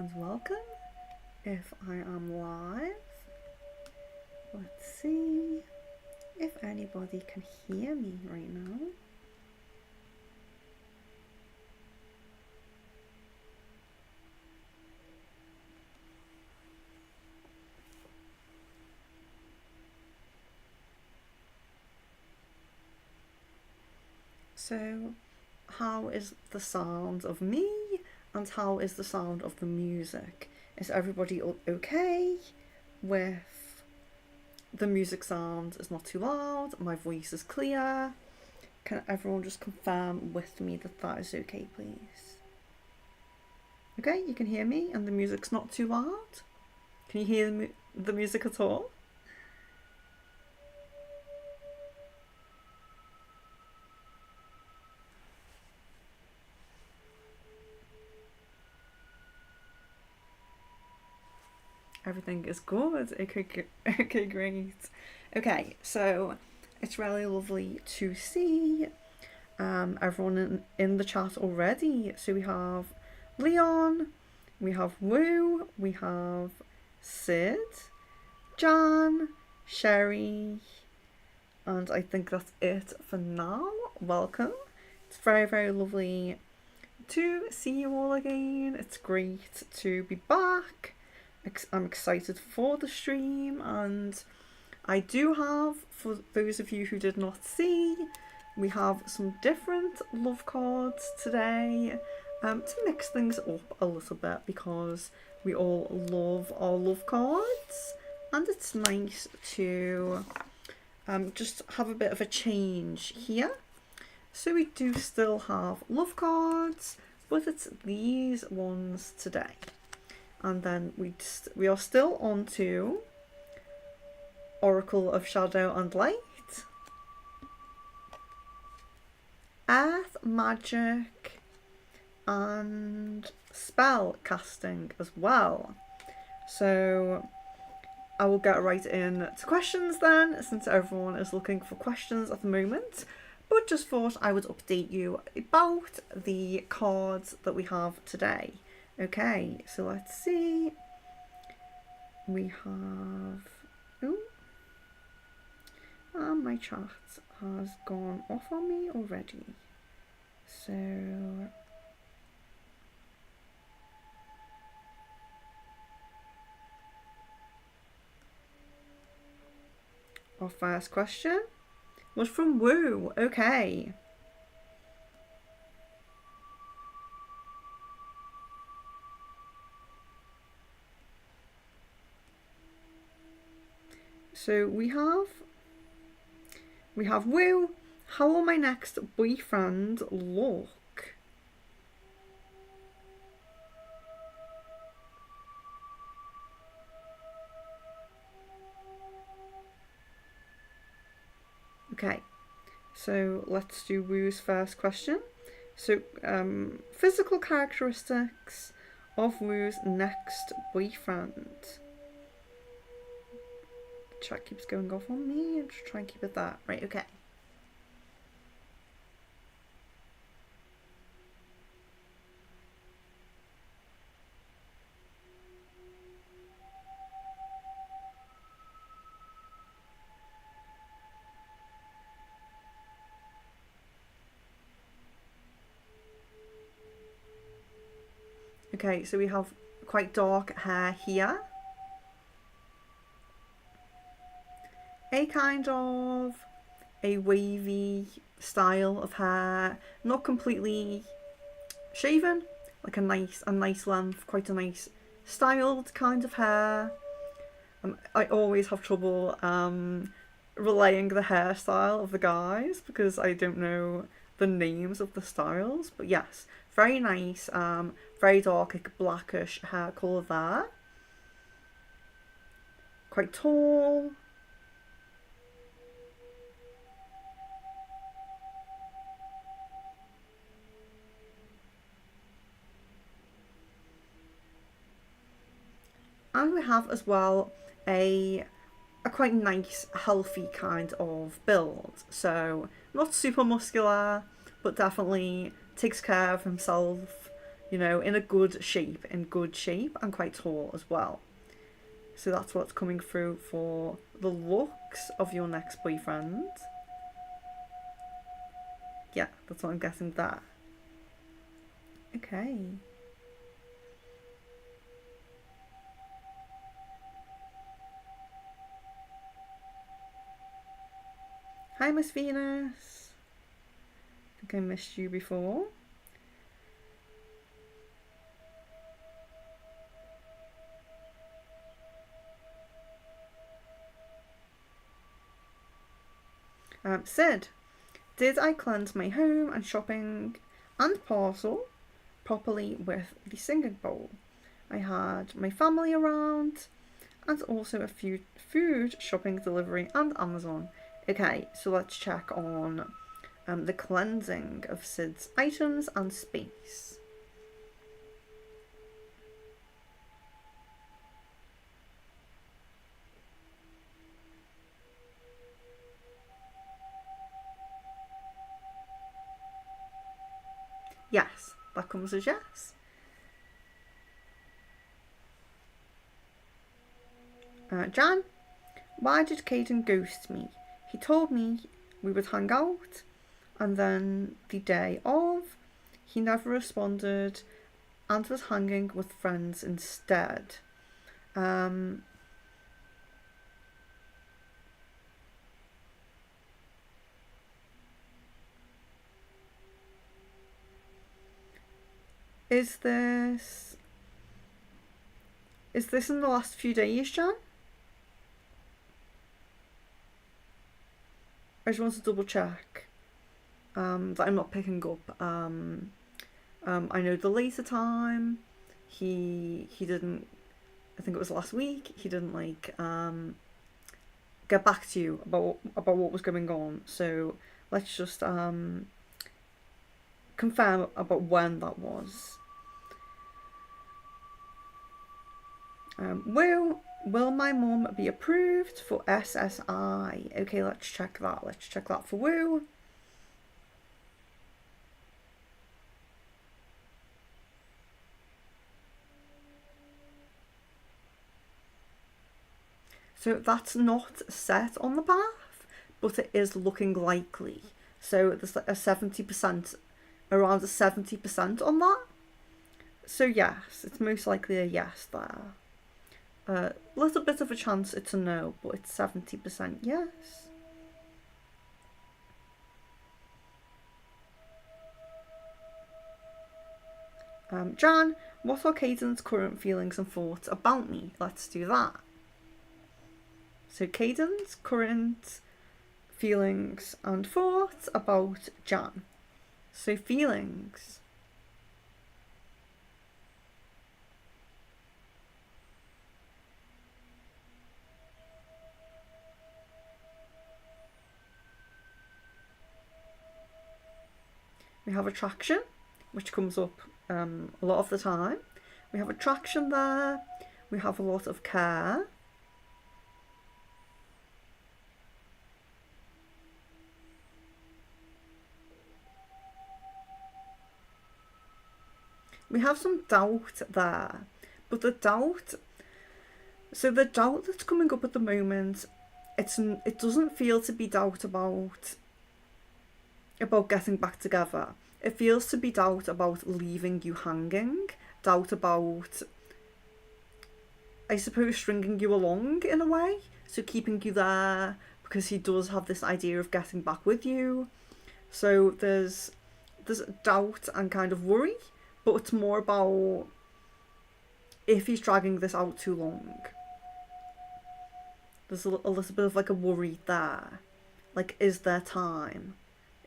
and welcome. If I am live, let's see if anybody can hear me right now. So, how is the sound of me and how is the sound of the music? Is everybody okay with the music sound is not too loud, my voice is clear? Can everyone just confirm with me that that is okay, please? Okay, you can hear me and the music's not too loud? Can you hear the music at all? Everything is good. Okay, great. Okay, so it's really lovely to see everyone in the chat already. So we have Leon, we have Woo, we have Sid, Jan, Sherry, and I think that's it for now. Welcome. It's very, very lovely to see you all again. It's great to be back. I'm excited for the stream, and I do have, for those of you who did not see, we have some different love cards today to mix things up a little bit because we all love our love cards, and it's nice to just have a bit of a change here. So we do still have love cards, but it's these ones today. And then we are still on to Oracle of Shadow and Light, Earth Magic, and Spell Casting as well. So I will get right in to questions then, since everyone is looking for questions at the moment. But just thought I would update you about the cards that we have today. Okay, so let's see. We have... Ooh. My chat has gone off on me already. So... Our first question was from Woo. Okay. So we have Woo. How will my next boyfriend look? Okay, so let's do Woo's first question. So, physical characteristics of Woo's next boyfriend. Chat keeps going off on me. I'm just trying to keep it that. Right, okay. Okay, so we have quite dark hair here. A kind of a wavy style of hair, not completely shaven, like a nice length, quite a nice styled kind of hair. I always have trouble relaying the hairstyle of the guys because I don't know the names of the styles, but yes, very nice, very dark, like blackish hair colour there. Quite tall. And we have as well a quite nice, healthy kind of build. So not super muscular, but definitely takes care of himself. you know, in a good shape, and quite tall as well. So that's what's coming through for the looks of your next boyfriend. Yeah, that's what I'm guessing there. Okay. Hi, Miss Venus. I think I missed you before. Sid, did I cleanse my home and shopping and parcel properly with the singing bowl? I had my family around and also a few food, shopping, delivery, and Amazon. Okay, so let's check on the cleansing of Sid's items and space. Yes, that comes as yes. Jan, why did Caden ghost me? He told me we would hang out, and then the day of, he never responded and was hanging with friends instead. Is this in the last few days, Jan? I just want to double check that I'm not picking up. I know the later time he didn't. I think it was last week. He didn't get back to you about what was going on. So let's just confirm about when that was. Will my mum be approved for SSI? Okay, let's check that. Let's check that for Woo. So that's not set on the path, but it is looking likely. So there's like a 70%, around a 70% on that. So yes, it's most likely a yes there. A little bit of a chance it's a no, but it's 70% yes. Jan, what are Caden's current feelings and thoughts about me? Let's do that. So Caden's current feelings and thoughts about Jan. So feelings. We have attraction, which comes up a lot of the time. We have attraction there. We have a lot of care. We have some doubt there, but the doubt that's coming up at the moment, it doesn't feel to be doubt about getting back together. It feels to be doubt about leaving you hanging, doubt about, I suppose, stringing you along in a way, so keeping you there because he does have this idea of getting back with you. So there's doubt and kind of worry, but it's more about if he's dragging this out too long. There's a little bit of like a worry there. Like, is there time?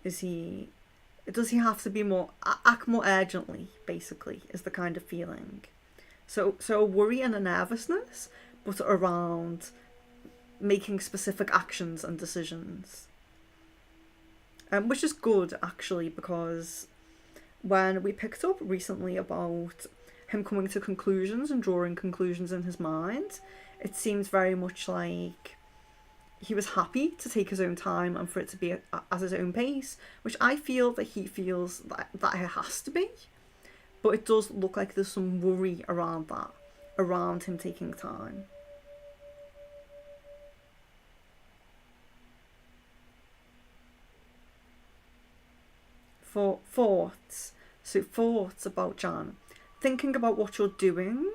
Does he have to be act more urgently, basically, is the kind of feeling. So a worry and a nervousness, but around making specific actions and decisions. Which is good, actually, because when we picked up recently about him coming to conclusions and drawing conclusions in his mind, it seems very much like he was happy to take his own time and for it to be at his own pace, which I feel that he feels that it has to be. but it does look like there's some worry around that, around him taking time. For thoughts, so thoughts about Jan, thinking about what you're doing.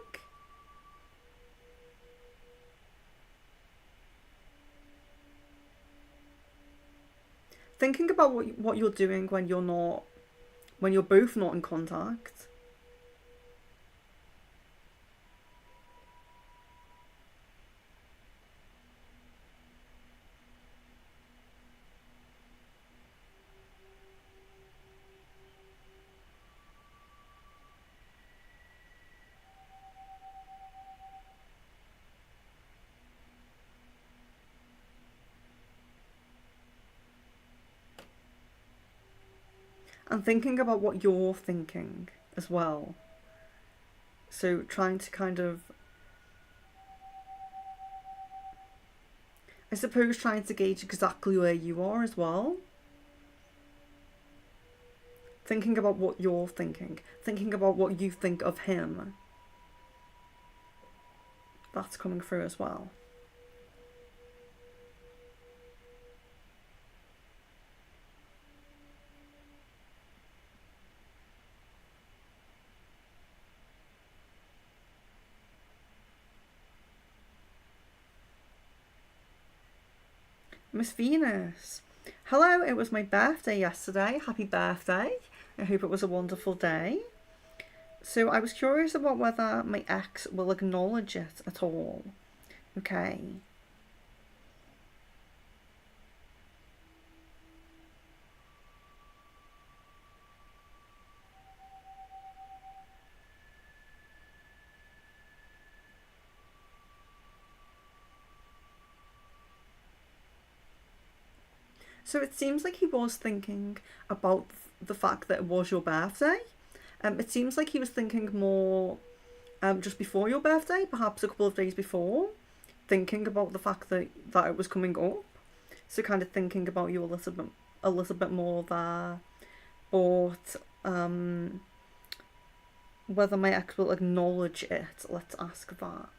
Thinking about what you're doing when you're both not in contact. And thinking about what you're thinking as well. So trying to kind of, I suppose, trying to gauge exactly where you are as well. Thinking about what you're thinking. Thinking about what you think of him. That's coming through as well. Miss Venus. Hello, it was my birthday yesterday. Happy birthday. I hope it was a wonderful day. So I was curious about whether my ex will acknowledge it at all. Okay. So it seems like he was thinking about the fact that it was your birthday. It seems like he was thinking more just before your birthday, perhaps a couple of days before, thinking about the fact that it was coming up. So kind of thinking about you a little bit more there. But whether my ex will acknowledge it, let's ask that.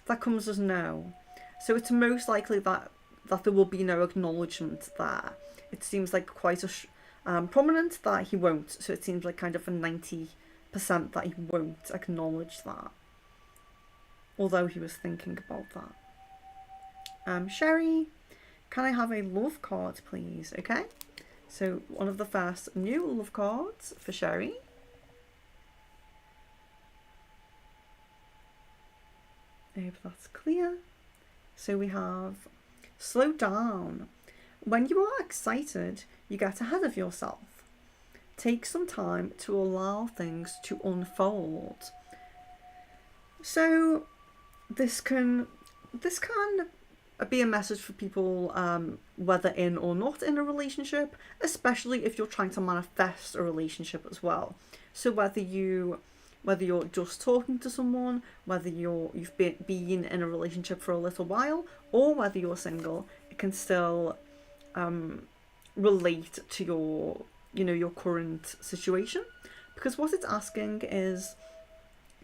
That comes as no. So it's most likely that there will be no acknowledgement there. It seems like quite prominent that he won't. So it seems like kind of a 90% that he won't acknowledge that. Although he was thinking about that. Sherry, can I have a love card, please? Okay. So one of the first new love cards for Sherry. I hope that's clear. So we have slow down. When you are excited, you get ahead of yourself. Take some time to allow things to unfold. So this can be a message for people whether in or not in a relationship, especially if you're trying to manifest a relationship as well. So whether you're just talking to someone, whether you've been in a relationship for a little while, or whether you're single, it can still relate to your current situation, because what it's asking is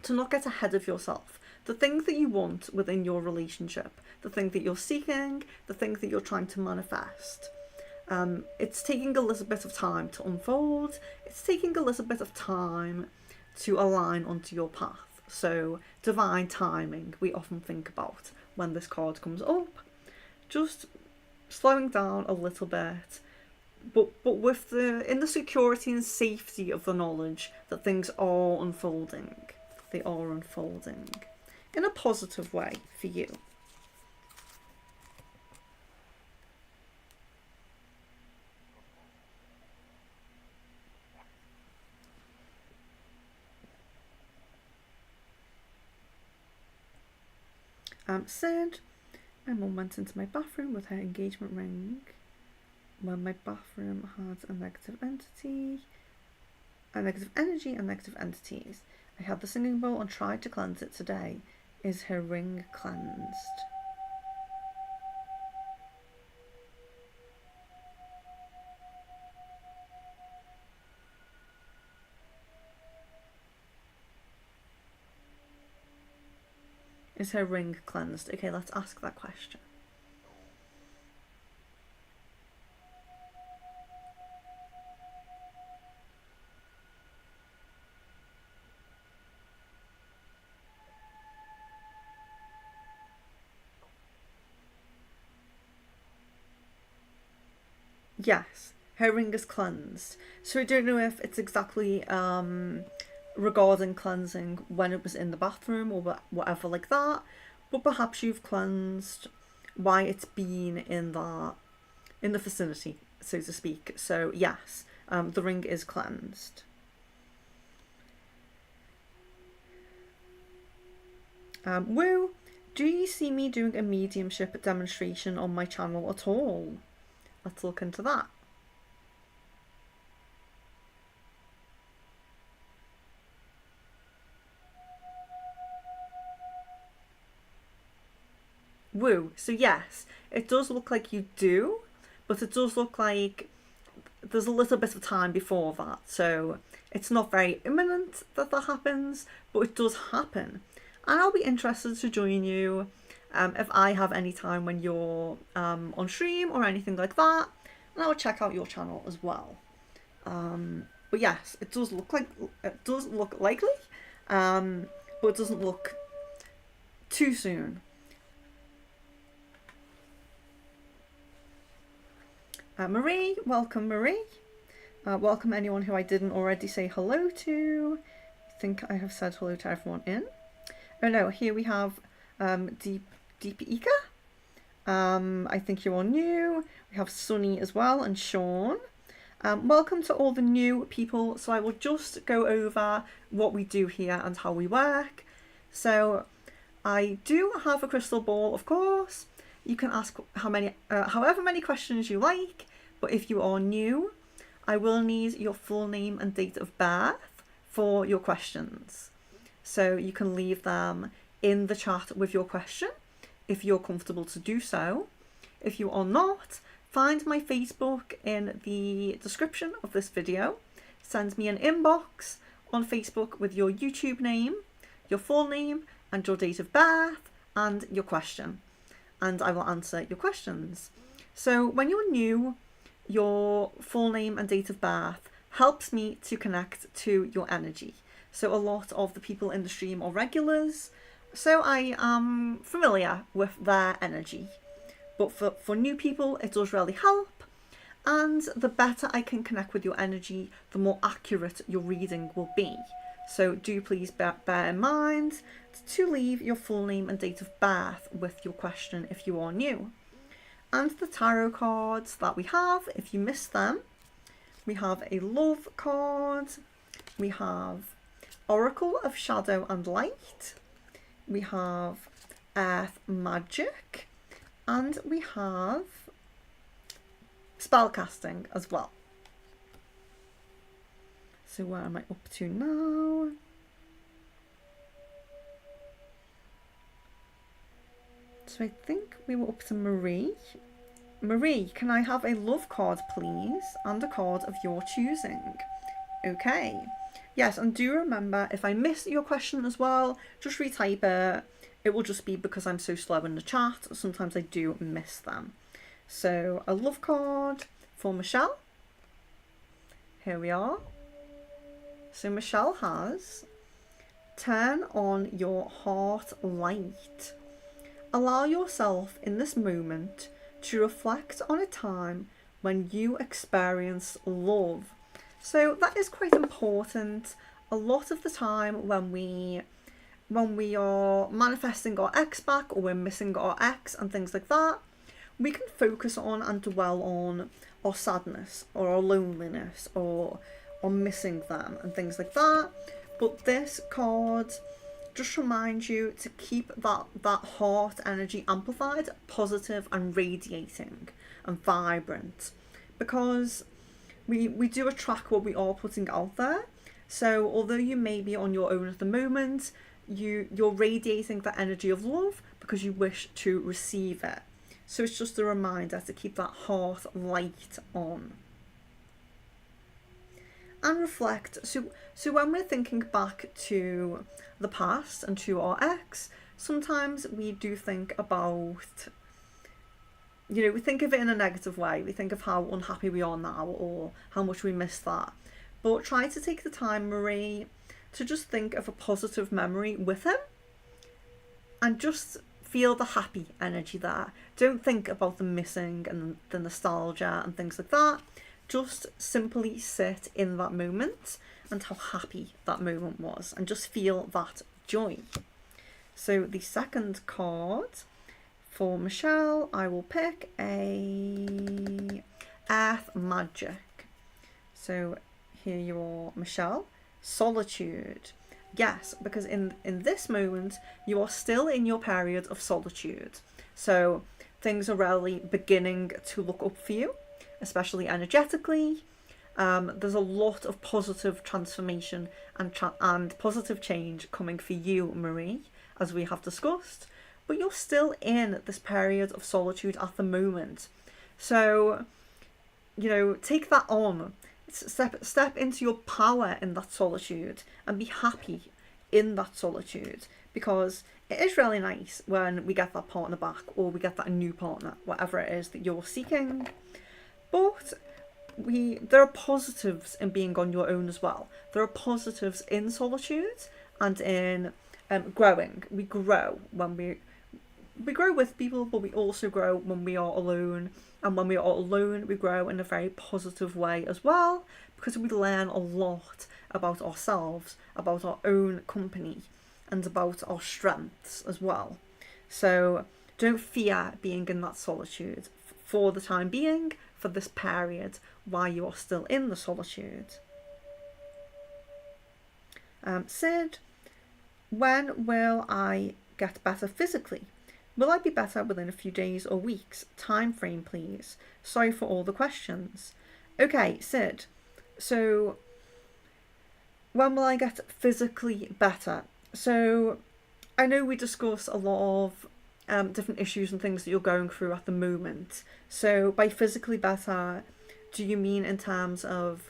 to not get ahead of yourself. The thing that you want within your relationship, the thing that you're seeking, the thing that you're trying to manifest. It's taking a little bit of time to unfold. It's taking a little bit of time to align onto your path. So divine timing we often think about when this card comes up. Just slowing down a little bit, but with in the security and safety of the knowledge that things are unfolding. They are unfolding in a positive way for you. Sid, my mum went into my bathroom with her engagement ring when my bathroom had a negative energy and negative entities. I had the singing bowl and tried to cleanse it today. Is her ring cleansed? Is her ring cleansed? Okay, let's ask that question. Yes, her ring is cleansed. So I don't know if it's exactly regarding cleansing when it was in the bathroom or whatever like that, but perhaps you've cleansed why it's been in the vicinity, so to speak. So yes, the ring is cleansed. Woo, do you see me doing a mediumship demonstration on my channel at all? Let's look into that. Woo. So yes, it does look like you do, but it does look like there's a little bit of time before that. So it's not very imminent that that happens, but it does happen. And I'll be interested to join you if I have any time when you're on stream or anything like that. And I'll check out your channel as well. But yes, it does look likely, but it doesn't look too soon. Marie, welcome Marie. Welcome anyone who I didn't already say hello to. I think I have said hello to everyone in. Oh no, here we have Deepika. I think you're all new. We have Sunny as well and Sean. Welcome to all the new people. So I will just go over what we do here and how we work. So I do have a crystal ball, of course. You can ask however many questions you like, but if you are new, I will need your full name and date of birth for your questions. So you can leave them in the chat with your question if you're comfortable to do so. If you are not, find my Facebook in the description of this video. Send me an inbox on Facebook with your YouTube name, your full name and your date of birth and your question, and I will answer your questions. So when you're new, your full name and date of birth helps me to connect to your energy. So a lot of the people in the stream are regulars, so I am familiar with their energy. But for new people, it does really help. And the better I can connect with your energy, the more accurate your reading will be. So do please bear in mind to leave your full name and date of birth with your question if you are new. And the tarot cards that we have, if you missed them, we have a love card, we have Oracle of Shadow and Light, we have Earth Magic, and we have spellcasting as well. So where am I up to now? So I think we were up to Marie. Marie, can I have a love card, please? And a card of your choosing. Okay. Yes, and do remember, if I miss your question as well, just retype it. It will just be because I'm so slow in the chat. Sometimes I do miss them. So a love card for Michelle. Here we are. So Michelle has, turn on your heart light. Allow yourself in this moment to reflect on a time when you experienced love. So that is quite important. A lot of the time when we are manifesting our ex back, or we're missing our ex and things like that, we can focus on and dwell on our sadness or our loneliness or missing them and things like that. But this card just reminds you to keep that heart energy amplified, positive and radiating and vibrant, because we do attract what we are putting out there. So although you may be on your own at the moment, you're radiating the energy of love because you wish to receive it. So it's just a reminder to keep that heart light on. And reflect. So when we're thinking back to the past and to our ex, sometimes we do think about, we think of it in a negative way. We think of how unhappy we are now or how much we miss that. But try to take the time, Marie, to just think of a positive memory with him and just feel the happy energy there. Don't think about the missing and the nostalgia and things like that. Just simply sit in that moment and how happy that moment was and just feel that joy. So the second card for Michelle, I will pick a Earth Magic. So here you are, Michelle. Solitude. Yes, because in this moment, you are still in your period of solitude. So things are really beginning to look up for you, especially energetically. There's a lot of positive transformation and positive change coming for you, Marie, as we have discussed. But you're still in this period of solitude at the moment. So, take that on. Step into your power in that solitude and be happy in that solitude, because it is really nice when we get that partner back or we get that new partner, whatever it is that you're seeking. But there are positives in being on your own as well. There are positives in solitude and in growing. We grow when we grow with people, but we also grow when we are alone. And when we are alone, we grow in a very positive way as well, because we learn a lot about ourselves, about our own company, and about our strengths as well. So don't fear being in that solitude for the time being, for this period while you are still in the solitude. Sid, when will I get better physically? Will I be better within a few days or weeks? Time frame, please. Sorry for all the questions. Okay, Sid. So, when will I get physically better? So, I know we discuss a lot of different issues and things that you're going through at the moment. So, by physically better, do you mean in terms of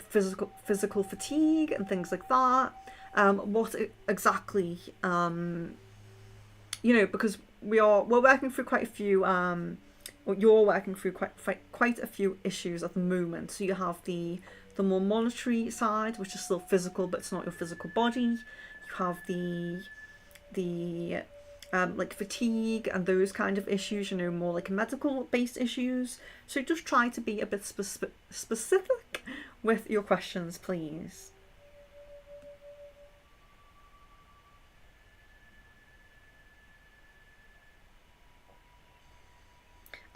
physical fatigue and things like that? What exactly? Because we're working through quite a few you're working through quite a few issues at the moment. So you have the more monetary side, which is still physical, but it's not your physical body. You have the like fatigue and those kind of issues, more like medical based issues. So just try to be a bit specific with your questions, please.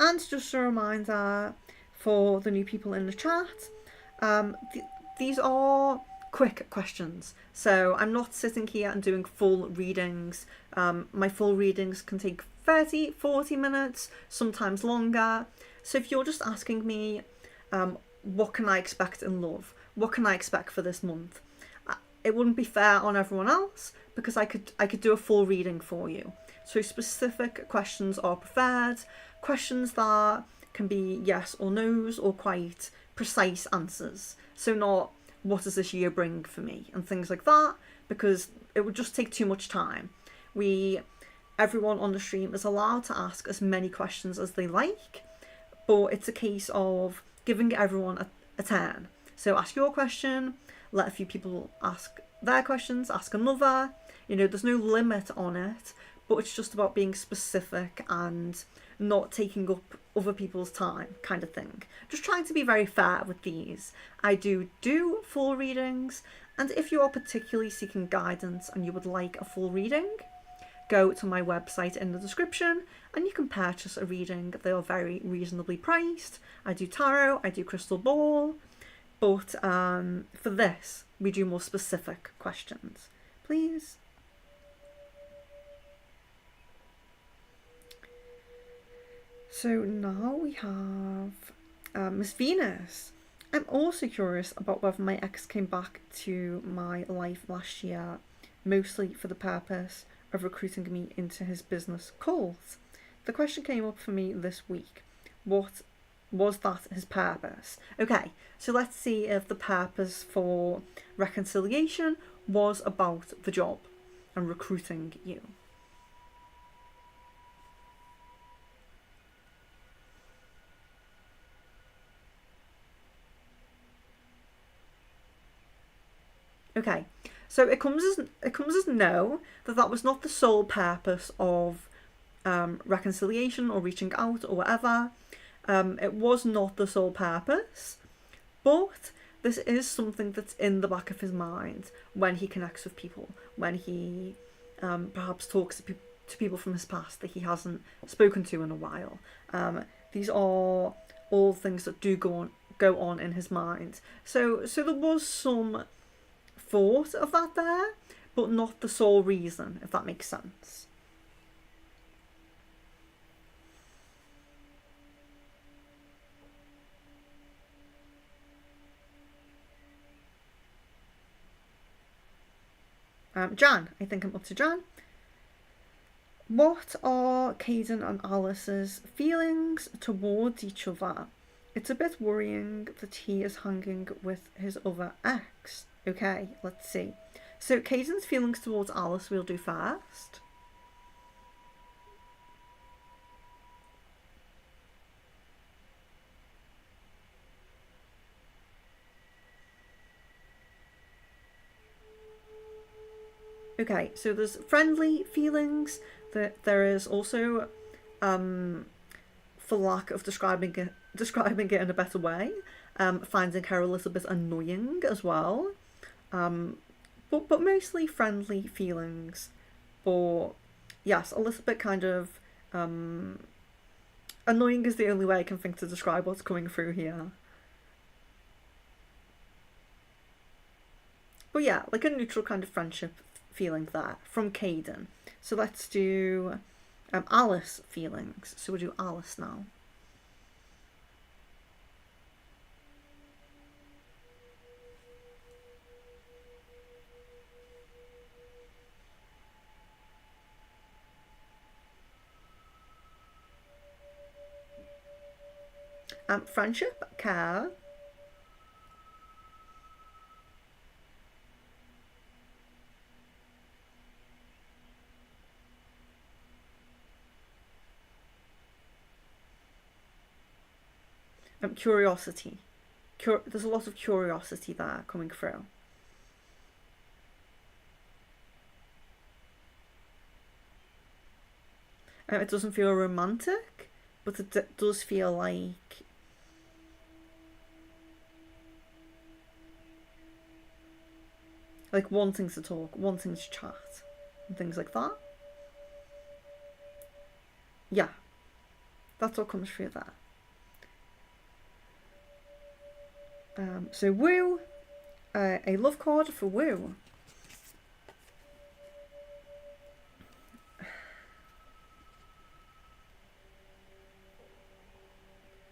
And just a reminder for the new people in the chat, these are quick questions. So I'm not sitting here and doing full readings. My full readings can take 30, 40 minutes, sometimes longer. So if you're just asking me, what can I expect in love? What can I expect for this month? It wouldn't be fair on everyone else, because I could do a full reading for you. So specific questions are preferred. Questions that can be yes or no's or quite precise answers. So not what does this year bring for me and things like that, because it would just take too much time. Everyone on the stream is allowed to ask as many questions as they like, but it's a case of giving everyone a turn. So ask your question, let a few people ask their questions, ask another. There's no limit on it, but it's just about being specific and not taking up other people's time, kind of thing. Just trying to be very fair with these. I do full readings, and if you are particularly seeking guidance and you would like a full reading, go to my website in the description and you can purchase a reading. They are very reasonably priced. I do tarot, I do crystal ball, but for this, we do more specific questions. Please. So now we have Miss Venus. I'm also curious about whether my ex came back to my life last year, mostly for the purpose of recruiting me into his business cult. The question came up for me this week. What was that his purpose? Okay, so let's see if the purpose for reconciliation was about the job and recruiting you. Okay, so it comes as no, that was not the sole purpose of reconciliation or reaching out or whatever. It was not the sole purpose, but this is something that's in the back of his mind when he connects with people, when he perhaps talks to people from his past that he hasn't spoken to in a while. These are all things that do go on in his mind. So there was some thought of that there, but not the sole reason, if that makes sense. Jan, I think I'm up to Jan. What are Caden and Alice's feelings towards each other? It's a bit worrying that he is hanging with his other ex. Okay, let's see. So Caden's feelings towards Alice we'll do first. Okay, so there's friendly feelings. That there is also, for lack of describing it in a better way, finding her a little bit annoying as well. But mostly friendly feelings. But yes, a little bit kind of annoying is the only way I can think to describe what's coming through here. But yeah, like a neutral kind of friendship feeling there from Caden. So let's do Alice feelings. So we'll do Alice now. Friendship, care. Curiosity. There's a lot of curiosity there coming through. It doesn't feel romantic, but it does feel like wanting to talk, wanting to chat, and things like that. Yeah, that's what comes through there. So Woo, a love card for Woo.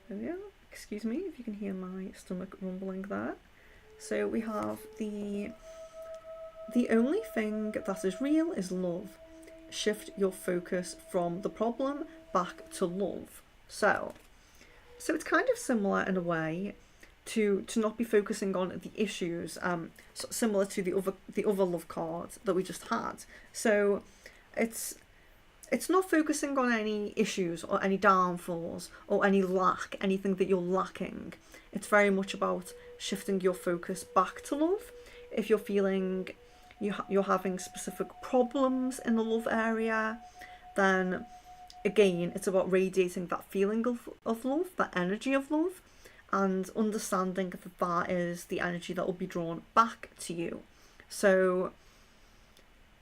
There we are. Excuse me if you can hear my stomach rumbling there. So we have the only thing that is real is love. Shift your focus from the problem back to love. So it's kind of similar in a way to not be focusing on the issues, similar to the other love card that we just had. So it's not focusing on any issues or any downfalls or any lack, anything that you're lacking. It's very much about shifting your focus back to love. If you're feeling you're having specific problems in the love area, then again, it's about radiating that feeling of love, that energy of love, and understanding that is the energy that will be drawn back to you. So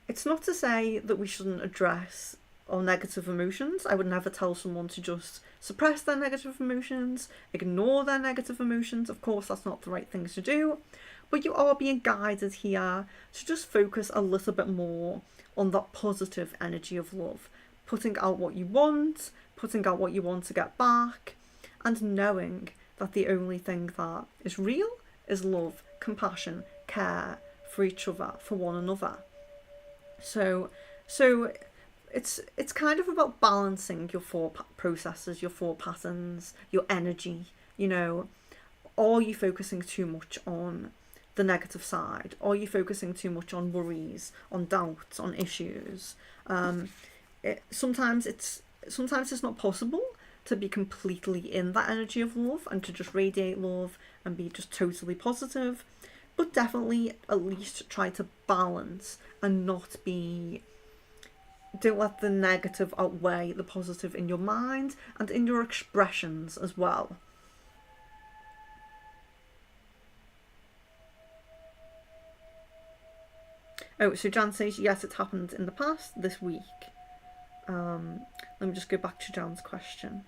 it's not to say that we shouldn't address our negative emotions. I would never tell someone to just suppress their negative emotions, ignore their negative emotions. Of course, that's not the right thing to do. But you are being guided here to just focus a little bit more on that positive energy of love. Putting out what you want, putting out what you want to get back, and knowing that the only thing that is real is love, compassion, care for each other, for one another. So it's kind of about balancing your thought processes, your thought patterns, your energy. Are you focusing too much on the negative side? Are you focusing too much on worries, on doubts, on issues? Sometimes it's not possible to be completely in that energy of love and to just radiate love and be just totally positive. but definitely at least try to balance and not be, don't let the negative outweigh the positive in your mind and in your expressions as well. Oh, so Jan says, yes, it happened in the past, this week. Let me just go back to Jan's question.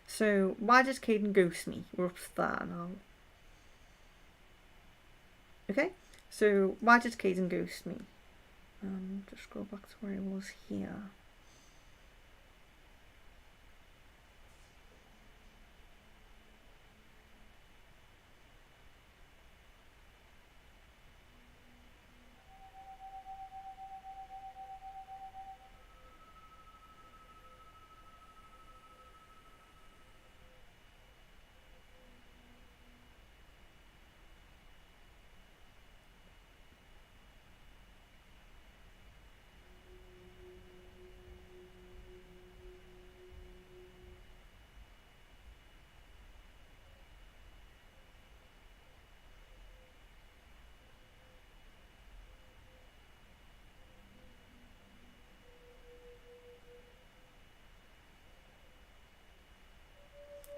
So, why does Caden ghost me? We're up to there now. Okay, so why did Caden ghost me? Just scroll back to where I was here.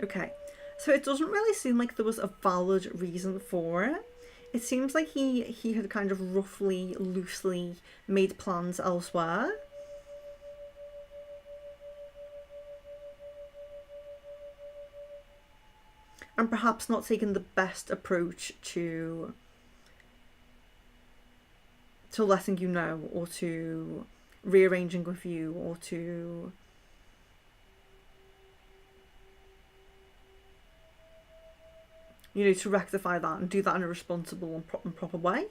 Okay, so it doesn't really seem like there was a valid reason for it. It seems like he had kind of roughly, loosely made plans elsewhere. And perhaps not taken the best approach to letting you know, or to rearranging with you, or to to rectify that and do that in a responsible and proper way.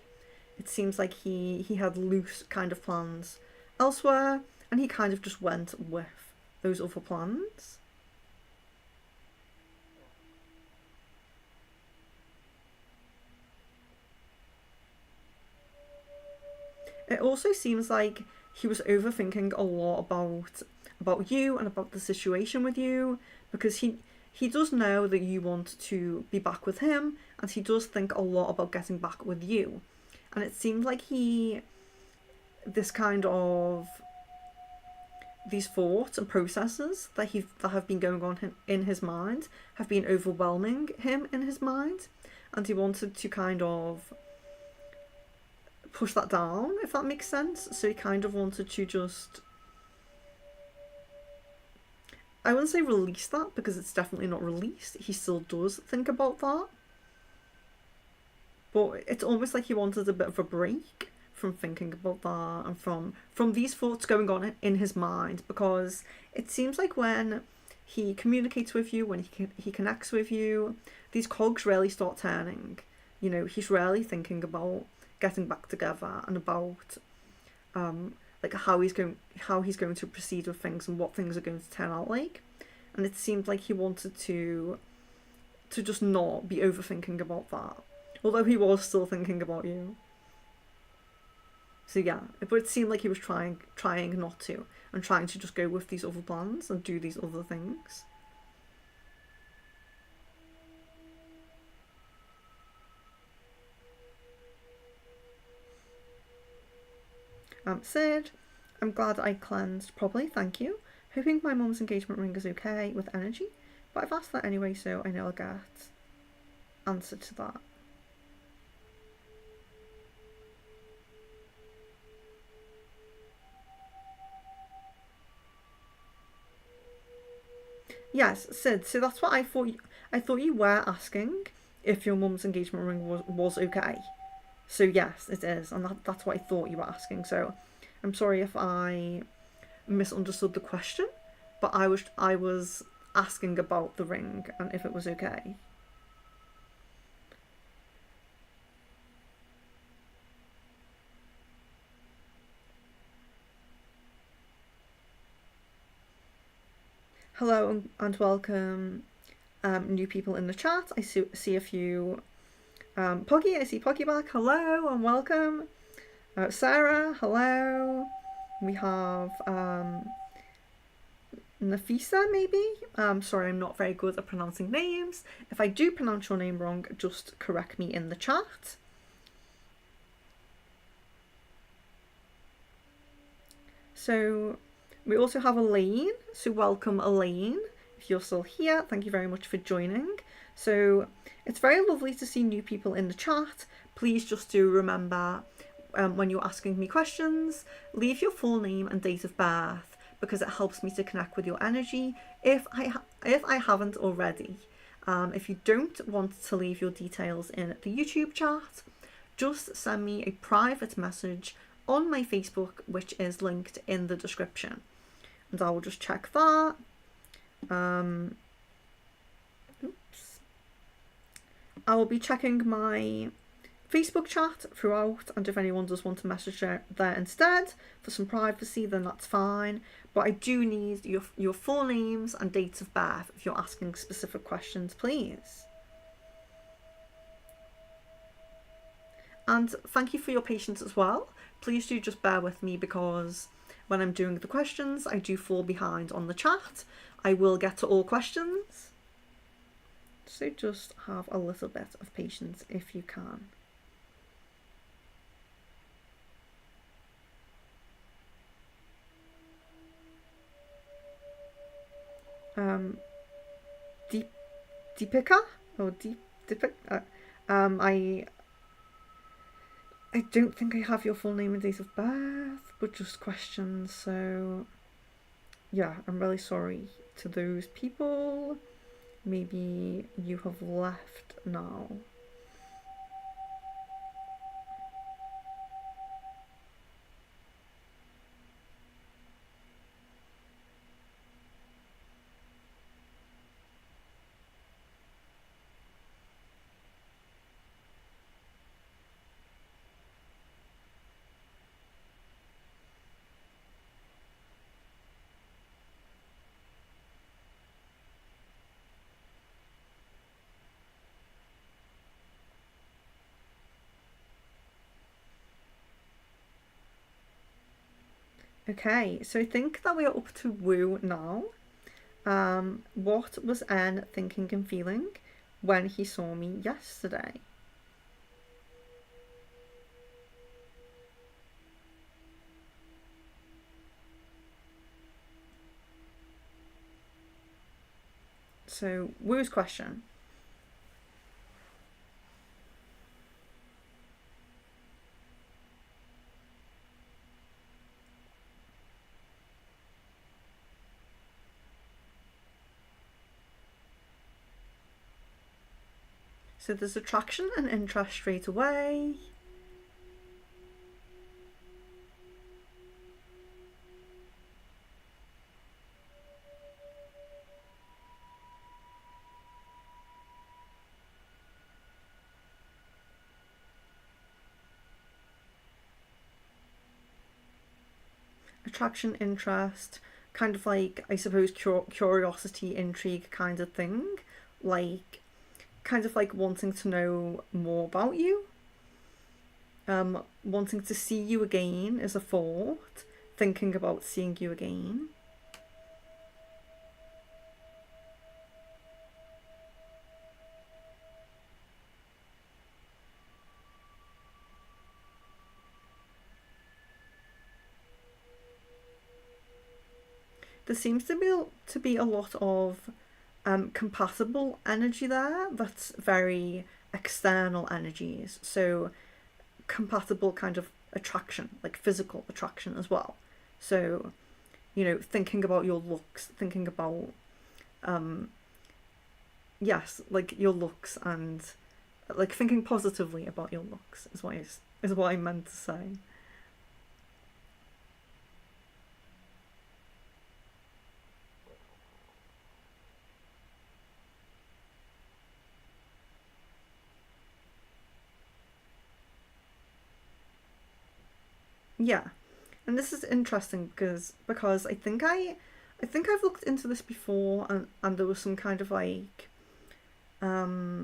It seems like he had loose kind of plans elsewhere, and he kind of just went with those other plans. It also seems like he was overthinking a lot about you and about the situation with you, because he does know that you want to be back with him, and he does think a lot about getting back with you. And it seems like these thoughts and processes that have been going on in his mind have been overwhelming him in his mind, and he wanted to kind of push that down, if that makes sense. So he kind of wanted to just, I wouldn't say release that, because it's definitely not released. He still does think about that, but it's almost like he wanted a bit of a break from thinking about that and from these thoughts going on in his mind, because it seems like when he communicates with you, when he connects with you, these cogs really start turning. He's really thinking about getting back together, and about like how he's going to proceed with things and what things are going to turn out like. And it seemed like he wanted to just not be overthinking about that, although he was still thinking about you. So yeah, but it seemed like he was trying not to, and trying to just go with these other plans and do these other things. Sid, I'm glad I cleansed properly, thank you. Hoping my mum's engagement ring is okay with energy, but I've asked that anyway, so I know I'll get answer to that. Yes, Sid, so that's what I thought. I thought you were asking if your mum's engagement ring was okay. So yes, it is, and that's what I thought you were asking. So I'm sorry if I misunderstood the question, but I was asking about the ring and if it was okay. Hello and welcome, new people in the chat. I see a few. Poggy, I see Poggy back. Hello and welcome. Sarah, hello. We have Nafisa, maybe? Sorry, I'm not very good at pronouncing names. If I do pronounce your name wrong, just correct me in the chat. So we also have Elaine. So welcome, Elaine. If you're still here, thank you very much for joining. So it's very lovely to see new people in the chat. Please just do remember when you're asking me questions, leave your full name and date of birth, because it helps me to connect with your energy if I haven't already. If you don't want to leave your details in the YouTube chat, just send me a private message on my Facebook, which is linked in the description, and I will just check that. I will be checking my Facebook chat throughout, and if anyone does want to message there instead for some privacy, then that's fine. But I do need your full names and dates of birth if you're asking specific questions, please. And thank you for your patience as well. Please do just bear with me, because when I'm doing the questions, I do fall behind on the chat. I will get to all questions, so just have a little bit of patience if you can. Deepika or Deepika. I don't think I have your full name and date of birth, but just questions. So yeah, I'm really sorry to those people. Maybe you have left now. Okay, so I think that we are up to Woo now. What was N thinking and feeling when he saw me yesterday? So, Woo's question. So there's attraction and interest straight away. Attraction, interest, kind of like, I suppose, curiosity, intrigue kind of thing. Like, kind of like wanting to know more about you. Wanting to see you again is a thought. Thinking about seeing you again. There seems to be a lot of compatible energy there. That's very external energies. So compatible kind of attraction, like physical attraction as well. So, you know, thinking about your looks, thinking about yes, like your looks, and like thinking positively about your looks is what I meant to say. Yeah, and this is interesting because I think I've looked into this before, and there was some kind of like anxiety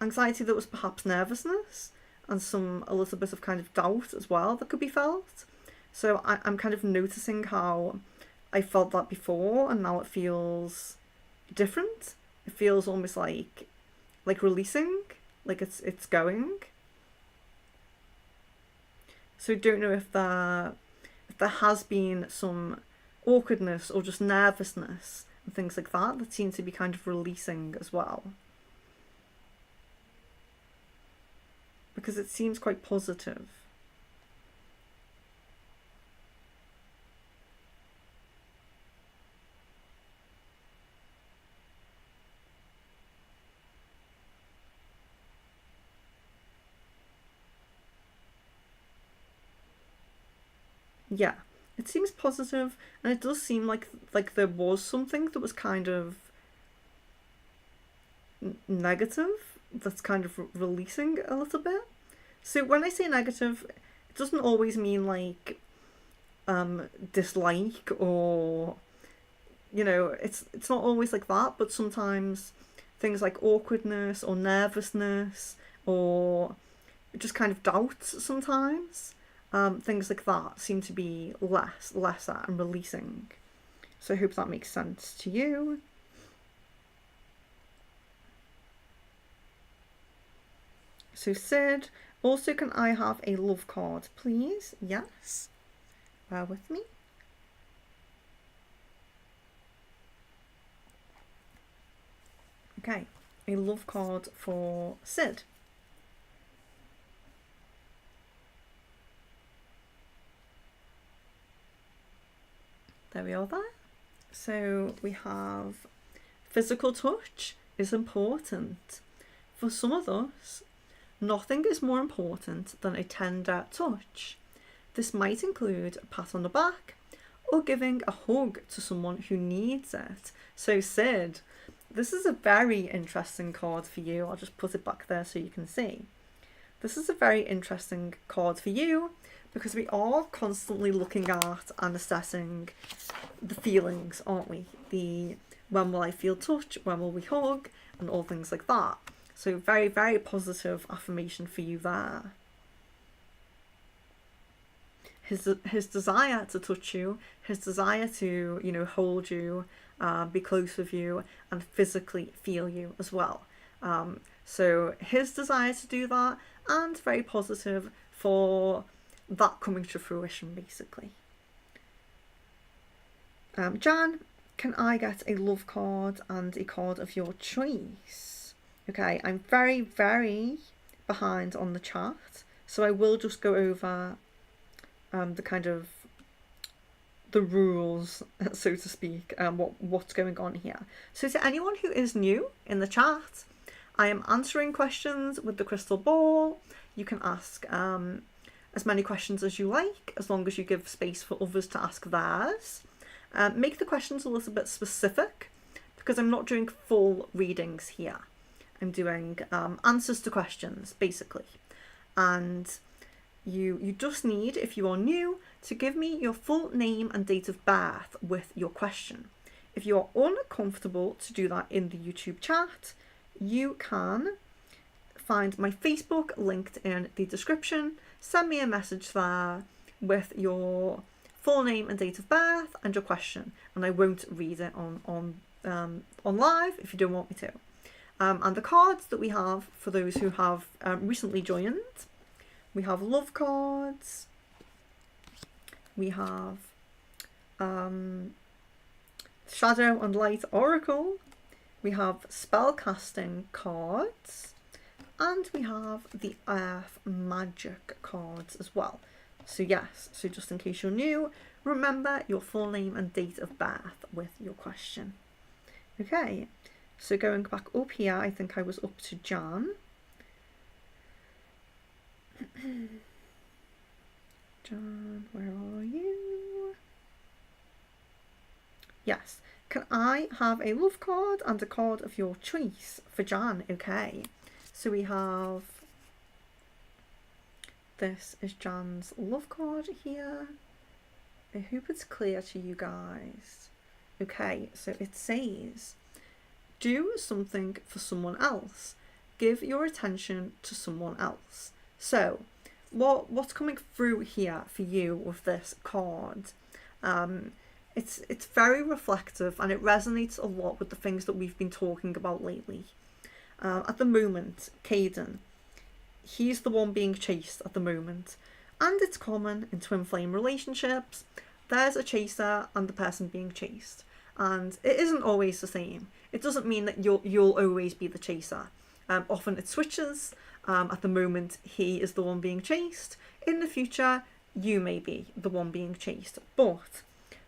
that was perhaps nervousness, and a little bit of kind of doubt as well that could be felt. So I'm kind of noticing how I felt that before and now it feels different. It feels almost like releasing, like it's going. So don't know if there has been some awkwardness or just nervousness and things like that that seem to be kind of releasing as well. Because it seems quite positive. Yeah, it seems positive, and it does seem like there was something that was kind of negative that's kind of releasing a little bit. So when I say negative, it doesn't always mean like dislike, or it's not always like that, but sometimes things like awkwardness or nervousness or just kind of doubts sometimes, things like that seem to be lesser and releasing. So I hope that makes sense to you. So Sid, also can I have a love card, please? Yes. Bear with me. Okay, a love card for Sid. There we are there. So we have physical touch is important. For some of us, nothing is more important than a tender touch. This might include a pat on the back or giving a hug to someone who needs it. So Sid, this is a very interesting card for you. I'll just put it back there so you can see. This is a very interesting card for you because we are constantly looking at and assessing the feelings, aren't we? The when will I feel touch, when will we hug, and all things like that. So very, very positive affirmation for you there. His desire to touch you, his desire to, hold you, be close with you, and physically feel you as well. So his desire to do that, and very positive for that coming to fruition, basically. Jan, can I get a love card and a card of your choice? Okay, I'm very, very behind on the chat, so I will just go over the kind of the rules, so to speak, what's going on here. So to anyone who is new in the chat, I am answering questions with the crystal ball. You can ask as many questions as you like, as long as you give space for others to ask theirs. Make the questions a little bit specific, because I'm not doing full readings here. I'm doing answers to questions, basically. And you just need, if you are new, to give me your full name and date of birth with your question. If you are uncomfortable to do that in the YouTube chat, you can find my Facebook linked in the description. Send me a message there with your full name and date of birth and your question, and I won't read it on live if you don't want me to. And the cards that we have for those who have recently joined, we have love cards, we have shadow and light oracle, we have spellcasting cards, and we have the earth magic cards as well. So yes, so just in case you're new, remember your full name and date of birth with your question. Okay, so going back up here, I think I was up to Jan. Jan, where are you? Yes. Can I have a love card and a card of your choice for Jan? Okay. So we have... This is Jan's love card here. I hope it's clear to you guys. Okay, so it says, do something for someone else. Give your attention to someone else. So what's coming through here for you with this card? It's very reflective, and it resonates a lot with the things that we've been talking about lately. At the moment, Caden, he's the one being chased at the moment, and it's common in twin flame relationships. There's a chaser and the person being chased, and it isn't always the same. It doesn't mean that you'll always be the chaser. Often it switches. At the moment, he is the one being chased. In the future, you may be the one being chased. But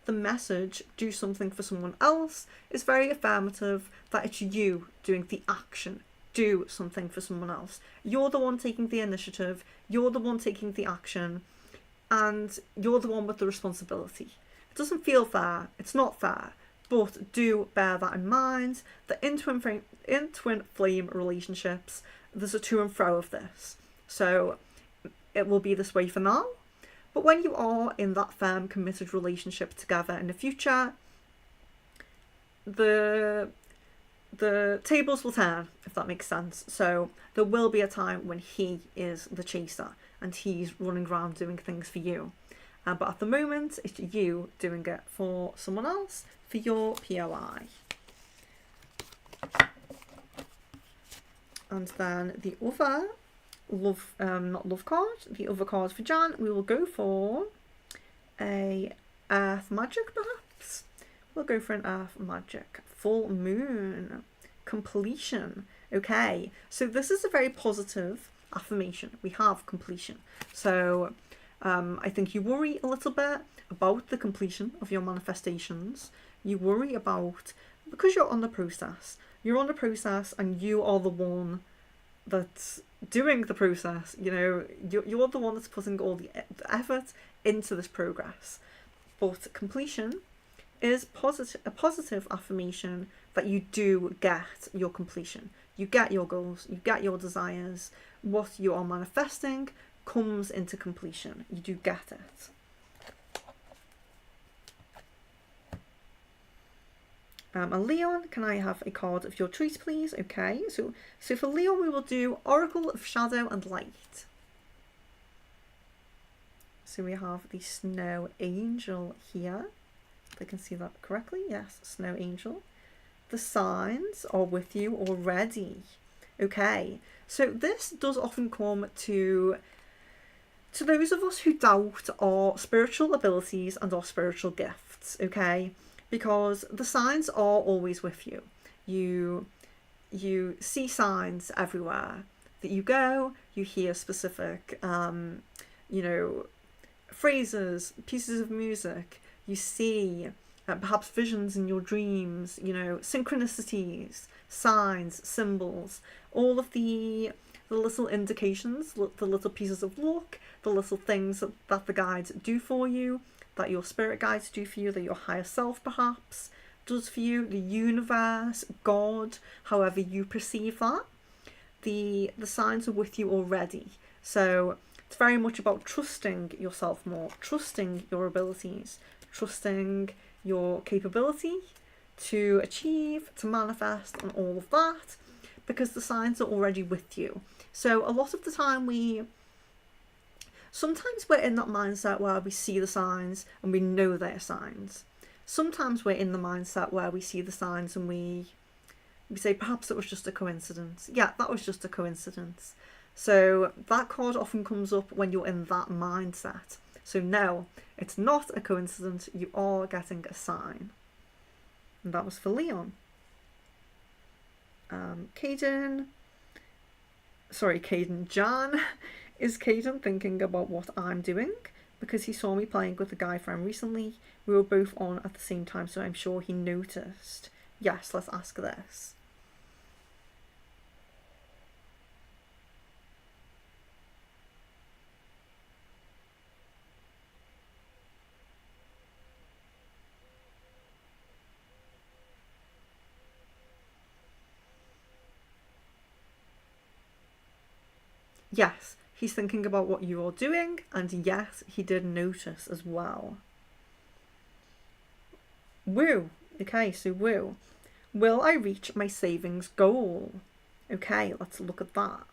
the message, do something for someone else, is very affirmative, that it's you doing the action. Do something for someone else. You're the one taking the initiative. You're the one taking the action. And you're the one with the responsibility. It doesn't feel fair. It's not fair. But do bear that in mind, that in twin flame relationships, there's a to and fro of this. So it will be this way for now. But when you are in that firm, committed relationship together in the future, the tables will turn, if that makes sense. So there will be a time when he is the chaser and he's running around doing things for you. But at the moment, it's you doing it for someone else, for your POI. And then the other not love card, the other card for Jan, we will go for a earth magic perhaps. We'll go for an earth magic. Full moon. Completion. Okay, so this is a very positive affirmation. We have completion. So I think you worry a little bit about the completion of your manifestations. You worry about, because you're on the process. You're on the process and you are the one that's doing the process. You know, you're the one that's putting all the effort into this progress. But completion is a positive affirmation that you do get your completion. You get your goals, you get your desires. What you are manifesting comes into completion. You do get it. And Leon, can I have a card of your choice, please? Okay, so for Leon, we will do Oracle of Shadow and Light. So we have the Snow Angel here. If I can see that correctly. Yes, Snow Angel. The signs are with you already. Okay, so this does often come to those of us who doubt our spiritual abilities and our spiritual gifts, okay? Because the signs are always with you. You see signs everywhere that you go. You hear specific, phrases, pieces of music. You see perhaps visions in your dreams. Synchronicities, signs, symbols. All of the little indications, the little pieces of luck, the little things that the guides do for you, that your spirit guides do for you, that your higher self perhaps does for you, the universe, God, however you perceive that. The signs are with you already. So it's very much about trusting yourself more, trusting your abilities, trusting your capability to achieve, to manifest, and all of that, because the signs are already with you. So a lot of the time sometimes we're in that mindset where we see the signs and we know they're signs. Sometimes we're in the mindset where we see the signs and we say, perhaps it was just a coincidence. Yeah, that was just a coincidence. So that card often comes up when you're in that mindset. So no, it's not a coincidence. You are getting a sign. And that was for Leon. Jan. Is Caden thinking about what I'm doing? Because he saw me playing with a guy friend recently. We were both on at the same time, so I'm sure he noticed. Yes, let's ask this. Yes, he's thinking about what you're doing, and yes, he did notice as well. Woo. Okay, so woo. Will I reach my savings goal? Okay, let's look at that.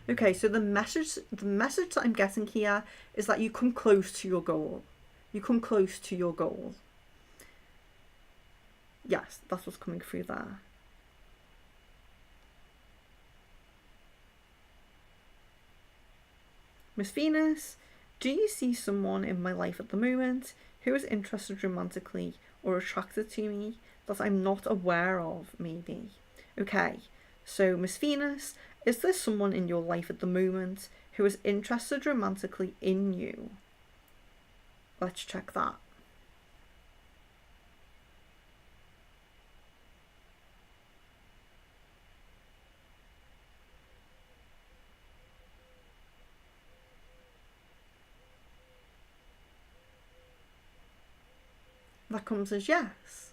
Okay, so the message that I'm getting here is that you come close to your goal. You come close to your goal. Yes, that's what's coming through there. Miss Venus, do you see someone in my life at the moment who is interested romantically or attracted to me that I'm not aware of, maybe? Okay, so Miss Venus, is there someone in your life at the moment who is interested romantically in you? Let's check that. That comes as yes.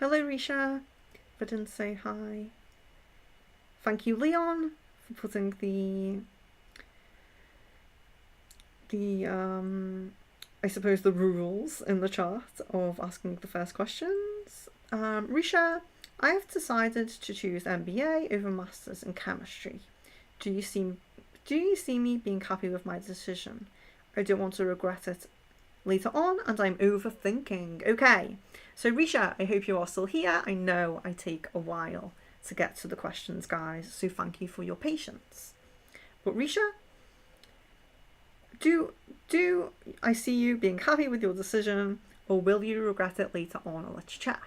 Hello, Risha. If I didn't say hi. Thank you, Leon, for putting I suppose the rules in the chat of asking the first questions. Risha, I have decided to choose MBA over Masters in Chemistry. Do you see me being happy with my decision? I don't want to regret it later on, and I'm overthinking. Okay, so Risha, I hope you are still here. I know I take a while to get to the questions, guys, so thank you for your patience. But Risha, do I see you being happy with your decision, or will you regret it later on? Let's check.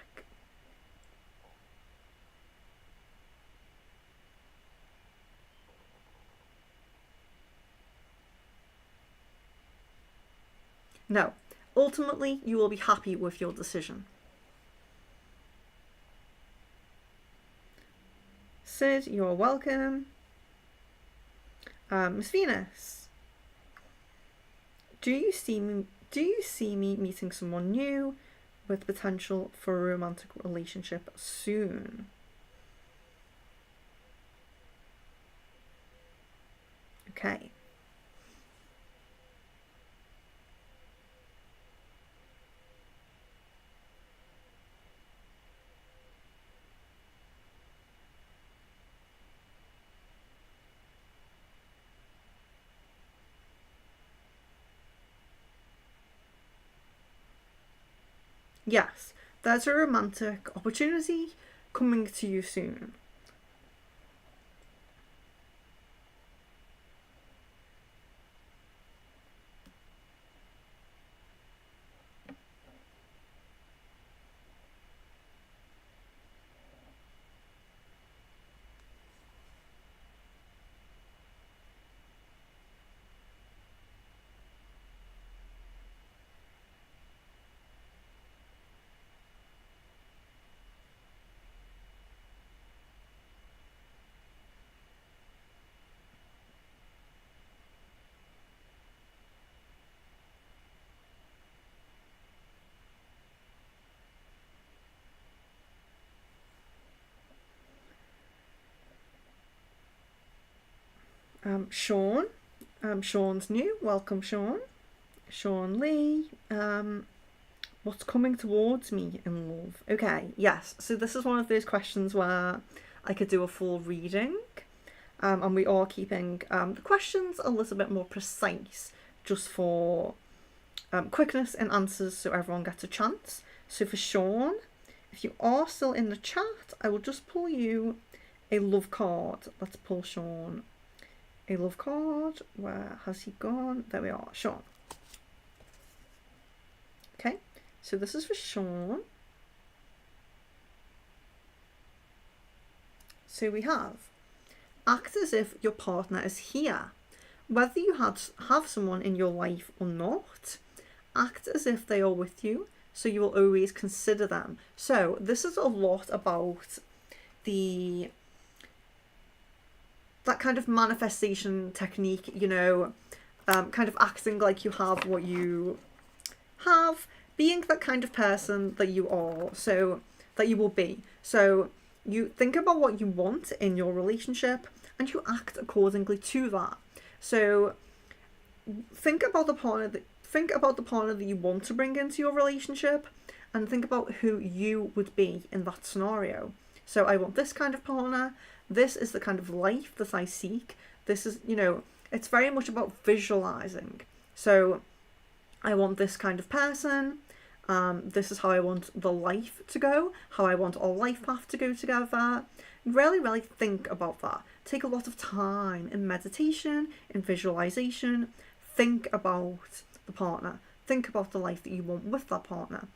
No, ultimately you will be happy with your decision. Sid, you're welcome. Miss Venus, do you see me meeting someone new with potential for a romantic relationship soon? Okay. Yes, there's a romantic opportunity coming to you soon. Sean, Sean's new. Welcome, Sean. Sean Lee. What's coming towards me in love? Okay, yes. So this is one of those questions where I could do a full reading, and we are keeping the questions a little bit more precise, just for quickness in answers, so everyone gets a chance. So for Sean, if you are still in the chat, I will just pull you a love card. Let's pull Sean a love card. Where has he gone? There we are, Sean. Okay, so this is for Sean. So we have, act as if your partner is here. Whether you have someone in your life or not, act as if they are with you, so you will always consider them. So this is a lot about that kind of manifestation technique, you know, kind of acting like you have what you have, being that kind of person that you are, so that you will be. So you think about what you want in your relationship and you act accordingly to that. So think about the partner that you want to bring into your relationship, and think about who you would be in that scenario. So I want this kind of partner. This is the kind of life that I seek. This is, it's very much about visualizing. So I want this kind of person. This is how I want the life to go, how I want our life path to go together. Really, really think about that. Take a lot of time in meditation, in visualization. Think about the partner. Think about the life that you want with that partner.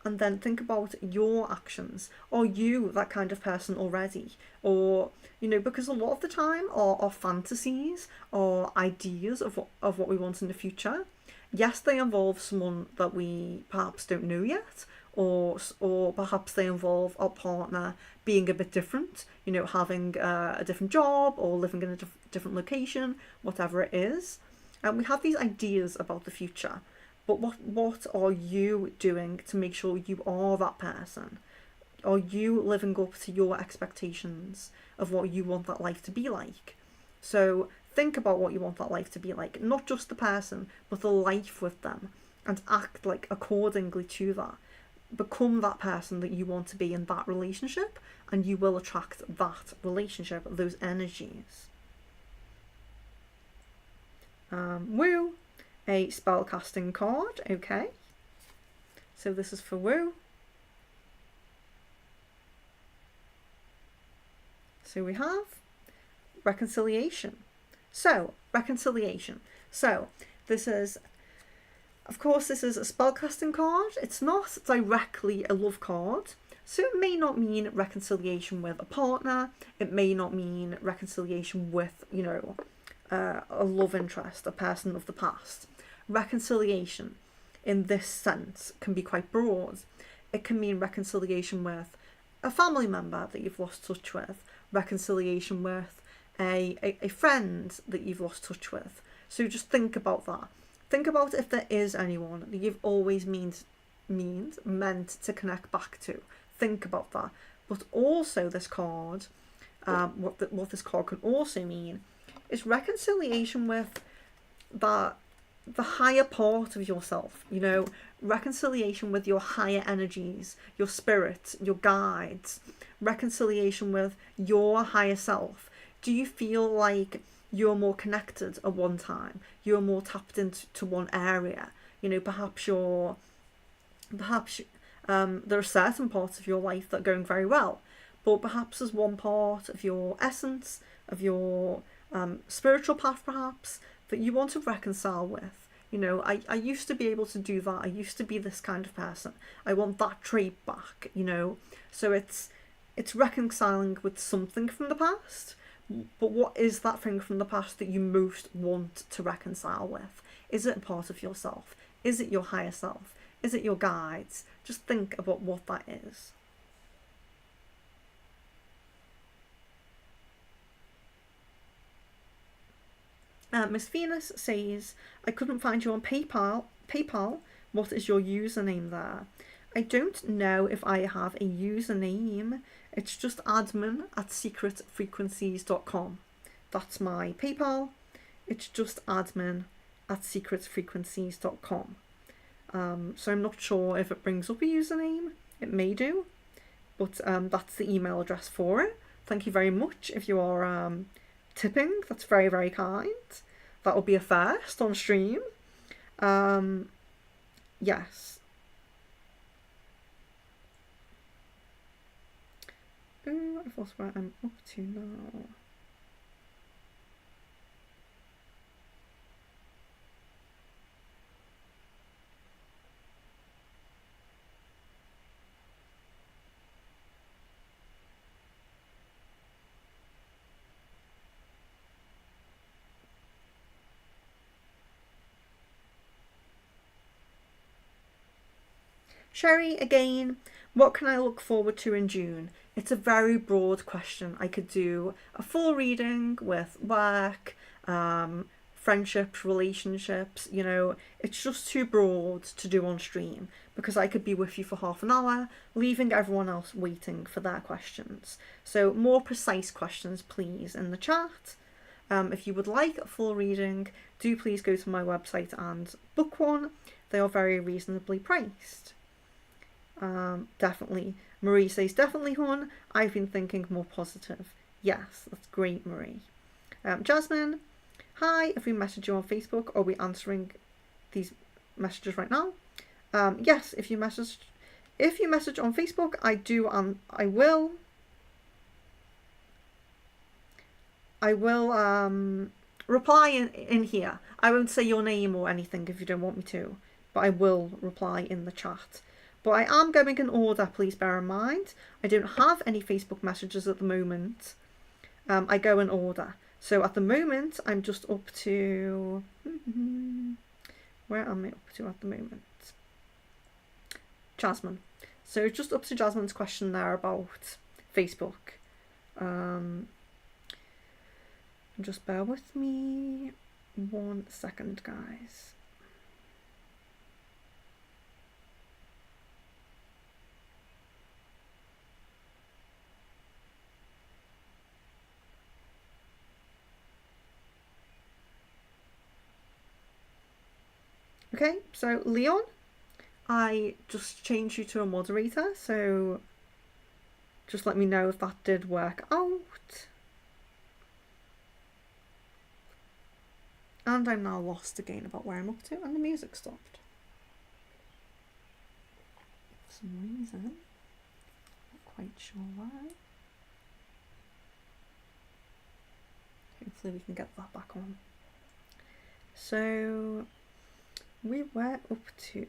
And then think about your actions. Are you that kind of person already? Or, because a lot of the time our fantasies, our ideas of what we want in the future, yes, they involve someone that we perhaps don't know yet, or perhaps they involve our partner being a bit different, having a different job or living in a different location, whatever it is. And we have these ideas about the future. But what are you doing to make sure you are that person? Are you living up to your expectations of what you want that life to be like? So think about what you want that life to be like, not just the person, but the life with them, and act like accordingly to that. Become that person that you want to be in that relationship, and you will attract that relationship, those energies. Woo. A spellcasting card, okay. So this is for Woo. So we have reconciliation. So, reconciliation. So, this is, of course, this is a spellcasting card. It's not directly a love card. So it may not mean reconciliation with a partner. It may not mean reconciliation with, a love interest, a person of the past. Reconciliation in this sense can be quite broad. It can mean reconciliation with a family member that you've lost touch with, reconciliation with a friend that you've lost touch with. So just think about that. Think about if there is anyone that you've always meant to connect back to. Think about that. But also this card, what this card can also mean is reconciliation with the higher part of yourself, reconciliation with your higher energies, your spirit, your guides, reconciliation with your higher self. Do you feel like you're more connected at one time? You're more tapped into one area? Perhaps there are certain parts of your life that are going very well, but perhaps there's one part of your essence, of your spiritual path perhaps, that you want to reconcile with. I used to be able to do that. I used to be this kind of person. I want that trait back, So it's reconciling with something from the past. But what is that thing from the past that you most want to reconcile with? Is it a part of yourself? Is it your higher self? Is it your guides? Just think about what that is. Miss Venus says, I couldn't find you on PayPal. What is your username there? I don't know if I have a username. It's just admin@secretfrequencies.com. That's my PayPal. It's just admin@secretfrequencies.com. So I'm not sure if it brings up a username. It may do, but that's the email address for it. Thank you very much if you are tipping. That's very, very kind. That will be a first on stream. Yes. Oh, I've lost where I'm up to now. Sherry, again, what can I look forward to in June? It's a very broad question. I could do a full reading with work, friendships, relationships, it's just too broad to do on stream because I could be with you for half an hour, leaving everyone else waiting for their questions. So more precise questions, please, in the chat. If you would like a full reading, do please go to my website and book one. They are very reasonably priced. Definitely Marie says, definitely, hon. I've been thinking more positive. Yes, that's great, Marie. Jasmine, hi. If we message you on Facebook, are we answering these messages right now? Yes, if you message on Facebook, I will reply in here. I won't say your name or anything if you don't want me to, but I will reply in the chat. But I am going in order, please bear in mind. I don't have any Facebook messages at the moment. I go in order. So at the moment, I'm just up to... Where am I up to at the moment? Jasmine. So just up to Jasmine's question there about Facebook. Just bear with me 1 second, guys. Okay, so Leon, I just changed you to a moderator, so just let me know if that did work out. And I'm now lost again about where I'm up to, and the music stopped. For some reason, not quite sure why. Hopefully we can get that back on. So we were up to...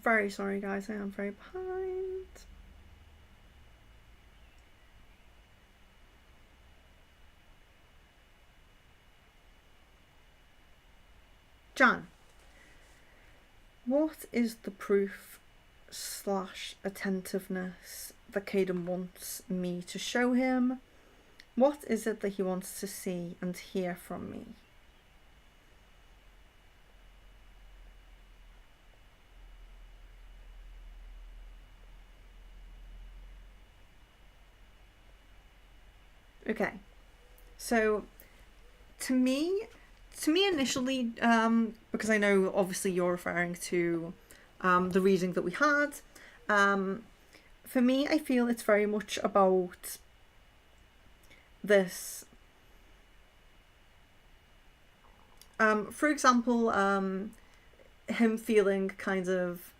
very sorry, guys. I am very behind. Jan, what is the proof / attentiveness that Caden wants me to show him? What is it that he wants to see and hear from me? Okay, so to me initially, because I know obviously you're referring to the reading that we had, for me I feel it's very much about this, for example, him feeling kind of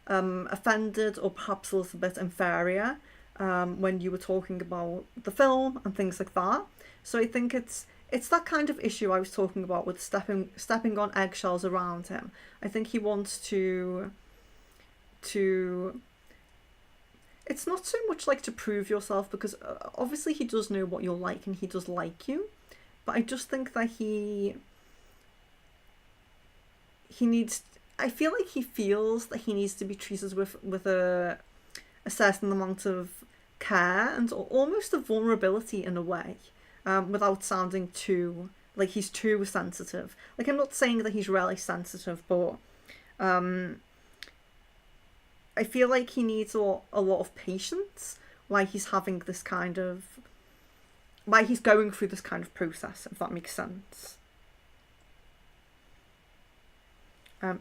offended or perhaps a little bit inferior when you were talking about the film and things like that. So I think it's that kind of issue I was talking about with stepping on eggshells around him. I think he wants to it's not so much like to prove yourself, because obviously he does know what you're like and he does like you, but I just think that he needs, I feel like he feels that he needs to be treated with a certain amount of care and almost a vulnerability in a way, without sounding too like he's too sensitive. Like, I'm not saying that he's really sensitive, but I feel like he needs a lot of patience while he's having this kind of, while he's going through this kind of process, if that makes sense.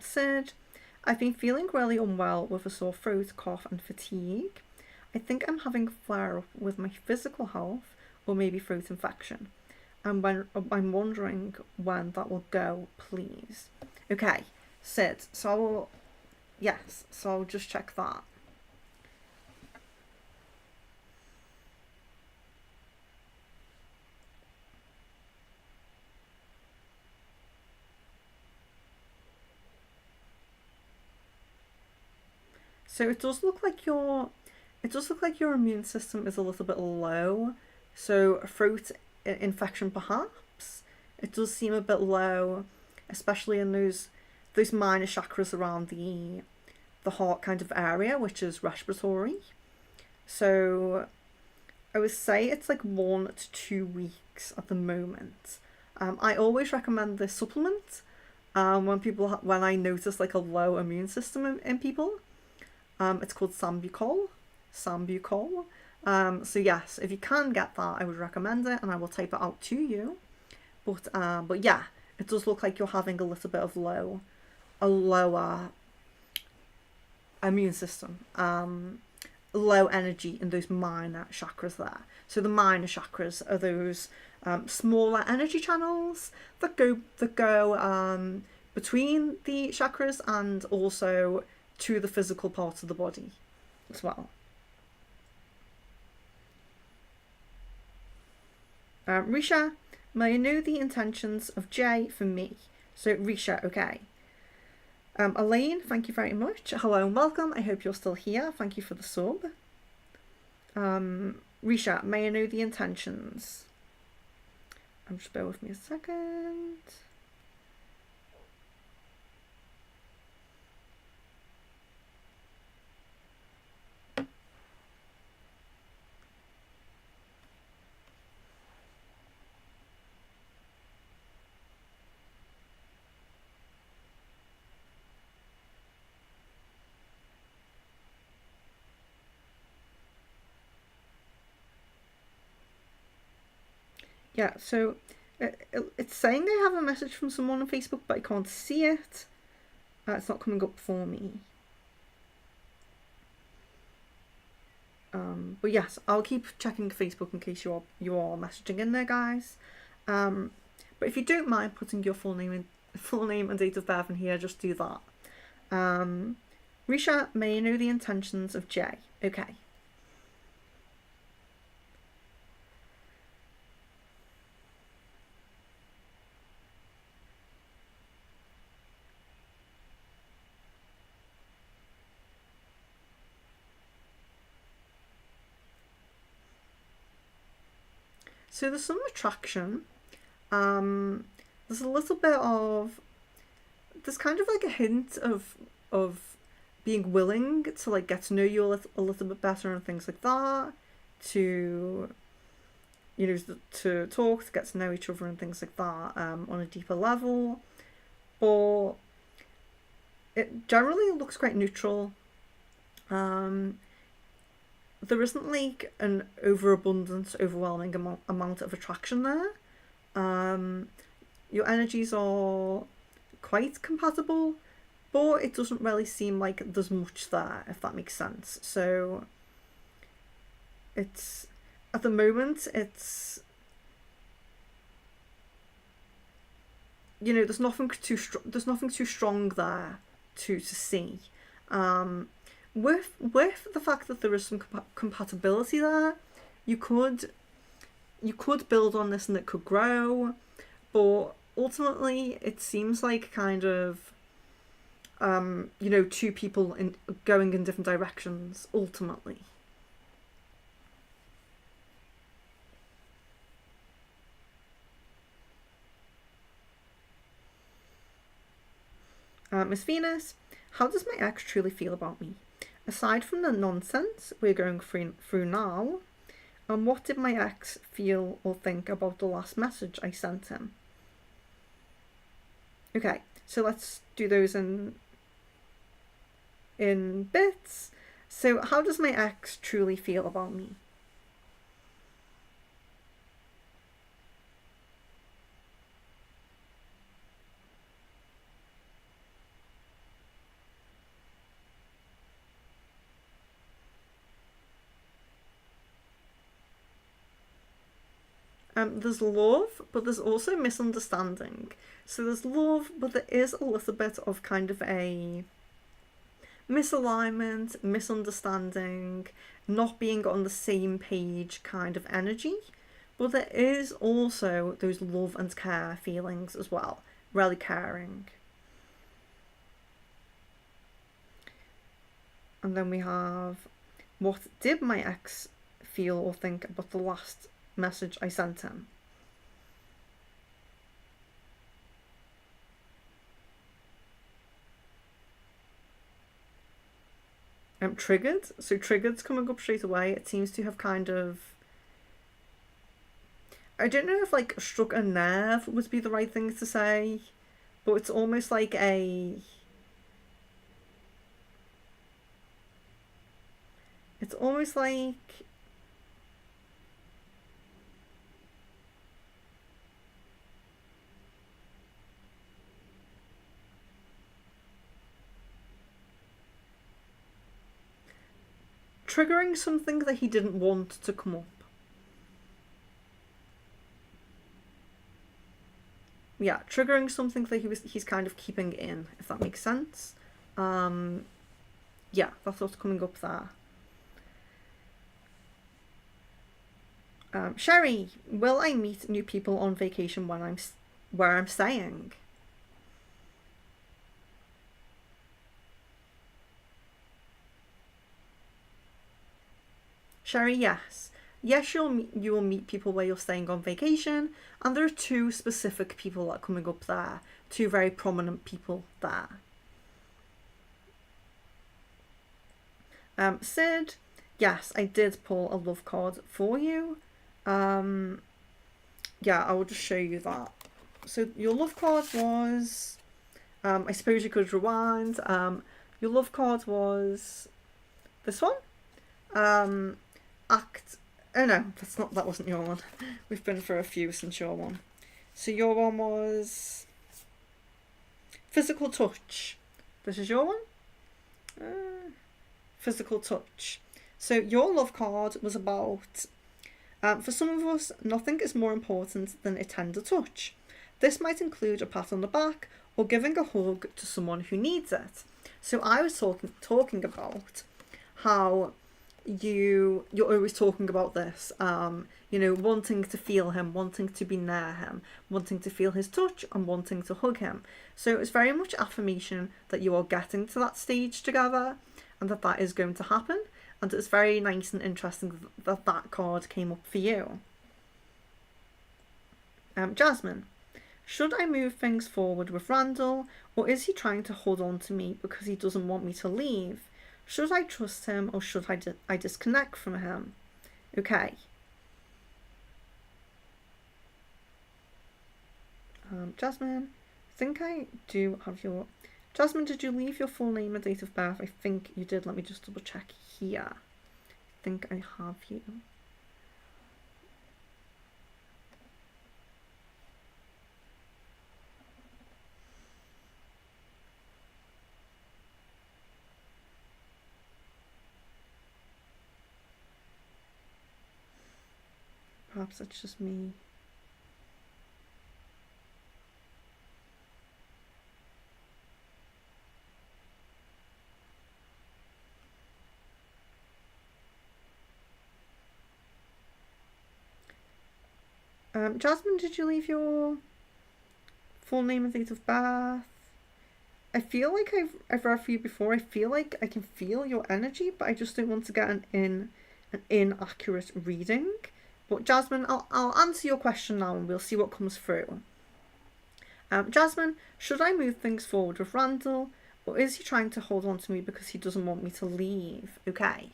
Sid, I've been feeling really unwell with a sore throat, cough and fatigue. I think I'm having a flare-up with my physical health or maybe throat infection. And I'm wondering when that will go, please. Okay, Sid, so I'll just check that. So it does look like your immune system is a little bit low. So throat infection perhaps. It does seem a bit low, especially in those minor chakras around the heart kind of area, which is respiratory. So I would say it's like 1 to 2 weeks at the moment. I always recommend this supplement when I notice like a low immune system in people. It's called Sambucol. Sambucol. So yes, if you can get that, I would recommend it, and I will type it out to you. But yeah, it does look like you're having a little bit of a lower immune system. Low energy in those minor chakras there. So the minor chakras are those smaller energy channels that go between the chakras and also to the physical parts of the body as well. Risha, may I know the intentions of Jay for me? So Risha, okay. Elaine, thank you very much. Hello and welcome. I hope you're still here. Thank you for the sub. Risha, may I know the intentions? Just bear with me a second. Yeah, so it's saying they have a message from someone on Facebook, but I can't see it. It's not coming up for me. But yes, I'll keep checking Facebook in case you are messaging in there, guys. But if you don't mind putting your full name and date of birth in here, just do that. Risha, may I know the intentions of Jay? Okay. So there's some attraction. There's a little bit of, there's kind of like a hint of being willing to like get to know you a little bit better and things like that, to to talk, to get to know each other and things like that on a deeper level. But it generally looks quite neutral. There isn't like an overabundance, overwhelming amount of attraction there. Your energies are quite compatible, but it doesn't really seem like there's much there, if that makes sense. So it's, at the moment, it's, there's nothing too strong there to see. With the fact that there is some compatibility there, you could build on this and it could grow, but ultimately it seems like kind of two people going in different directions ultimately. Miss Venus, how does my ex truly feel about me? Aside from the nonsense we're going through now, what did my ex feel or think about the last message I sent him? Okay, so let's do those in bits. So how does my ex truly feel about me? There's love, but there's also misunderstanding. So there's love, but there is a little bit of kind of a misalignment, misunderstanding, not being on the same page kind of energy. But there is also those love and care feelings as well, really caring. And then we have, what did my ex feel or think about the last message I sent him? Triggered. So triggered's coming up straight away. It seems to have kind of, I don't know if like struck a nerve would be the right thing to say, but it's almost like it's almost like triggering something that he didn't want to come up. Yeah, triggering something that he's kind of keeping in, if that makes sense. Yeah, that's what's coming up there. Sherry, will I meet new people on vacation when where I'm staying? Sherry, yes. Yes, you will meet people where you're staying on vacation, and there are two specific people that are coming up there. Two very prominent people there. Sid, yes, I did pull a love card for you. Yeah, I will just show you that. So your love card was, I suppose you could rewind. Your love card was this one. Act. Oh no, that wasn't your one. We've been for a few since your one. So your one was physical touch. This is your one. Physical touch. So your love card was about, for some of us, nothing is more important than a tender touch. This might include a pat on the back or giving a hug to someone who needs it. So I was talking about how you're always talking about this, wanting to feel him, wanting to be near him, wanting to feel his touch and wanting to hug him. So it's very much affirmation that you are getting to that stage together and that is going to happen. And it's very nice and interesting that card came up for you. Jasmine, should I move things forward with Randall, or is he trying to hold on to me because he doesn't want me to leave? Should I trust him, or should I disconnect from him? Okay. Jasmine, I think I do have your... Jasmine, did you leave your full name and date of birth? I think you did. Let me just double check here. I think I have you. Perhaps it's just me. Jasmine, did you leave your full name and date of birth? I feel like I've read for you before. I feel like I can feel your energy, but I just don't want to get an inaccurate reading. But Jasmine, I'll answer your question now and we'll see what comes through. Jasmine, should I move things forward with Randall, or is he trying to hold on to me because he doesn't want me to leave? Okay.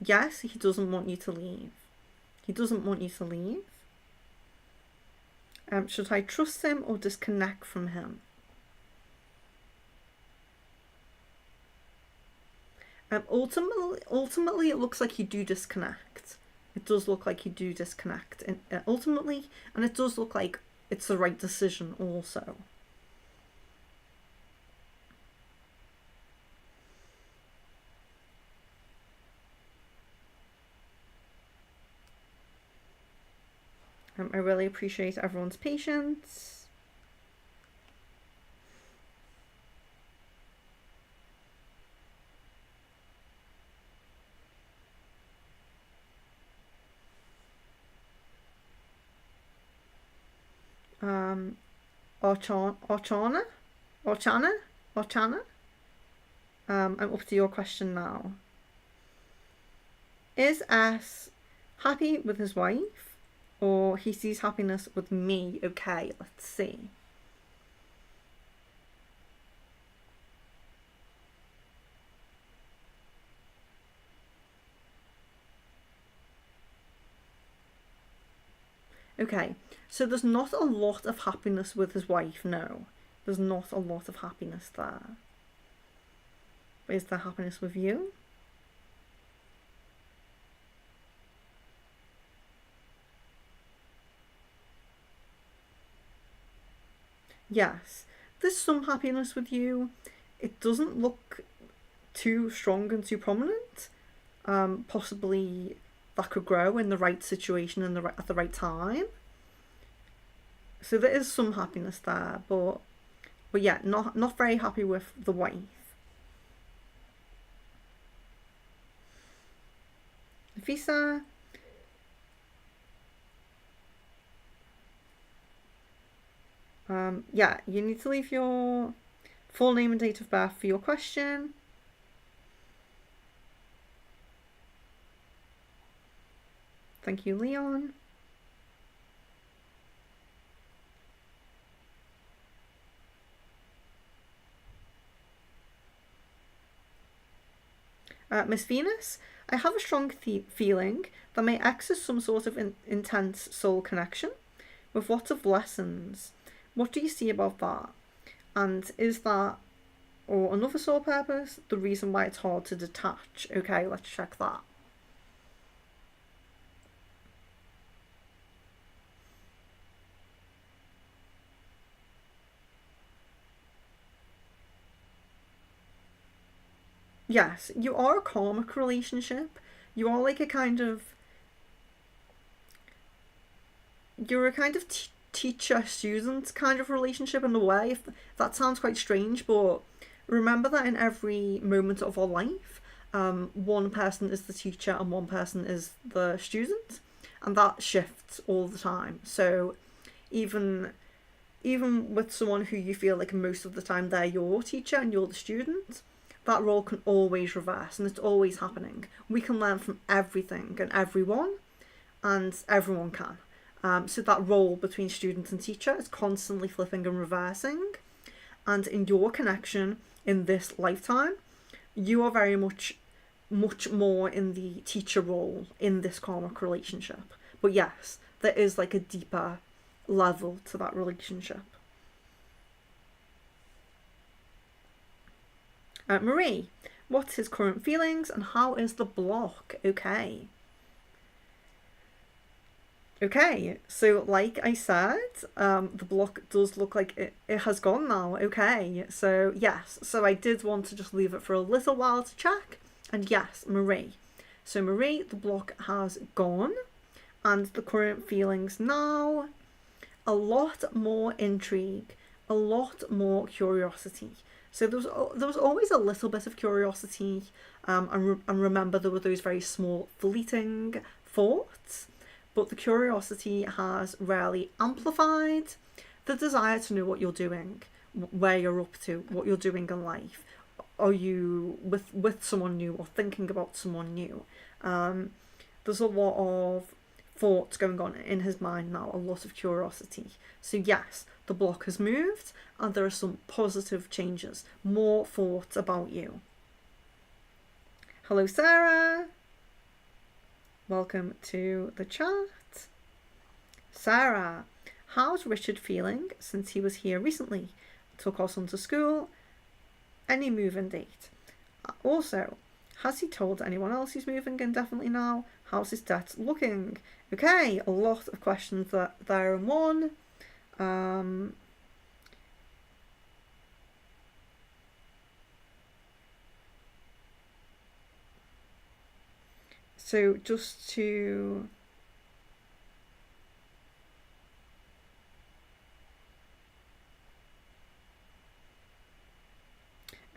Yes, he doesn't want you to leave. He doesn't want you to leave. Should I trust him or disconnect from him? Ultimately, it looks like you do disconnect. It does look like you do disconnect, ultimately, and it does look like it's the right decision also. I really appreciate everyone's patience. Archana? Archana? Archana? I'm up to your question now. Is S happy with his wife, or he sees happiness with me? Okay, let's see. Okay, so there's not a lot of happiness with his wife, no. There's not a lot of happiness there. But is there happiness with you? Yes, there's some happiness with you. It doesn't look too strong and too prominent. Possibly that could grow in the right situation and at the right time. So there is some happiness there, but yeah, not very happy with the wife. Visa. Yeah, you need to leave your full name and date of birth for your question. Thank you, Leon. Miss Venus, I have a strong feeling that my ex is some sort of intense soul connection with lots of lessons. What do you see about that? And is that, or another soul purpose, the reason why it's hard to detach? Okay, let's check that. Yes, you are a karmic relationship. You are like a kind of, you're a kind of teacher-student kind of relationship in a way. If that sounds quite strange, but remember that in every moment of our life, one person is the teacher and one person is the student, and that shifts all the time. So even with someone who you feel like most of the time they're your teacher and you're the student, that role can always reverse, and it's always happening. We can learn from everything and everyone, and everyone can. So that role between student and teacher is constantly flipping and reversing. And in your connection in this lifetime, you are very much more in the teacher role in this karmic relationship. But yes, there is like a deeper level to that relationship. Marie, what's his current feelings and how is the block? Okay. Okay, so like I said, the block does look like it has gone now. Okay, so yes, so I did want to just leave it for a little while to check. And yes, Marie. So Marie, the block has gone. And the current feelings now, a lot more intrigue, a lot more curiosity. So there was always a little bit of curiosity, and remember there were those very small fleeting thoughts, but the curiosity has rarely amplified the desire to know what you're doing, where you're up to, what you're doing in life. Are you with someone new or thinking about someone new? There's a lot of thoughts going on in his mind now, a lot of curiosity. So yes, the block has moved and there are some positive changes, more thoughts about you. Hello, Sarah. Welcome to the chat. Sarah, how's Richard feeling since he was here recently? Took our son to school. Any move-in date? Also, has he told anyone else he's moving indefinitely now? How's his debt looking? Okay, a lot of questions there in one. So just to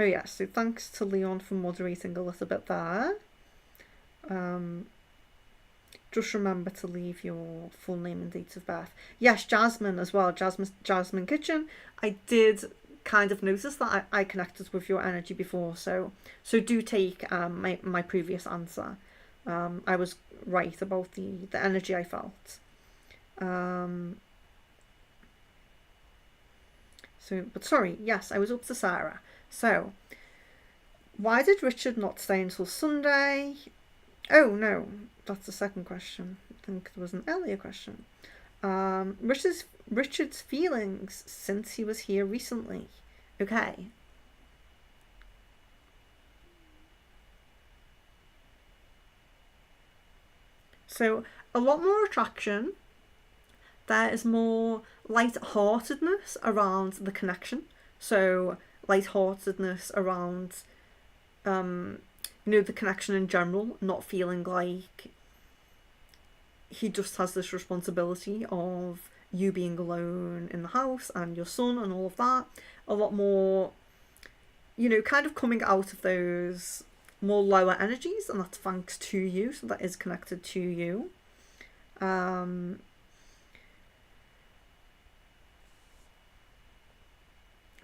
oh yeah, so thanks to Leon for moderating a little bit there. Just remember to leave your full name and date of birth. Yes, Jasmine as well. Jasmine Kitchen. I did kind of notice that I connected with your energy before, so do take my previous answer. I was right about the energy I felt. But sorry, yes, I was up to Sarah. So, why did Richard not stay until Sunday? Oh no, that's the second question. I think there was an earlier question. Richard's feelings since he was here recently. Okay. So a lot more attraction. There is more light-heartedness around the connection. So light-heartedness around the connection in general, not feeling like he just has this responsibility of you being alone in the house and your son and all of that. A lot more, kind of coming out of those more lower energies, and that's thanks to you, so that is connected to you.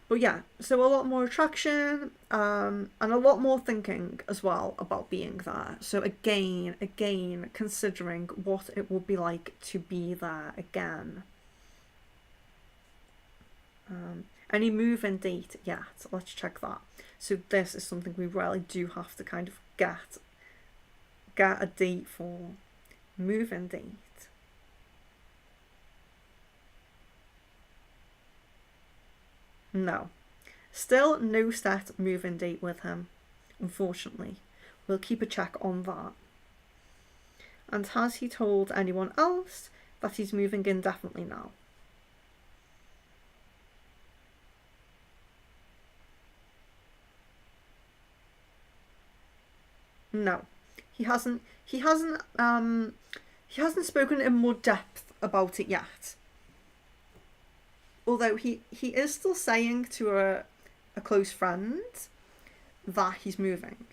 But yeah, so a lot more attraction, and a lot more thinking as well about being there. So again, considering what it would be like to be there again. Any move-in date yet? Let's check that. So this is something we really do have to kind of get a date for. Move-in date. No. Still no set move-in date with him, unfortunately. We'll keep a check on that. And has he told anyone else that he's moving in definitely now? No. He hasn't spoken in more depth about it yet. Although he is still saying to a close friend that he's moving,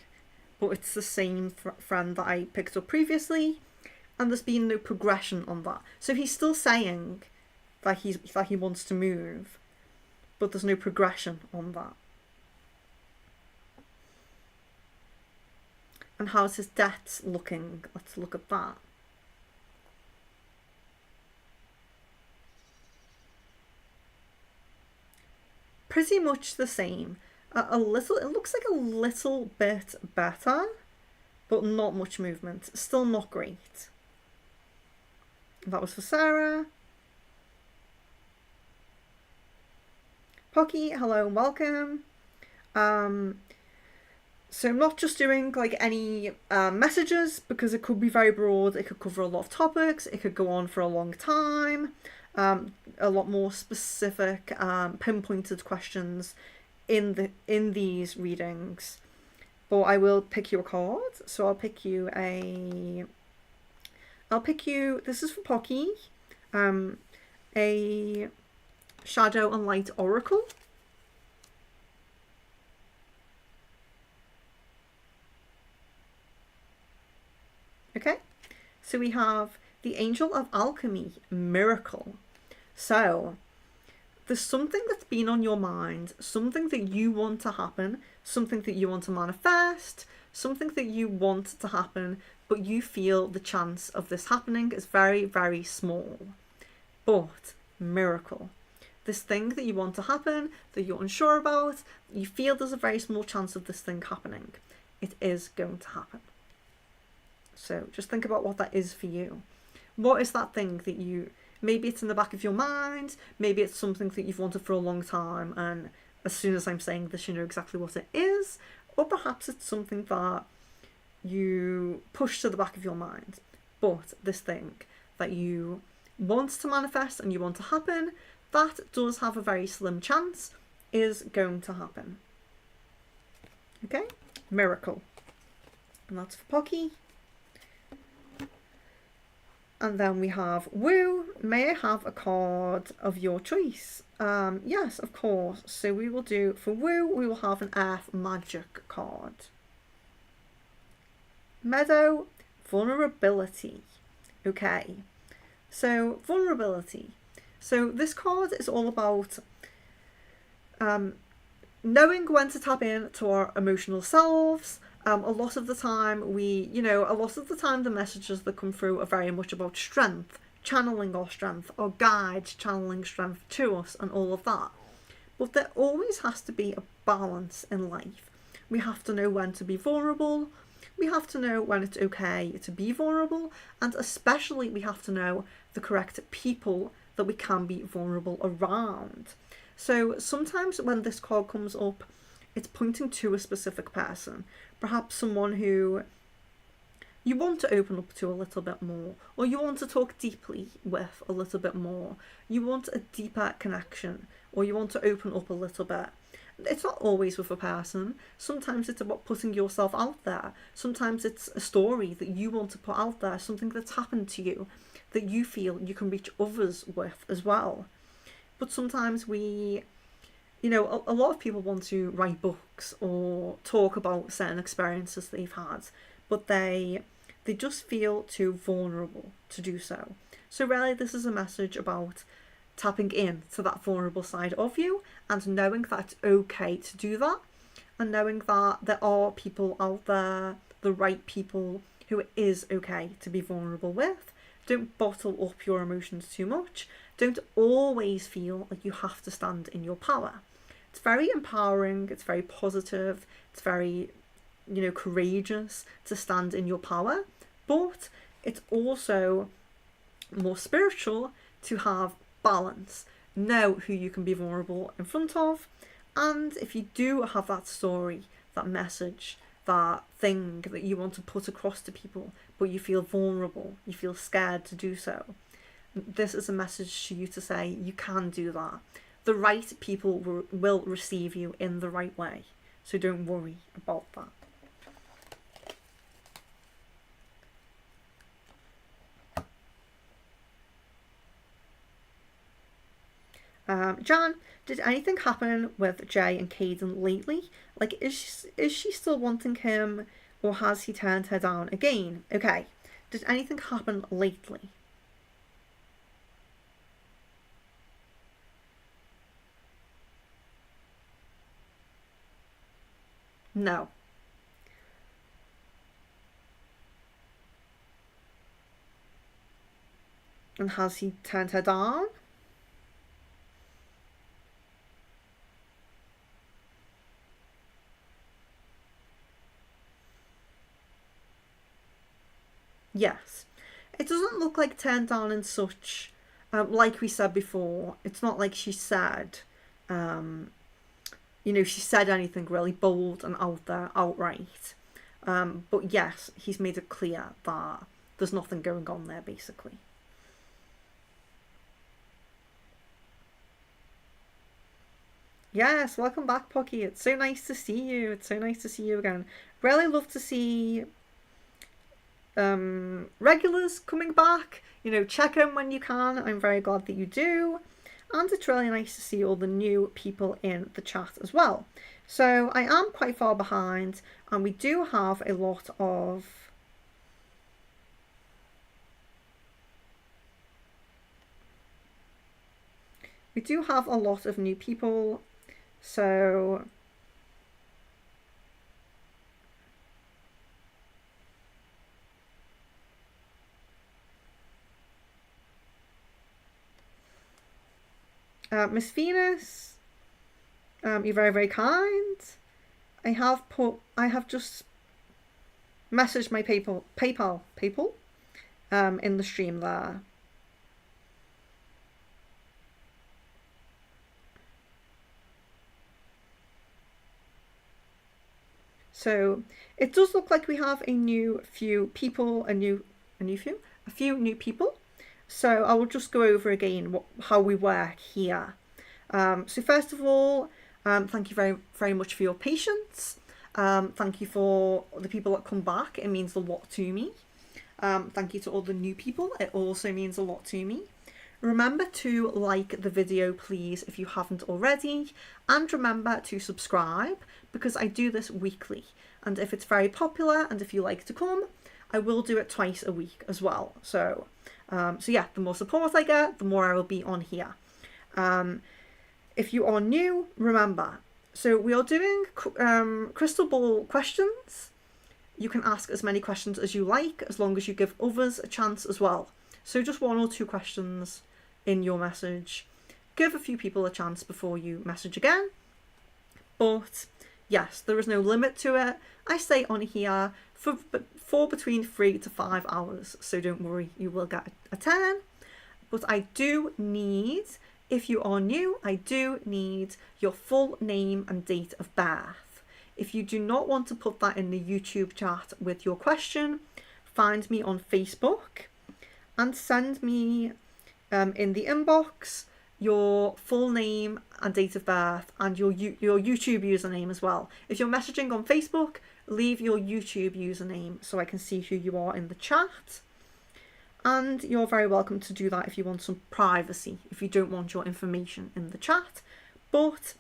but it's the same friend that I picked up previously, and there's been no progression on that. So he's still saying that he wants to move, but there's no progression on that. And how's his debts looking? Let's look at that. Pretty much the same. It looks like a little bit better, but not much movement. Still not great. That was for Sarah. Pocky, hello and welcome. So I'm not just doing like any messages, because it could be very broad. It could cover a lot of topics. It could go on for a long time. A lot more specific, pinpointed questions in these readings. But I will pick you a card. So I'll pick you. This is for Pocky. A Shadow and Light Oracle. Okay, so we have the Angel of Alchemy, Miracle. So there's something that's been on your mind, something that you want to happen, something that you want to manifest, something that you want to happen, but you feel the chance of this happening is very, very small. But miracle. This thing that you want to happen, that you're unsure about, you feel there's a very small chance of this thing happening. It is going to happen. So just think about what that is for you. What is that thing that maybe it's in the back of your mind, maybe it's something that you've wanted for a long time, and as soon as I'm saying this, you know exactly what it is, or perhaps it's something that you push to the back of your mind. But this thing that you want to manifest and you want to happen, that does have a very slim chance is going to happen. Okay? Miracle. And that's for Pocky. And then we have Woo. May I have a card of your choice? Yes, of course. So we will do, for Woo, we will have an Earth Magic card. Meadow, Vulnerability. Okay, so vulnerability. So this card is all about knowing when to tap in to our emotional selves. A lot of the time a lot of the time the messages that come through are very much about strength, channeling our strength, our guides channeling strength to us and all of that. But there always has to be a balance in life. We have to know when to be vulnerable. We have to know when it's okay to be vulnerable. And especially we have to know the correct people that we can be vulnerable around. So sometimes when this card comes up, it's pointing to a specific person. Perhaps someone who you want to open up to a little bit more, or you want to talk deeply with a little bit more. You want a deeper connection, or you want to open up a little bit. It's not always with a person. Sometimes it's about putting yourself out there. Sometimes it's a story that you want to put out there, something that's happened to you that you feel you can reach others with as well. But sometimes a lot of people want to write books or talk about certain experiences they've had, but they just feel too vulnerable to do so. So really this is a message about tapping in to that vulnerable side of you and knowing that it's okay to do that, and knowing that there are people out there, the right people, who it is okay to be vulnerable with. Don't bottle up your emotions too much. Don't always feel like you have to stand in your power. It's very empowering, it's very positive, it's very, courageous to stand in your power, but it's also more spiritual to have balance. Know who you can be vulnerable in front of, and if you do have that story, that message, that thing that you want to put across to people, but you feel vulnerable, you feel scared to do so, this is a message to you to say you can do that. The right people will receive you in the right way, so don't worry about that. Jan, did anything happen with Jay and Caden lately? Like, is she still wanting him, or has he turned her down again? Okay, did anything happen lately? No. And has he turned her down? Yes. It doesn't look like turned down in such, like we said before, it's not like she said, she said anything really bold and out there, outright. But yes, he's made it clear that there's nothing going on there, basically. Yes, welcome back, Pocky. It's so nice to see you. It's so nice to see you again. Really love to see regulars coming back. Check in when you can. I'm very glad that you do. And it's really nice to see all the new people in the chat as well. So I am quite far behind, and we do have a lot of new people. So Miss Venus, you're very, very kind. I have just messaged my PayPal people in the stream there. So it does look like we have a few new people. So I will just go over again how we work here. So first of all, thank you very, very much for your patience. Thank you for the people that come back. It means a lot to me. Thank you to all the new people. It also means a lot to me. Remember to like the video, please, if you haven't already. And remember to subscribe, because I do this weekly. And if it's very popular and if you like to come, I will do it twice a week as well. So yeah, the more support I get, the more I will be on here. If you are new, remember, so we are doing crystal ball questions. You can ask as many questions as you like, as long as you give others a chance as well. So just 1 or 2 questions in your message. Give a few people a chance before you message again. But yes, there is no limit to it. I stay on here for between 3 to 5 hours. So don't worry, you will get a 10. But I do need, if you are new, I do need your full name and date of birth. If you do not want to put that in the YouTube chat with your question, find me on Facebook and send me in the inbox your full name and date of birth and your YouTube username as well. If you're messaging on Facebook, leave your YouTube username so I can see who you are in the chat. And you're very welcome to do that if you want some privacy, if you don't want your information in the chat. But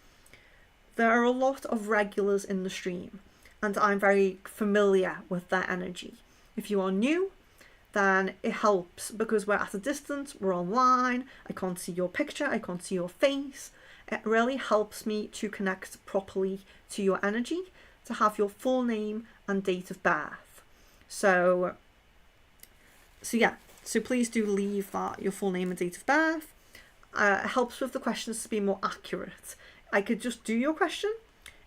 there are a lot of regulars in the stream and I'm very familiar with their energy. If you are new, then it helps because we're at a distance, we're online, I can't see your picture, I can't see your face. It really helps me to connect properly to your energy, to have your full name and date of birth. So yeah, so please do leave that, your full name and date of birth. It helps with the questions to be more accurate. I could just do your question.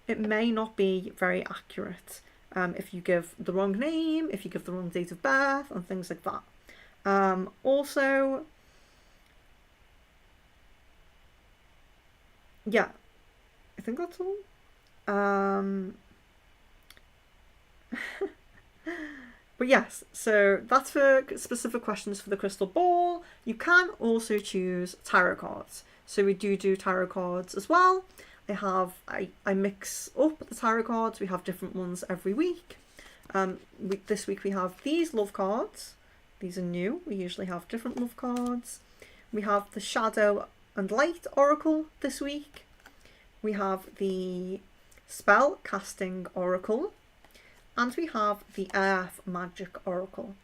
It may not be very accurate if you give the wrong name, if you give the wrong date of birth and things like that. Also, yeah, I think that's all. But yes, so that's for specific questions for the crystal ball. You can also choose tarot cards. So we do tarot cards as well. I mix up the tarot cards. We have different ones every week. This week we have these love cards. These are new. We usually have different love cards. We have the Shadow and Light Oracle this week. We have the Spell Casting Oracle. And we have the Earth Magic Oracle.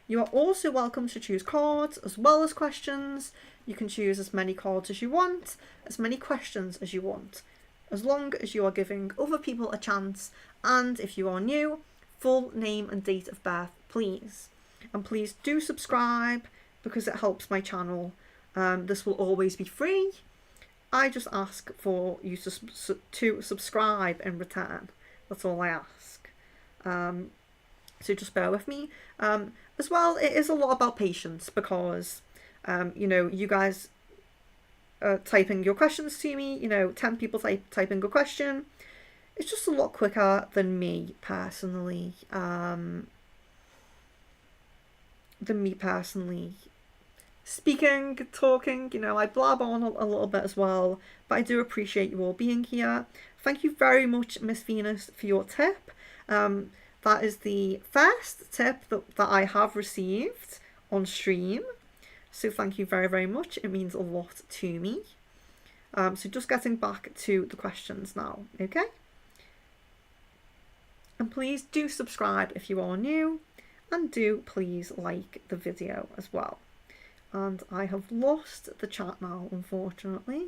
You are also welcome to choose cards as well as questions. You can choose as many cards as you want, as many questions as you want, as long as you are giving other people a chance. And if you are new, full name and date of birth, please. And please do subscribe because it helps my channel. This will always be free. I just ask for you to subscribe in return. That's all I ask. So just bear with me. As well, it is a lot about patience because, you guys are typing your questions to me, 10 people typing a question. It's just a lot quicker than me personally. Speaking, talking, I blab on a little bit as well, but I do appreciate you all being here. Thank you very much, Miss Venus, for your tip. That is the first tip that I have received on stream. So thank you very, very much. It means a lot to me. So just getting back to the questions now, okay? And please do subscribe if you are new, and do please like the video as well. And I have lost the chat now, unfortunately.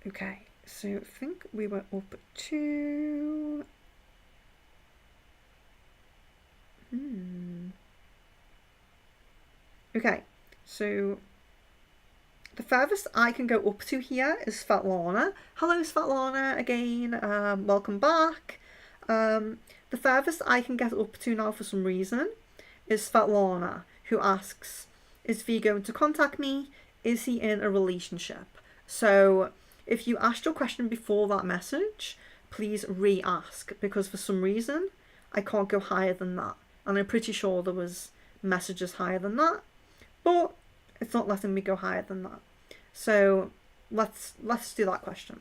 Okay. So I think we were up to... Okay, so the furthest I can go up to here is Svetlana. Hello Svetlana again, welcome back. The furthest I can get up to now for some reason is Svetlana, who asks, is V going to contact me? Is he in a relationship? So if you asked your question before that message, please re-ask, because for some reason I can't go higher than that. And I'm pretty sure there was messages higher than that, but it's not letting me go higher than that. So let's do that question.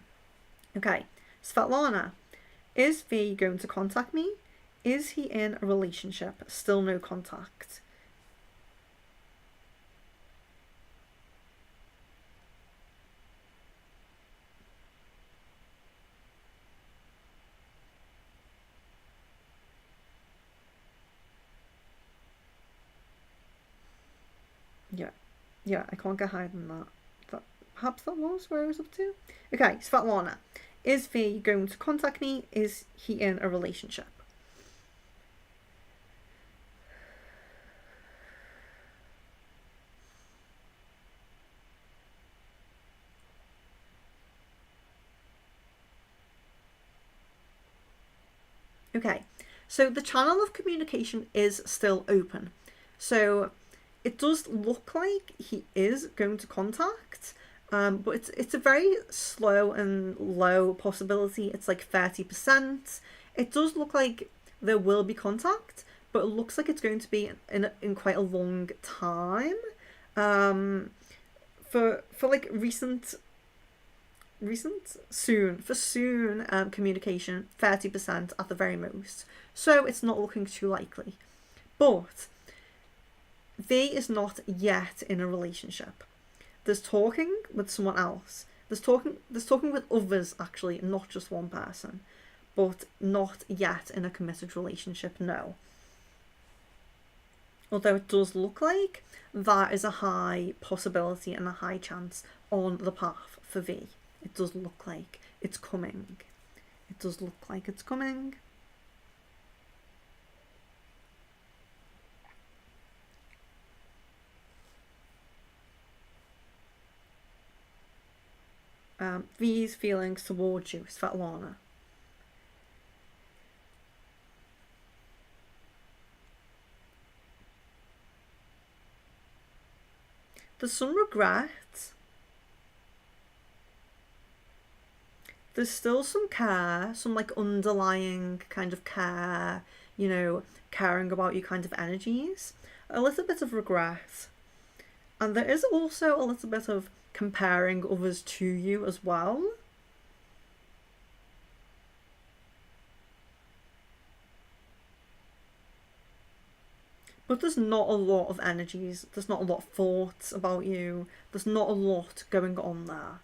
Okay, Svetlana, is V going to contact me? Is he in a relationship? Still no contact. Yeah. Yeah, I can't get higher than that. Perhaps that was where I was up to. Okay, Svetlana. Is V going to contact me? Is he in a relationship? Okay, so the channel of communication is still open. So it does look like he is going to contact, but it's a very slow and low possibility. It's like 30%. It does look like there will be contact, but it looks like it's going to be in quite a long time. Um, for like soon communication, 30% at the very most. So it's not looking too likely. But they is not yet in a relationship. There's talking with someone else. There's talking with others, actually, not just one person. But not yet in a committed relationship, no. Although it does look like that is a high possibility and a high chance on the path for V. It does look like it's coming. It does look like it's coming. V's feelings towards you, Svetlana. There's some regret. There's still some care, some like underlying kind of care, caring about your kind of energies. A little bit of regret. And there is also a little bit of comparing others to you as well. But there's not a lot of energies, there's not a lot of thoughts about you, there's not a lot going on there.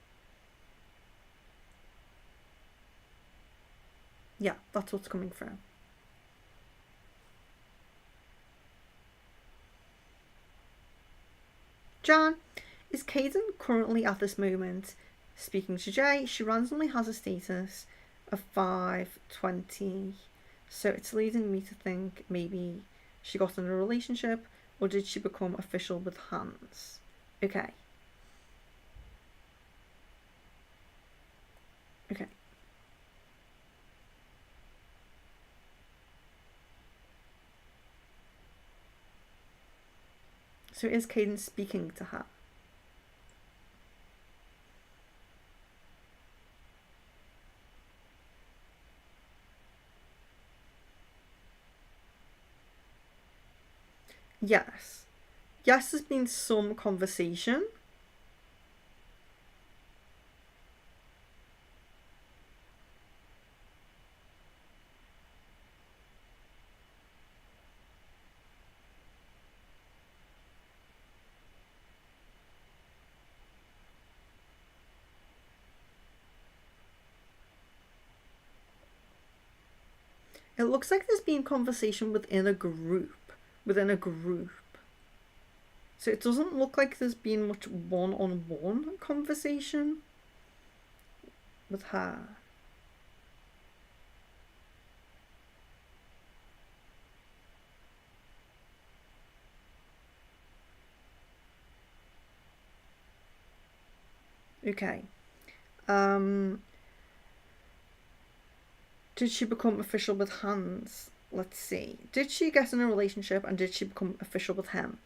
Yeah, that's what's coming through. Jan, is Caden currently at this moment speaking to Jay? She randomly has a status of 520, so it's leading me to think maybe she got in a relationship, or did she become official with Hans? Okay. Okay. So is Caden speaking to her? Yes. Yes, there's been some conversation. It looks like there's been conversation within a group. Within a group. So it doesn't look like there's been much one-on-one conversation with her. Okay. Did she become official with Hans? Let's see. Did she get in a relationship and did she become official with him?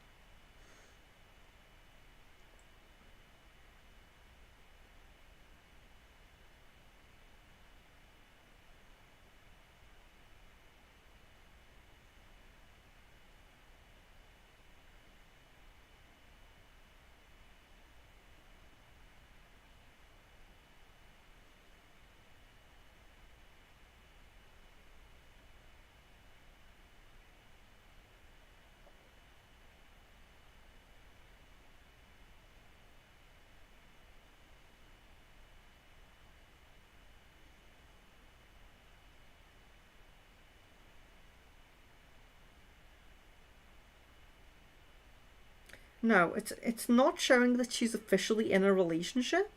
No, it's not showing that she's officially in a relationship.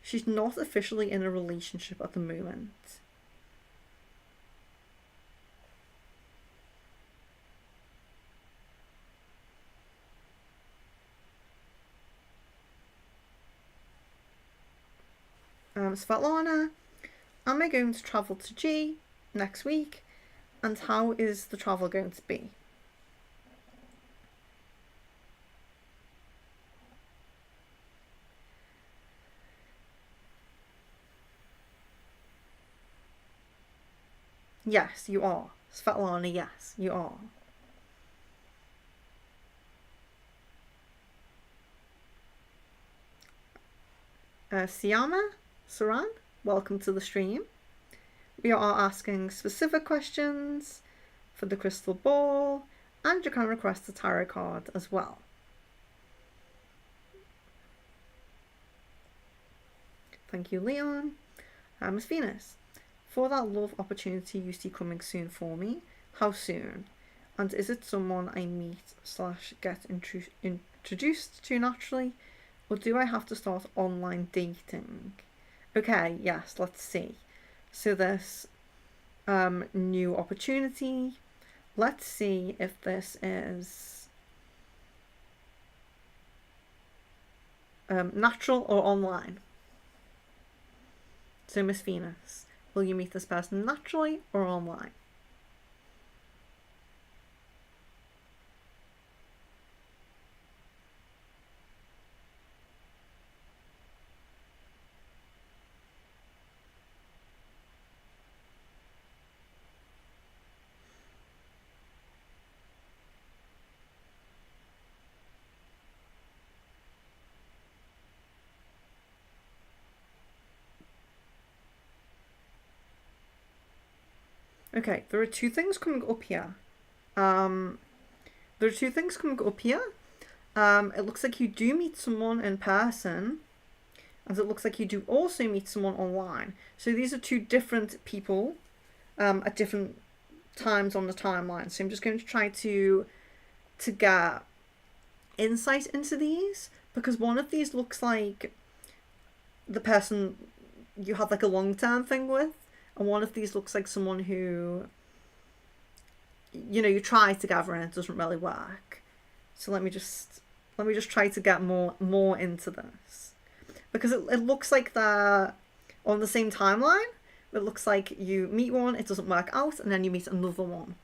She's not officially in a relationship at the moment. Svetlana, am I going to travel to G next week? And how is the travel going to be? Yes, you are. Svetlana, yes, you are. Siama, Saran, welcome to the stream. We are asking specific questions for the crystal ball, and you can request a tarot card as well. Thank you, Leon. Miss Venus, for that love opportunity you see coming soon for me, how soon? And is it someone I meet / get introduced to naturally, or do I have to start online dating? Okay, yes, let's see. So this new opportunity, let's see if this is natural or online. So Miss Venus, will you meet this person naturally or online? Okay, there are two things coming up here. There are two things coming up here. It looks like you do meet someone in person, and it looks like you do also meet someone online. So these are two different people at different times on the timeline. So I'm just going to try to get insight into these, because one of these looks like the person you had like a long-term thing with, and one of these looks like someone who, you know, you try together and it doesn't really work. So let me just try to get more into this, because it looks like they're on the same timeline. It looks like you meet one, it doesn't work out, and then you meet another one.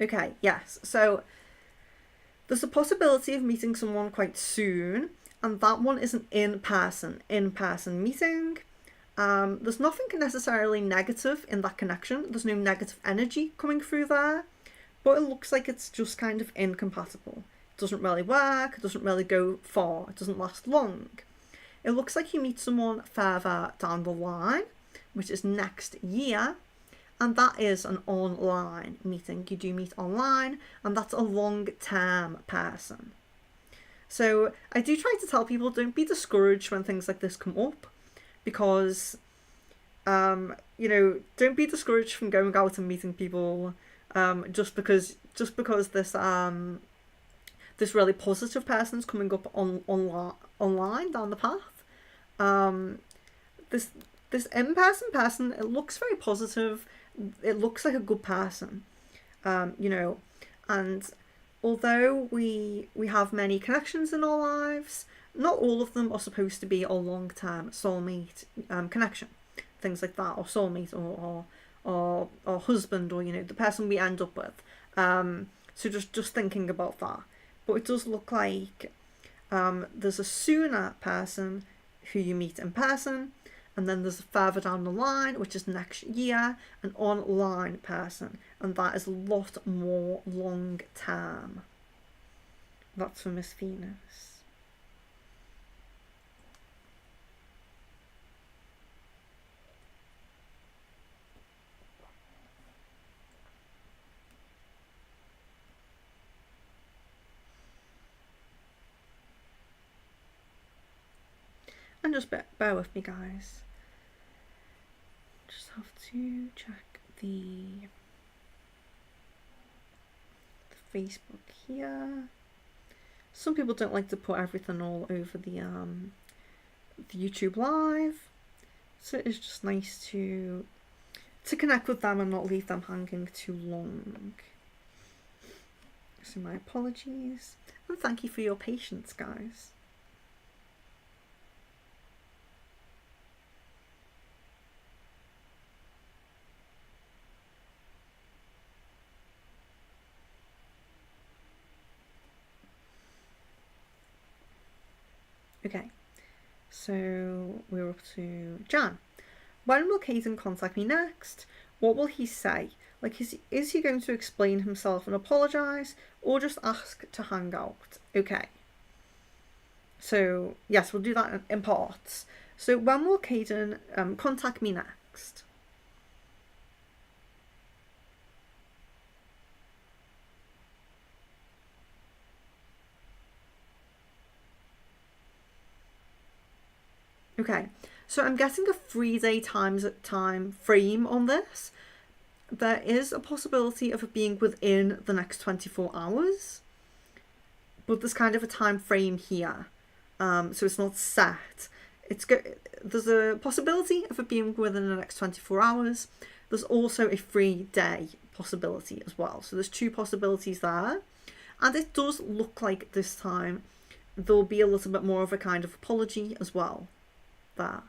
Okay, yes. So there's a possibility of meeting someone quite soon, and that one is an in-person meeting. There's nothing necessarily negative in that connection. There's no negative energy coming through there, but it looks like it's just kind of incompatible. It doesn't really work, it doesn't really go far, it doesn't last long. It looks like you meet someone further down the line, which is next year, and that is an online meeting. You do meet online, and that's a long-term person. So I do try to tell people, don't be discouraged when things like this come up, because you know, don't be discouraged from going out and meeting people just because this this really positive person's coming up online down the path. This in-person person, it looks very positive. It looks like a good person, you know, and although we have many connections in our lives, not all of them are supposed to be a long-term soulmate connection, things like that, or soulmate, or husband, or, you know, the person we end up with. So just thinking about that. But it does look like there's a sooner person who you meet in person, and then there's a further down the line, which is next year, an online person, and that is a lot more long term. That's for Miss Venus. And just bear with me, guys. just have to check the Facebook here. Some people don't like to put everything all over the YouTube live, so it's just nice to connect with them and not leave them hanging too long. So my apologies, and thank you for your patience, guys. Okay, so we're up to Jan. When will Caden contact me next? What will he say? Like, is he going to explain himself and apologise, or just ask to hang out? Okay. So, yes, we'll do that in parts. So, when will Caden contact me next? Okay, so I'm getting a 3-day time frame on this. There is a possibility of it being within the next 24 hours, but there's kind of a time frame here, so it's not set. There's a possibility of it being within the next 24 hours. There's also a 3-day possibility as well. So there's 2 possibilities there, and it does look like this time there'll be a little bit more of a kind of apology as well there.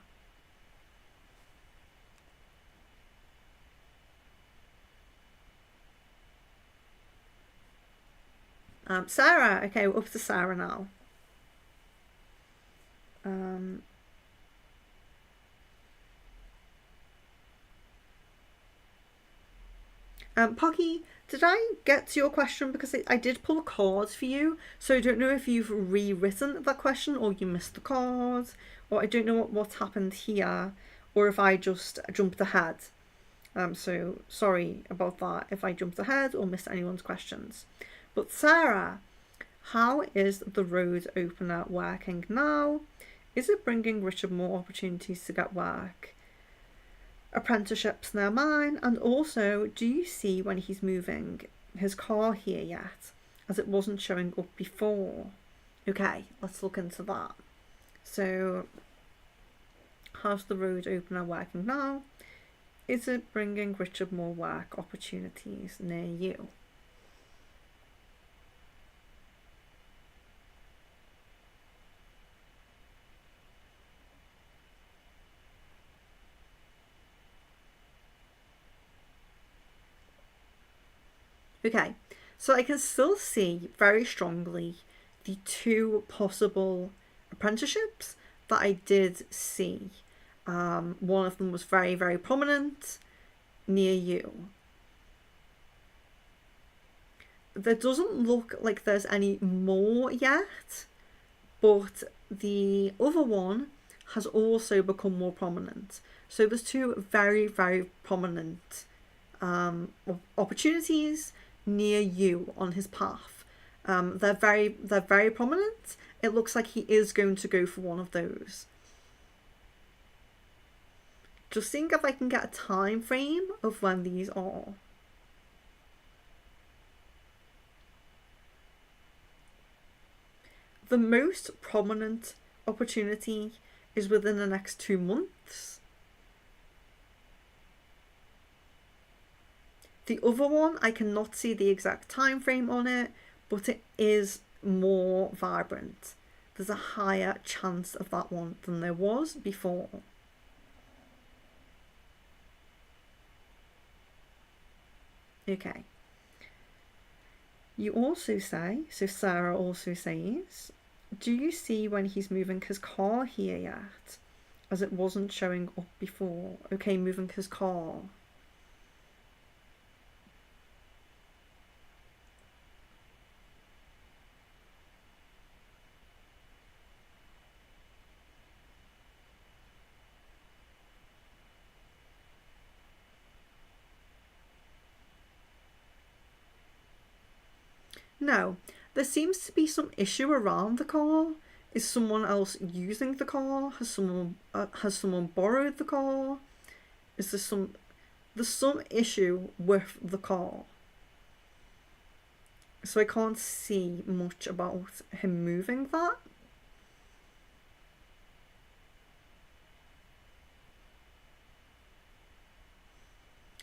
Sarah, okay, we're up to Sarah now. Pocky, did I get to your question? Because I did pull a card for you, so I don't know if you've rewritten that question or you missed the card, or I don't know what's happened here, or if I just jumped ahead. So sorry about that if I jumped ahead or missed anyone's questions. But Sarah, how is the road opener working now? Is it bringing Richard more opportunities to get work? Apprenticeships near mine, and also, do you see when he's moving his car here yet, as it wasn't showing up before? Okay, let's look into that. So, how's the road opener working now? Is it bringing Richard more work opportunities near you? Okay, so I can still see very strongly the 2 possible apprenticeships that I did see. One of them was very, very prominent near you. There doesn't look like there's any more yet, but the other one has also become more prominent. So there's 2 very, very prominent opportunities near you on his path. They're very prominent. It looks like he is going to go for one of those. Just seeing if I can get a time frame of when these are. The most prominent opportunity is within the next 2 months. The other one, I cannot see the exact time frame on it, but it is more vibrant. There's a higher chance of that one than there was before. Okay. You also say, so Sarah also says, do you see when he's moving his car here yet? As it wasn't showing up before. Okay, moving his car. No, there seems to be some issue around the car. Is someone else using the car? Has someone borrowed the car? Is there's some issue with the car. So I can't see much about him moving that.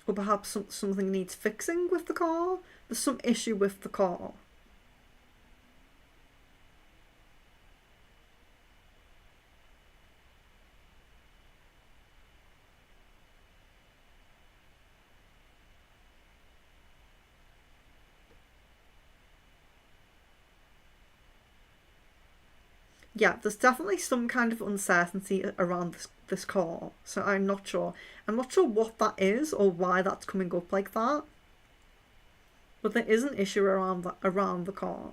Or perhaps something needs fixing with the car. There's some issue with the car. Yeah, there's definitely some kind of uncertainty around this car. So I'm not sure. I'm not sure what that is or why that's coming up like that. But there is an issue around the car.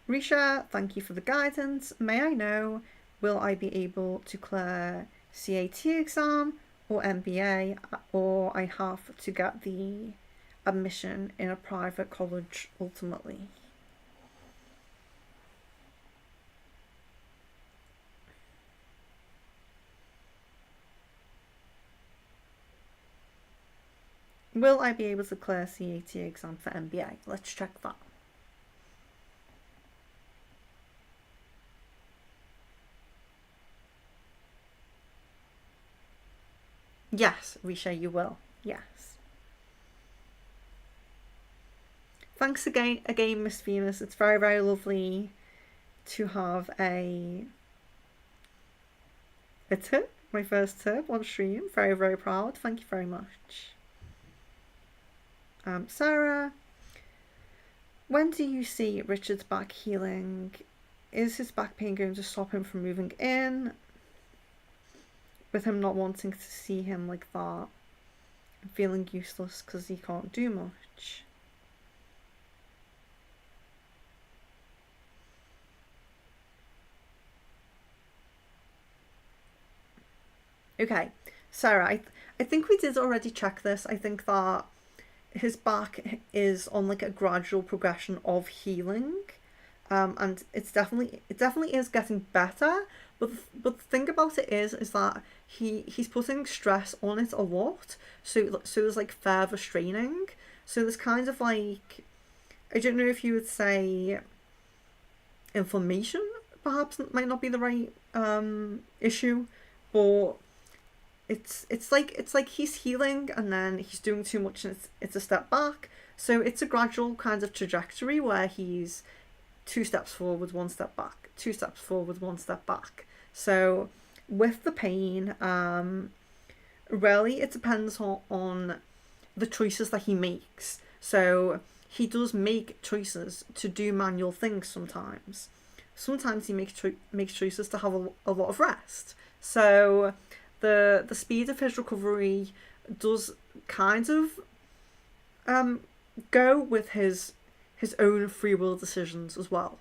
Risha, thank you for the guidance. May I know, will I be able to clear CAT exam or MBA, or I have to get the admission in a private college ultimately? Will I be able to clear CAT exam for MBA? Let's check that. Yes, Risha, you will. Yes. Thanks again, Miss Venus. It's very, very lovely to have a tip, my first tip on stream. Very, very proud. Thank you very much. Sarah, when do you see Richard's back healing? Is his back pain going to stop him from moving in? With him not wanting to see him like that and feeling useless because he can't do much. Okay, Sarah, I think we did already check this. I think that his back is on like a gradual progression of healing, and it definitely is getting better. But the thing about it is that he's putting stress on it a lot. So there's like further straining. So there's kind of like, I don't know if you would say inflammation. Perhaps might not be the right issue, but it's like he's healing and then he's doing too much and it's a step back. So it's a gradual kind of trajectory where he's 2 steps forward, 1 step back, 2 steps forward, 1 step back. So with the pain, really it depends on the choices that he makes. So he does make choices to do manual things sometimes. Sometimes he makes choices to have a lot of rest. So the speed of his recovery does kind of go with his own free will decisions as well.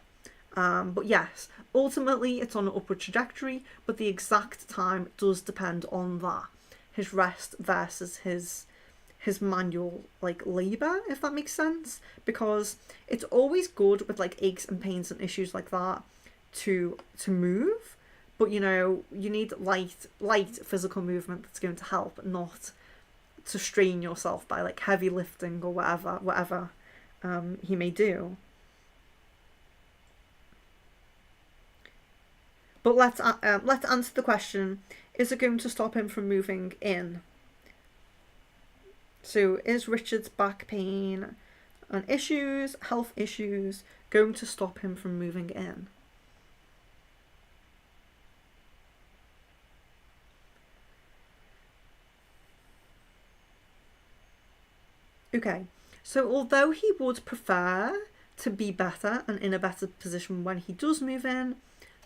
But yes, ultimately it's on an upward trajectory, but the exact time does depend on that. His rest versus his manual like labour, if that makes sense. Because it's always good with like aches and pains and issues like that to move. But you know, you need light physical movement that's going to help, not to strain yourself by like heavy lifting or whatever he may do. But let's answer the question: is it going to stop him from moving in? So is Richard's back pain and health issues, going to stop him from moving in? Okay, so although he would prefer to be better and in a better position when he does move in,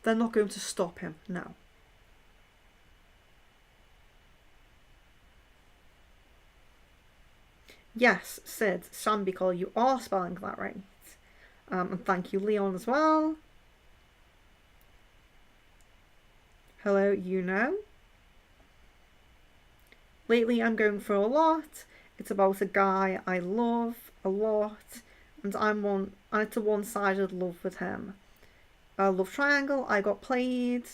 they're not going to stop him, no. Yes, Sid, Sambicol, you are spelling that right. And thank you, Leon, as well. Hello, you know. Lately, I'm going through a lot. It's about a guy I love a lot. and and it's a one-sided love with him. A love triangle. I got played.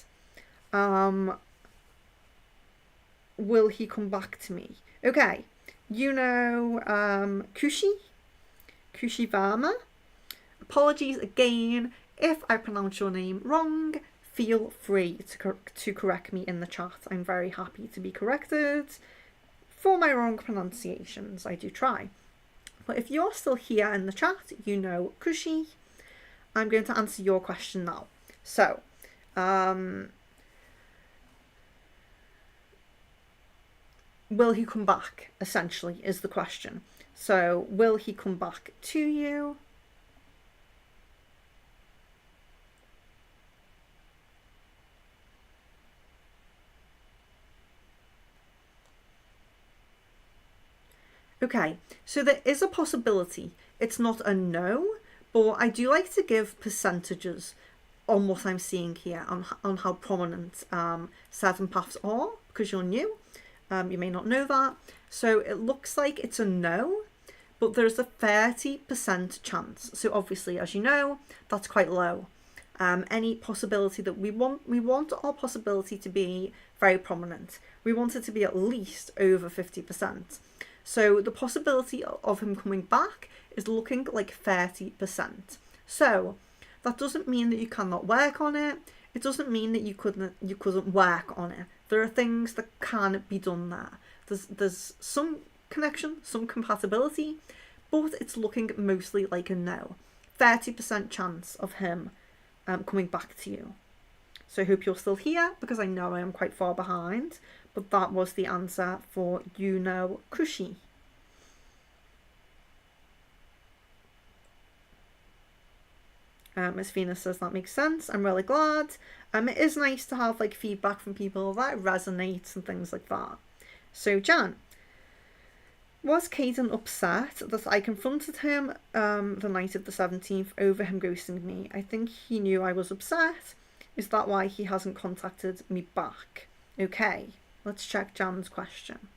Um, will he come back to me? Okay, Kushi Varma. Apologies again if I pronounce your name wrong. Feel free to correct me in the chat. I'm very happy to be corrected for my wrong pronunciations. I do try. But if you're still here in the chat, Kushi, I'm going to answer your question now. So, will he come back, essentially, is the question. So, will he come back to you? Okay, so there is a possibility. It's not a no, but I do like to give percentages on what I'm seeing here, on how prominent seven paths are, because you're new. You may not know that. So it looks like it's a no, but there's a 30% chance. So obviously, as you know, that's quite low. Any possibility that we want our possibility to be very prominent. We want it to be at least over 50%. So the possibility of him coming back is looking like 30%. So that doesn't mean that you cannot work on it. It doesn't mean that you couldn't work on it. There are things that can be done there. There's some connection, some compatibility, but it's looking mostly like a no. 30% chance of him coming back to you. So I hope you're still here, because I know I am quite far behind. But that was the answer for Kushi. Miss Venus says that makes sense. I'm really glad. It is nice to have like feedback from people that resonates and things like that. So Jan, was Caden upset that I confronted him the night of the 17th over him ghosting me? I think he knew I was upset. Is that why he hasn't contacted me back? Okay, let's check Jan's question.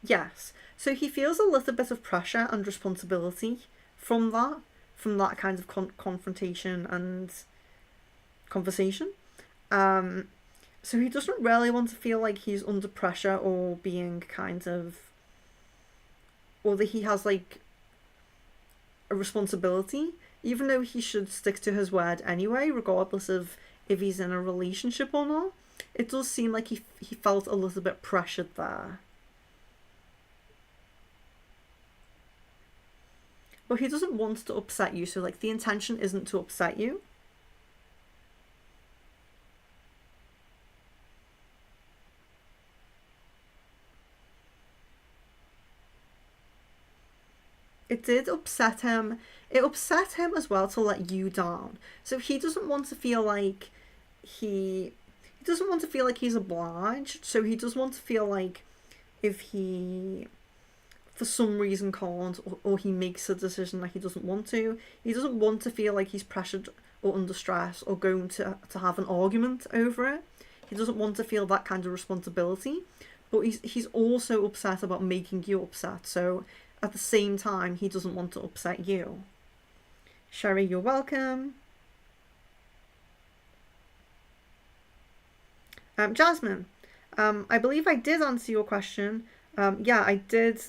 Yes, so he feels a little bit of pressure and responsibility from that kind of confrontation and conversation. So he doesn't really want to feel like he's under pressure or being or that he has like a responsibility, even though he should stick to his word anyway, regardless of if he's in a relationship or not. It does seem like he felt a little bit pressured there. But he doesn't want to upset you, so like the intention isn't to upset you. It did upset him. It upset him as well to let you down. So he doesn't want to feel like he doesn't want to feel like he's obliged. So he does want to feel like if he for some reason can't, or he makes a decision that he doesn't want to, he doesn't want to feel like he's pressured or under stress or going to have an argument over it. He doesn't want to feel that kind of responsibility, but he's also upset about making you upset. So at the same time, he doesn't want to upset you. Sherry, you're welcome. Jasmine, I believe I did answer your question. Yeah, I did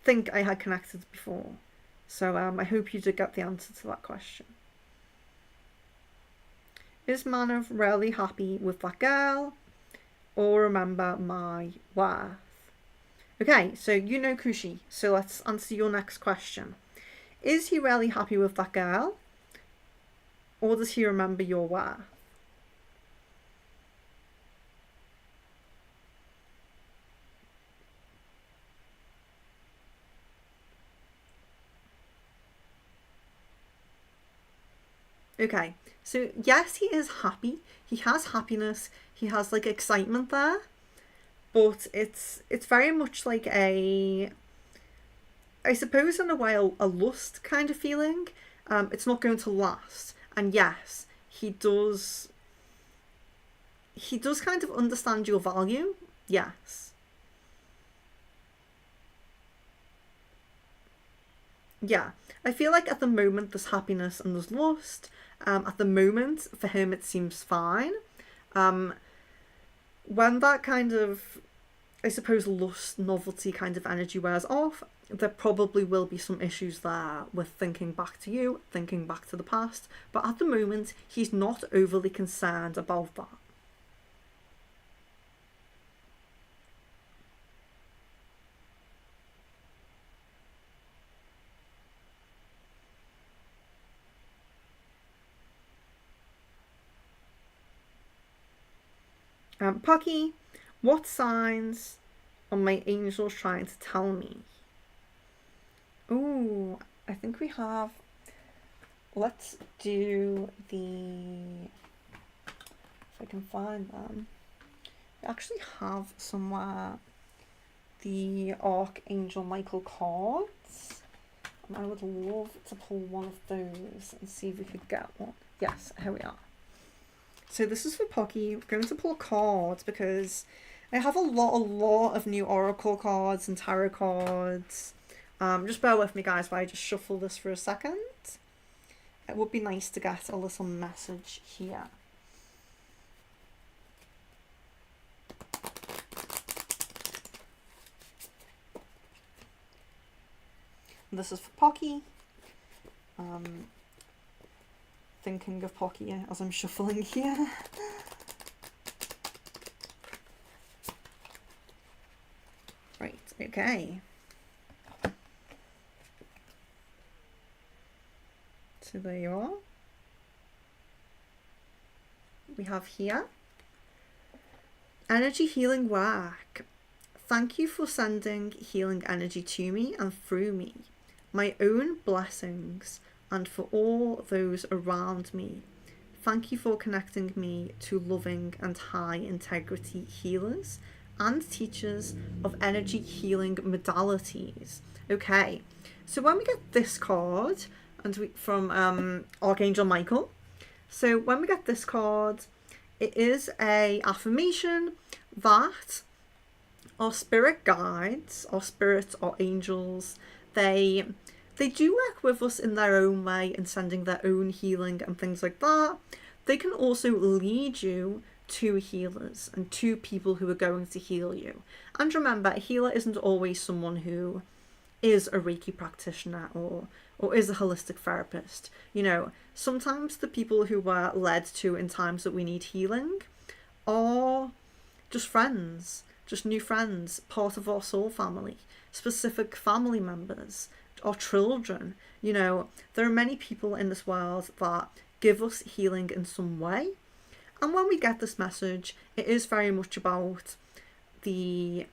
think I had connected before. So I hope you did get the answer to that question. Is Manav really happy with that girl? Or remember my worth? Okay, so Kushi. So let's answer your next question. Is he really happy with that girl? Or does he remember your worth? Okay, so yes, he is happy. He has happiness. He has like excitement there, but it's very much like I suppose in a way, a lust kind of feeling. It's not going to last. And yes, he does kind of understand your value. Yes. Yeah. I feel like at the moment there's happiness and there's lust. At the moment, for him, it seems fine. Um, when that kind of, I suppose, lust, novelty kind of energy wears off, there probably will be some issues there with thinking back to you, thinking back to the past. But at the moment, he's not overly concerned about that. Pucky, what signs are my angels trying to tell me? Ooh, I think we have. Let's do the. If I can find them. We actually have somewhere the Archangel Michael cards. And I would love to pull one of those and see if we could get one. Yes, here we are. So this is for Pocky. We're going to pull cards because I have a lot of new Oracle cards and Tarot cards. Just bear with me, guys, while I just shuffle this for a second. It would be nice to get a little message here. This is for Pocky. Thinking of Pocky as I'm shuffling here. Right, okay. So there you are. We have here energy healing work. Thank you for sending healing energy to me and through me. My own blessings and for all those around me. Thank you for connecting me to loving and high integrity healers and teachers of energy healing modalities. Okay, so when we get this card, and from Archangel Michael, so when we get this card, it is a affirmation that our spirit guides, our spirits, our angels, they do work with us in their own way and sending their own healing and things like that. They can also lead you to healers and to people who are going to heal you. And remember, a healer isn't always someone who is a Reiki practitioner or is a holistic therapist. You know, sometimes the people who we're led to in times that we need healing are just friends, just new friends, part of our soul family, specific family members, or children. You know, there are many people in this world that give us healing in some way. And when we get this message, it is very much about the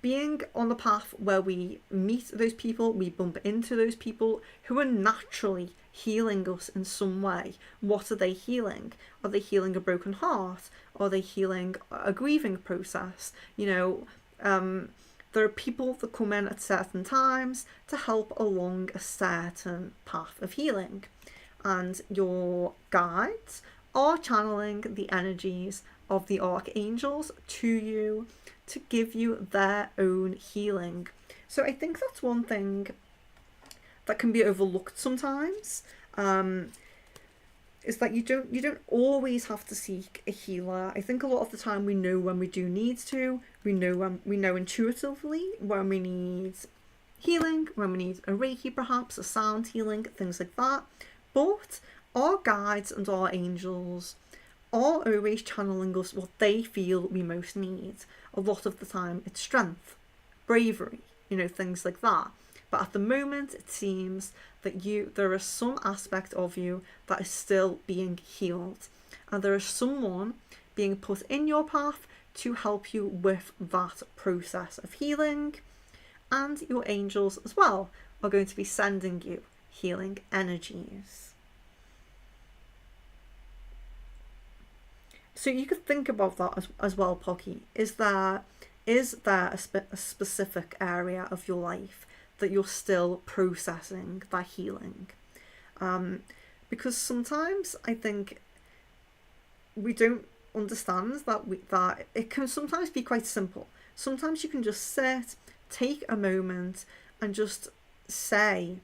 being on the path where we meet those people, we bump into those people who are naturally healing us in some way. What are they healing? Are they healing a broken heart? Are they healing a grieving process? You know, there are people that come in at certain times to help along a certain path of healing. And your guides are channeling the energies of the archangels to you to give you their own healing. So I think that's one thing that can be overlooked sometimes, is that you don't always have to seek a healer. I think a lot of the time we know when we do need to. We know intuitively when we need healing, when we need a Reiki perhaps, a sound healing, things like that. But our guides and our angels are always channeling us what they feel we most need. A lot of the time it's strength, bravery, you know, things like that. But at the moment it seems that there is some aspect of you that is still being healed. And there is someone being put in your path to help you with that process of healing. And your angels as well are going to be sending you healing energies. So you could think about that as well, Pocky. Is there a specific area of your life that you're still processing that healing? because sometimes I think we don't understand that it can sometimes be quite simple. Sometimes you can just sit, take a moment, and just say,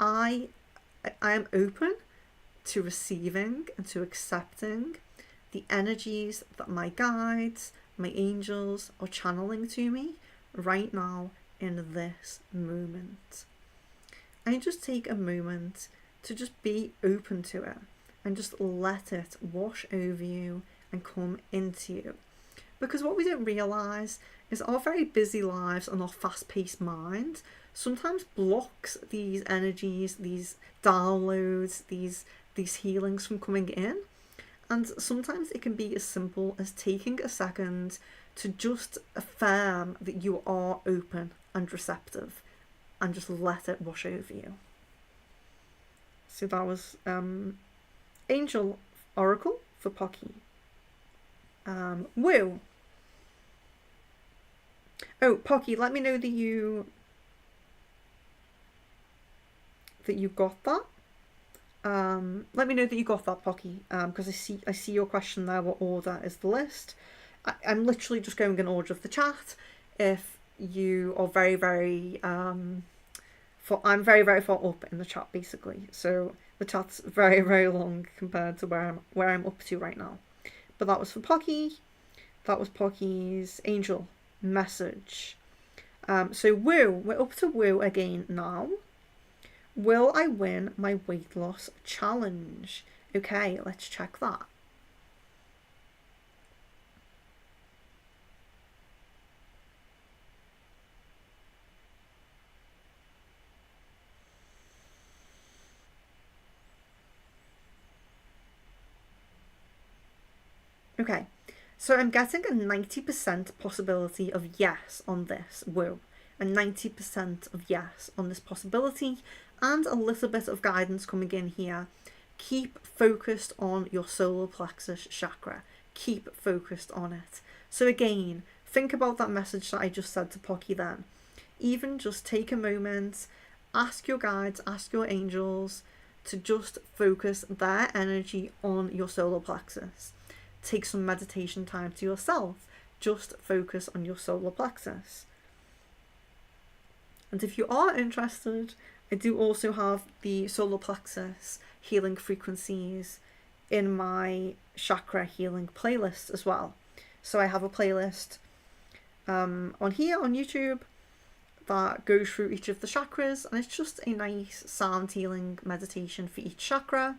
I am open to receiving and to accepting the energies that my guides, my angels are channeling to me right now in this moment. And just take a moment to just be open to it and just let it wash over you and come into you. Because what we don't realise is our very busy lives and our fast-paced mind sometimes blocks these energies, these downloads, these healings from coming in. And sometimes it can be as simple as taking a second to just affirm that you are open and receptive and just let it wash over you. So that was Angel Oracle for Pocky. Woo. Oh, Pocky, let me know that you got that. Let me know that you got that, Pocky, because I see your question there. What order is the list? I'm literally just going in order of the chat. If you are very, very I'm very, very far up in the chat, basically. So the chat's very, very long compared to where I'm up to right now. But that was for Pocky. That was Pocky's angel message. So Woo, we're up to Woo again now. Will I win my weight loss challenge? Okay, let's check that. Okay, so I'm getting a 90% possibility of yes on this, Woo. A 90% of yes on this possibility, and a little bit of guidance coming in here. Keep focused on your solar plexus chakra. Keep focused on it. So again, think about that message that I just said to Pocky then. Even just take a moment, ask your guides, ask your angels to just focus their energy on your solar plexus. Take some meditation time to yourself. Just focus on your solar plexus. And if you are interested, I do also have the solar plexus healing frequencies in my chakra healing playlist as well. So I have a playlist on here on YouTube that goes through each of the chakras, and it's just a nice sound healing meditation for each chakra.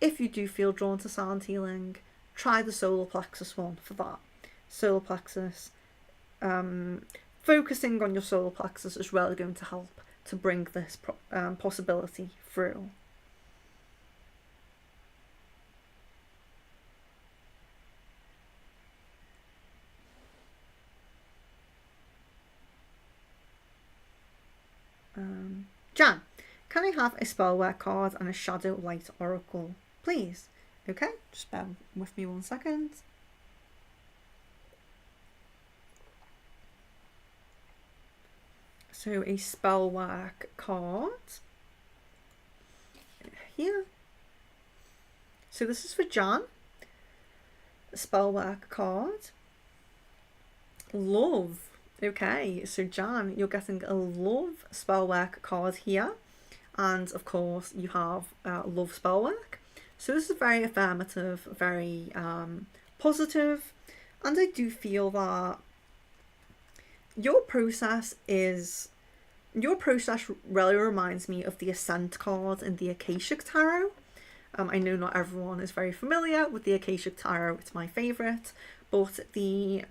If you do feel drawn to sound healing, try the solar plexus one for that. Solar plexus, focusing on your solar plexus is really going to help to bring this possibility through. Jan, can I have a spellwork card and a shadow light oracle, please? Okay, just bear with me 1 second. So a spellwork card here. So this is for Jan. A spellwork card. Love. Okay, so Jan, you're getting a love spellwork card here. And of course you have love spellwork. So this is very affirmative, very positive. And I do feel that your process really reminds me of the Ascent card in the Akashic Tarot. I know not everyone is very familiar with the Akashic Tarot. It's my favourite, but the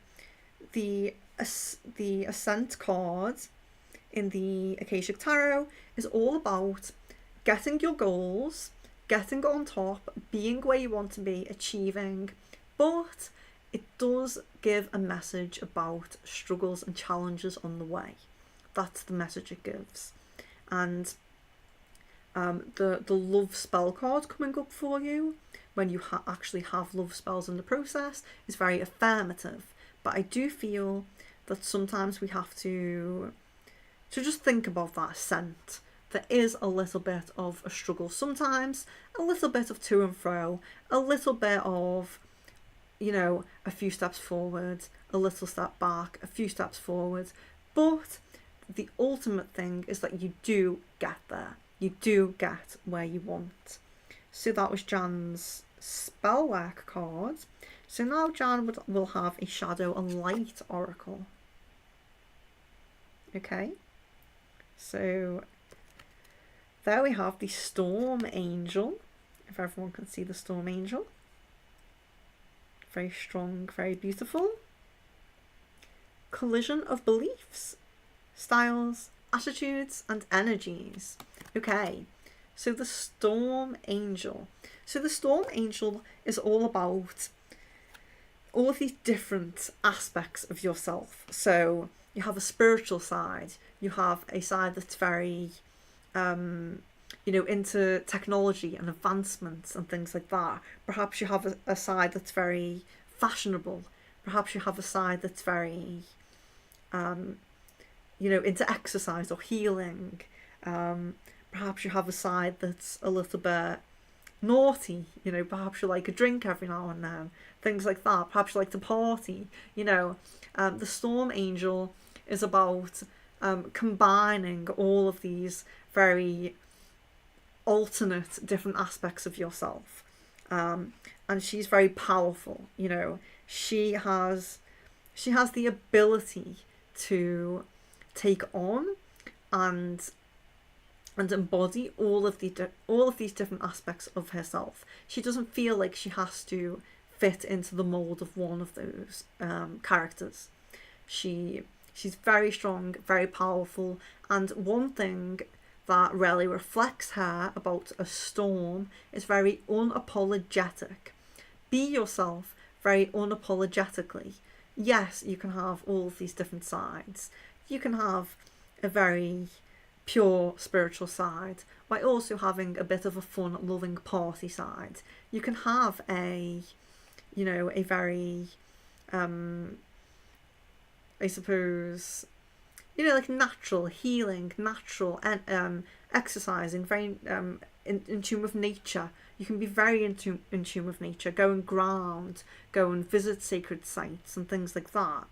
Ascent card in the Akashic Tarot is all about getting your goals, getting on top, being where you want to be, achieving, but it does give a message about struggles and challenges on the way. That's the message it gives. And the love spell card coming up for you, when you actually have love spells in the process, is very affirmative. But I do feel that sometimes we have to just think about that ascent, there is a little bit of a struggle sometimes, a little bit of to and fro, a little bit of, you know, a few steps forward, a little step back, a few steps forward. But the ultimate thing is that you do get there. You do get where you want. So that was Jan's Spellwork card. So now Jan will have a Shadow and Light Oracle. Okay. So there we have the Storm Angel. If everyone can see the Storm Angel. Very strong, very beautiful. Collision of beliefs, styles, attitudes, and energies. Okay, so the Storm Angel. So the Storm Angel is all about all of these different aspects of yourself. So you have a spiritual side, you have a side that's very, you know, into technology and advancements and things like that. Perhaps you have a side that's very fashionable. Perhaps you have a side that's very, you know, into exercise or healing. Perhaps you have a side that's a little bit naughty, you know, perhaps you like a drink every now and then, things like that. Perhaps you like to party, you know. The Storm Angel is about combining all of these very alternate different aspects of yourself. And she's very powerful, you know. She has the ability to take on and embody all of these different aspects of herself. She doesn't feel like she has to fit into the mold of one of those characters. She's very strong, very powerful, and one thing that really reflects her about a storm is very unapologetic. Be yourself very unapologetically. Yes, you can have all of these different sides. You can have a very pure spiritual side while also having a bit of a fun loving party side. You can have a, you know, a very I suppose, you know, like natural healing, natural exercising, very in tune with nature. You can be very in tune with nature, go and ground, go and visit sacred sites and things like that,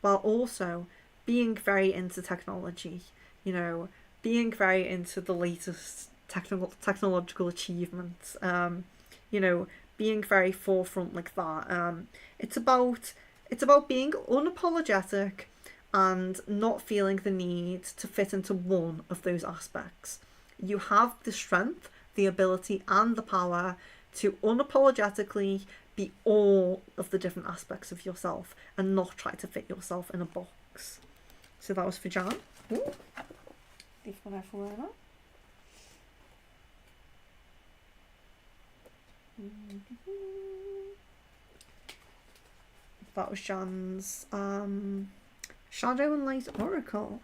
while also being very into technology, you know, being very into the latest technological achievements, you know, being very forefront like that. It's about being unapologetic and not feeling the need to fit into one of those aspects. You have the strength, the ability, and the power to unapologetically be all of the different aspects of yourself and not try to fit yourself in a box. So that was for Jan. Ooh. Leave one out for Anna. That was Jan's Shadow and Light Oracle.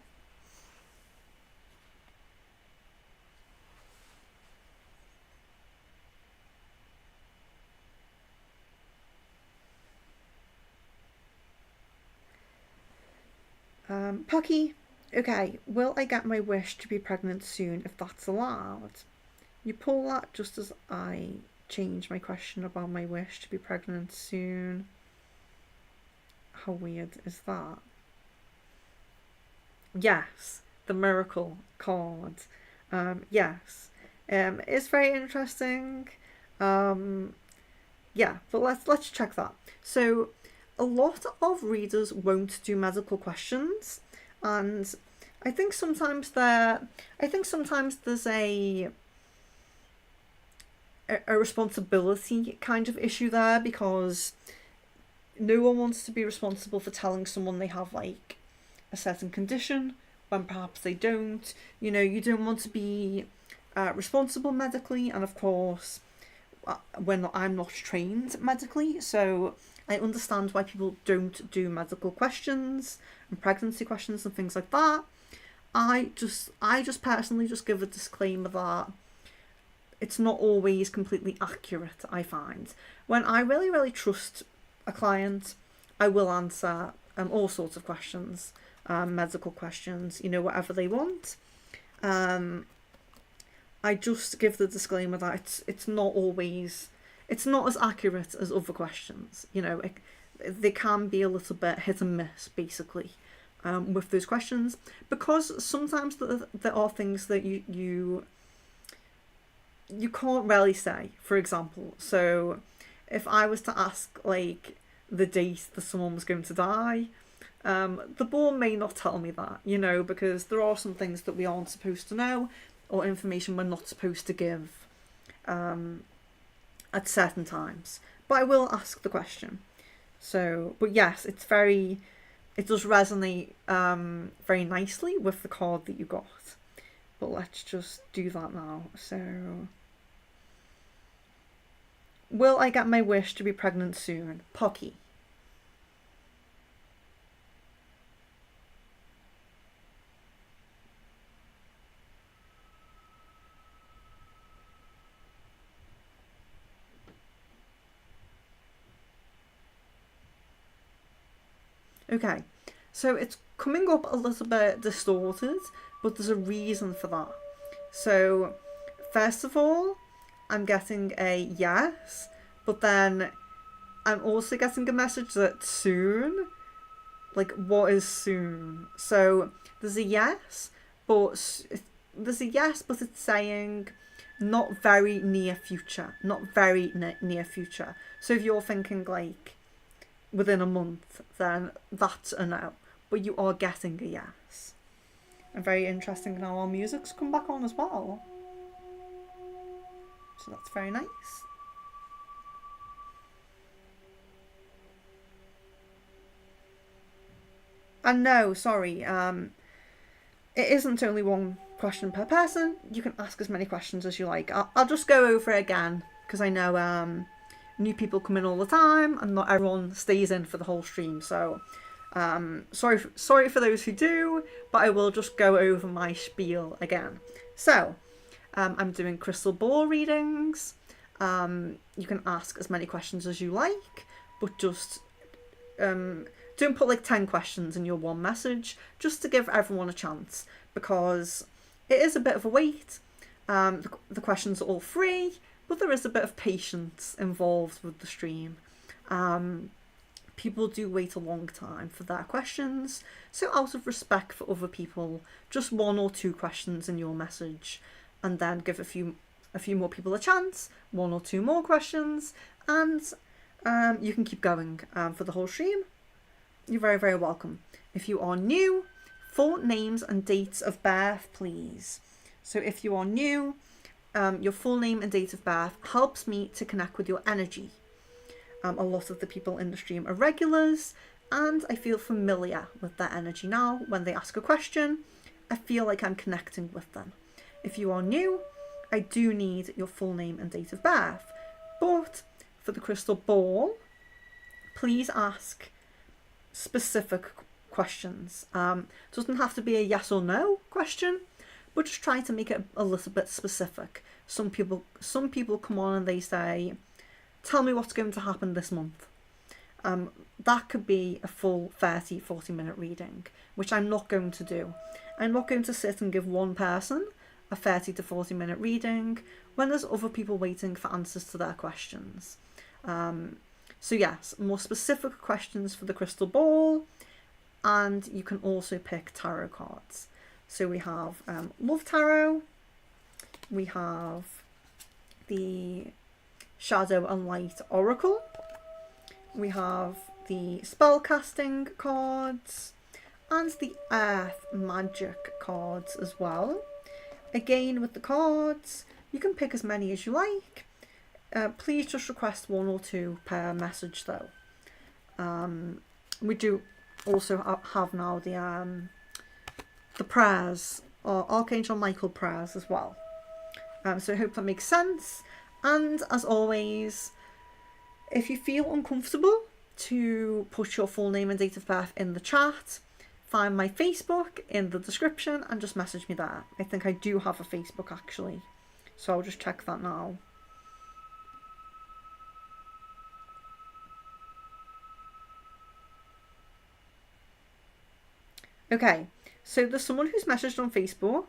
Pucky, okay, will I get my wish to be pregnant soon if that's allowed? You pull that just as I change my question about my wish to be pregnant soon. How weird is that? Yes, the miracle card. Yes, it's very interesting. Yeah, but let's check that. So a lot of readers won't do medical questions, and I think sometimes there's a responsibility kind of issue there, because no one wants to be responsible for telling someone they have like a certain condition when perhaps they don't. You know, you don't want to be responsible medically, and of course I'm not trained medically, so I understand why people don't do medical questions and pregnancy questions and things like that. I just personally just give a disclaimer that it's not always completely accurate. I find when I really trust a client, I will answer all sorts of questions, medical questions, you know, whatever they want. I just give the disclaimer that it's not always, it's not as accurate as other questions. You know, they can be a little bit hit and miss, basically, with those questions, because sometimes there are things that you can't really say. For example, so if I was to ask like the date that someone was going to die, the ball may not tell me that, you know, because there are some things that we aren't supposed to know, or information we're not supposed to give at certain times. But I will ask the question. So, but yes, it does resonate very nicely with the card that you got. But let's just do that now. So, will I get my wish to be pregnant soon? Pocky. Okay, so it's coming up a little bit distorted, but there's a reason for that. So, first of all, I'm getting a yes, but then I'm also getting a message that soon, like, what is soon? So, there's a yes, but there's a yes, but it's saying not very near future, not very near future. So, if you're thinking like within a month, then that's a no. But you are getting a yes. And very interesting now our music's come back on as well. So that's very nice. And no, sorry, it isn't only one question per person. You can ask as many questions as you like. I'll just go over it again, because I know new people come in all the time and not everyone stays in for the whole stream. So sorry for those who do, but I will just go over my spiel again. So I'm doing crystal ball readings. You can ask as many questions as you like, but just don't put like 10 questions in your one message, just to give everyone a chance, because it is a bit of a wait. The questions are all free, but there is a bit of patience involved with the stream. People do wait a long time for their questions, so out of respect for other people, just 1 or 2 questions in your message, and then give a few more people a chance, 1 or 2 more questions, and you can keep going for the whole stream. You're very, very welcome. If you are new, full names and dates of birth, please. So if you are new, your full name and date of birth helps me to connect with your energy. A lot of the people in the stream are regulars, and I feel familiar with their energy now. When they ask a question, I feel like I'm connecting with them. If you are new, I do need your full name and date of birth. But for the crystal ball, please ask specific questions. Doesn't have to be a yes or no question, but just try to make it a little bit specific. Some people come on and they say, tell me what's going to happen this month. That could be a full 30-40 minute reading, which I'm not going to do. I'm not going to sit and give one person a 30 to 40 minute reading when there's other people waiting for answers to their questions. So yes, more specific questions for the crystal ball, and you can also pick tarot cards. So we have Love Tarot, we have the Shadow and Light Oracle, we have the Spellcasting cards, and the Earth Magic cards as well. Again, with the cards, you can pick as many as you like. Please just request 1 or 2 per message though. We do also have now the prayers, or Archangel Michael prayers as well. So I hope that makes sense. And as always, if you feel uncomfortable to put your full name and date of birth in the chat, find my Facebook in the description and just message me there. I think I do have a Facebook actually, so I'll just check that now. Okay, So there's someone who's messaged on Facebook.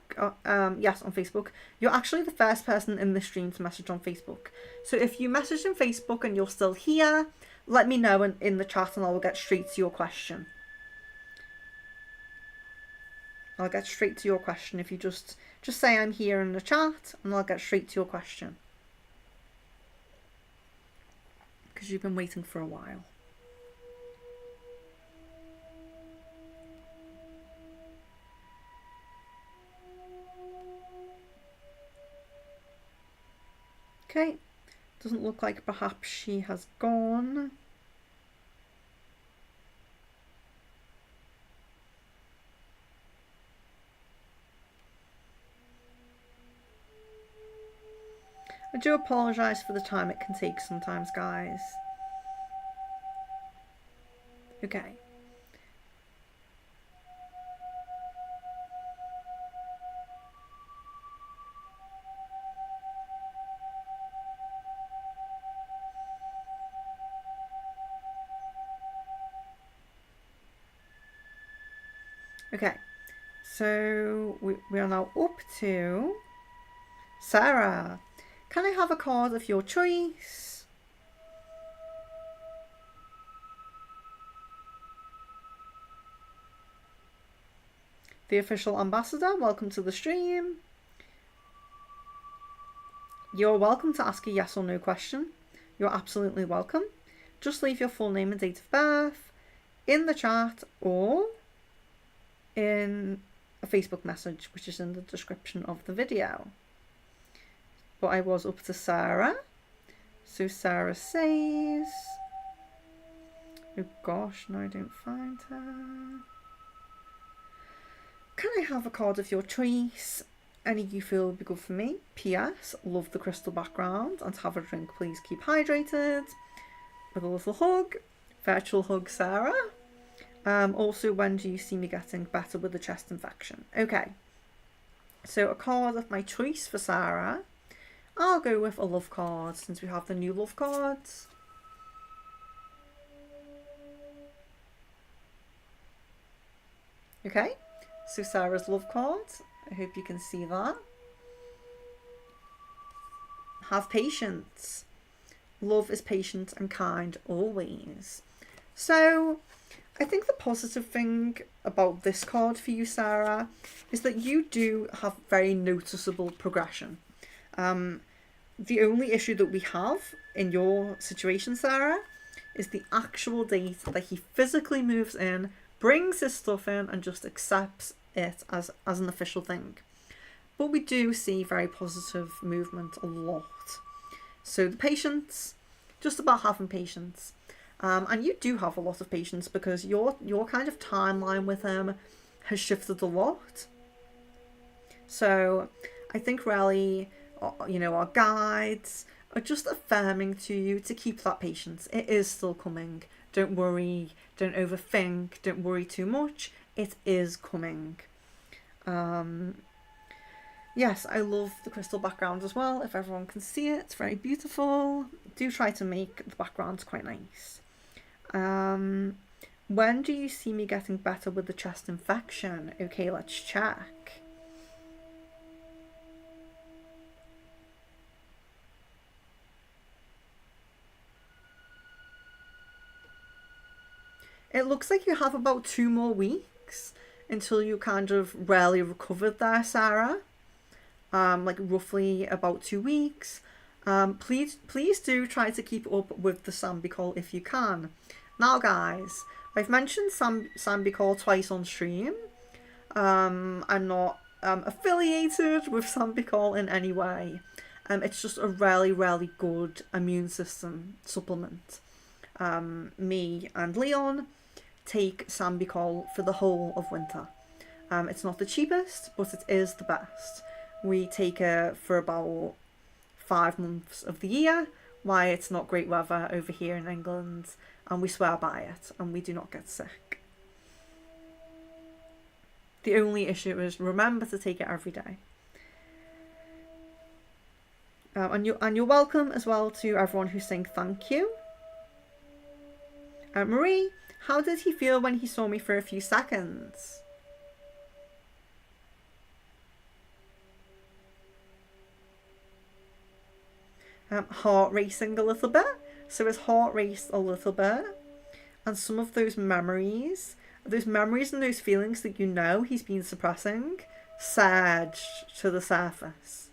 Yes, on Facebook. You're actually the first person in the stream to message on Facebook. So if you message on Facebook and you're still here, let me know in the chat and I'll get straight to your question. I'll get straight to your question if you just say I'm here in the chat and I'll get straight to your question. Because you've been waiting for a while. Okay, doesn't look like perhaps she has gone. I do apologise for the time it can take sometimes, guys. Okay. Okay, so we are now up to Sarah. Can I have a card of your choice? The official ambassador, welcome to the stream. You're welcome to ask a yes or no question. You're absolutely welcome. Just leave your full name and date of birth in the chat or in a Facebook message, which is in the description of the video. But I was up to Sarah. So Sarah says, oh gosh, no, I don't find her. Can I have a card of your choice? Any you feel would be good for me. PS, love the crystal background and have a drink, please keep hydrated. With a little hug, virtual hug, Sarah. Also, when do you see me getting better with the chest infection? Okay, so a card of my choice for Sarah. I'll go with a love card since we have the new love cards. Okay, so Sarah's love card. I hope you can see that. Have patience. Love is patient and kind always. So I think the positive thing about this card for you, Sarah, is that you do have very noticeable progression. The only issue that we have in your situation, Sarah, is the actual date that he physically moves in, brings his stuff in and just accepts it as an official thing. But we do see very positive movement a lot. So the patience, just about having patience. And you do have a lot of patience because your kind of timeline with him has shifted a lot. So I think really, our guides are just affirming to you to keep that patience. It is still coming. Don't worry. Don't overthink. Don't worry too much. It is coming. Yes, I love the crystal background as well. If everyone can see it, it's very beautiful. Do try to make the background quite nice. When do you see me getting better with the chest infection? Okay, let's check. It looks like you have about 2 more weeks until you kind of really recovered there, Sarah. Like roughly about 2 weeks. Please do try to keep up with the Soundbath if you can. Now, guys, I've mentioned Soundbath twice on stream. I'm not affiliated with Soundbath in any way. It's just a really, really good immune system supplement. Me and Leon take Soundbath for the whole of winter. It's not the cheapest, but it is the best. We take it for about 5 months of the year, why it's not great weather over here in England, and we swear by it, and we do not get sick. The only issue is remember to take it every day. And you're welcome as well to everyone who's saying thank you. Marie, how did he feel when he saw me for a few seconds? heart racing a little bit. So his heart raced a little bit. And some of those memories and those feelings that you know he's been suppressing, surged to the surface.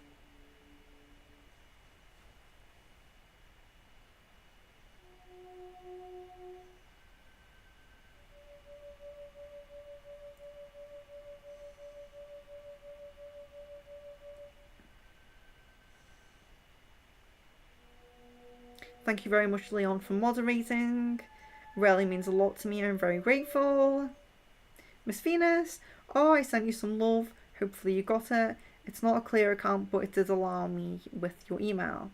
Thank you very much, Leon, for moderating. Really means a lot to me. I'm very grateful. Miss Venus, oh, I sent you some love. Hopefully you got it. It's not a clear account, but it did allow me with your email.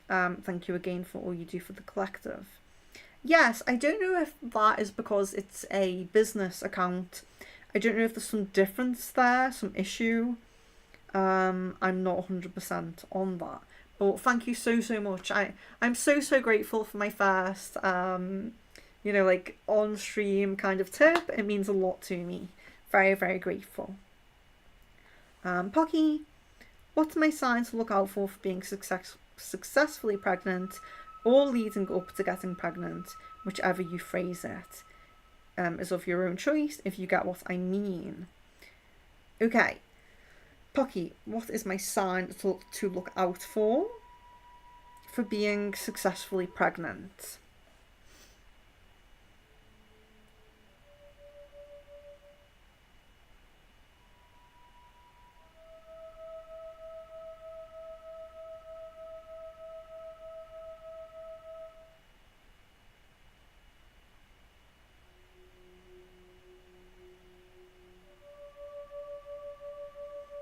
Thank you again for all you do for the collective. Yes, I don't know if that is because it's a business account. I don't know if there's some difference there, some issue. I'm not 100% on that. But thank you so much. I'm so grateful for my first like on stream kind of tip. It means a lot to me. Very grateful. Pocky, what's my signs to look out for being successfully pregnant or leading up to getting pregnant, whichever you phrase it, is of your own choice, if you get what I mean. Okay. Pocky, what is my sign to look out for being successfully pregnant?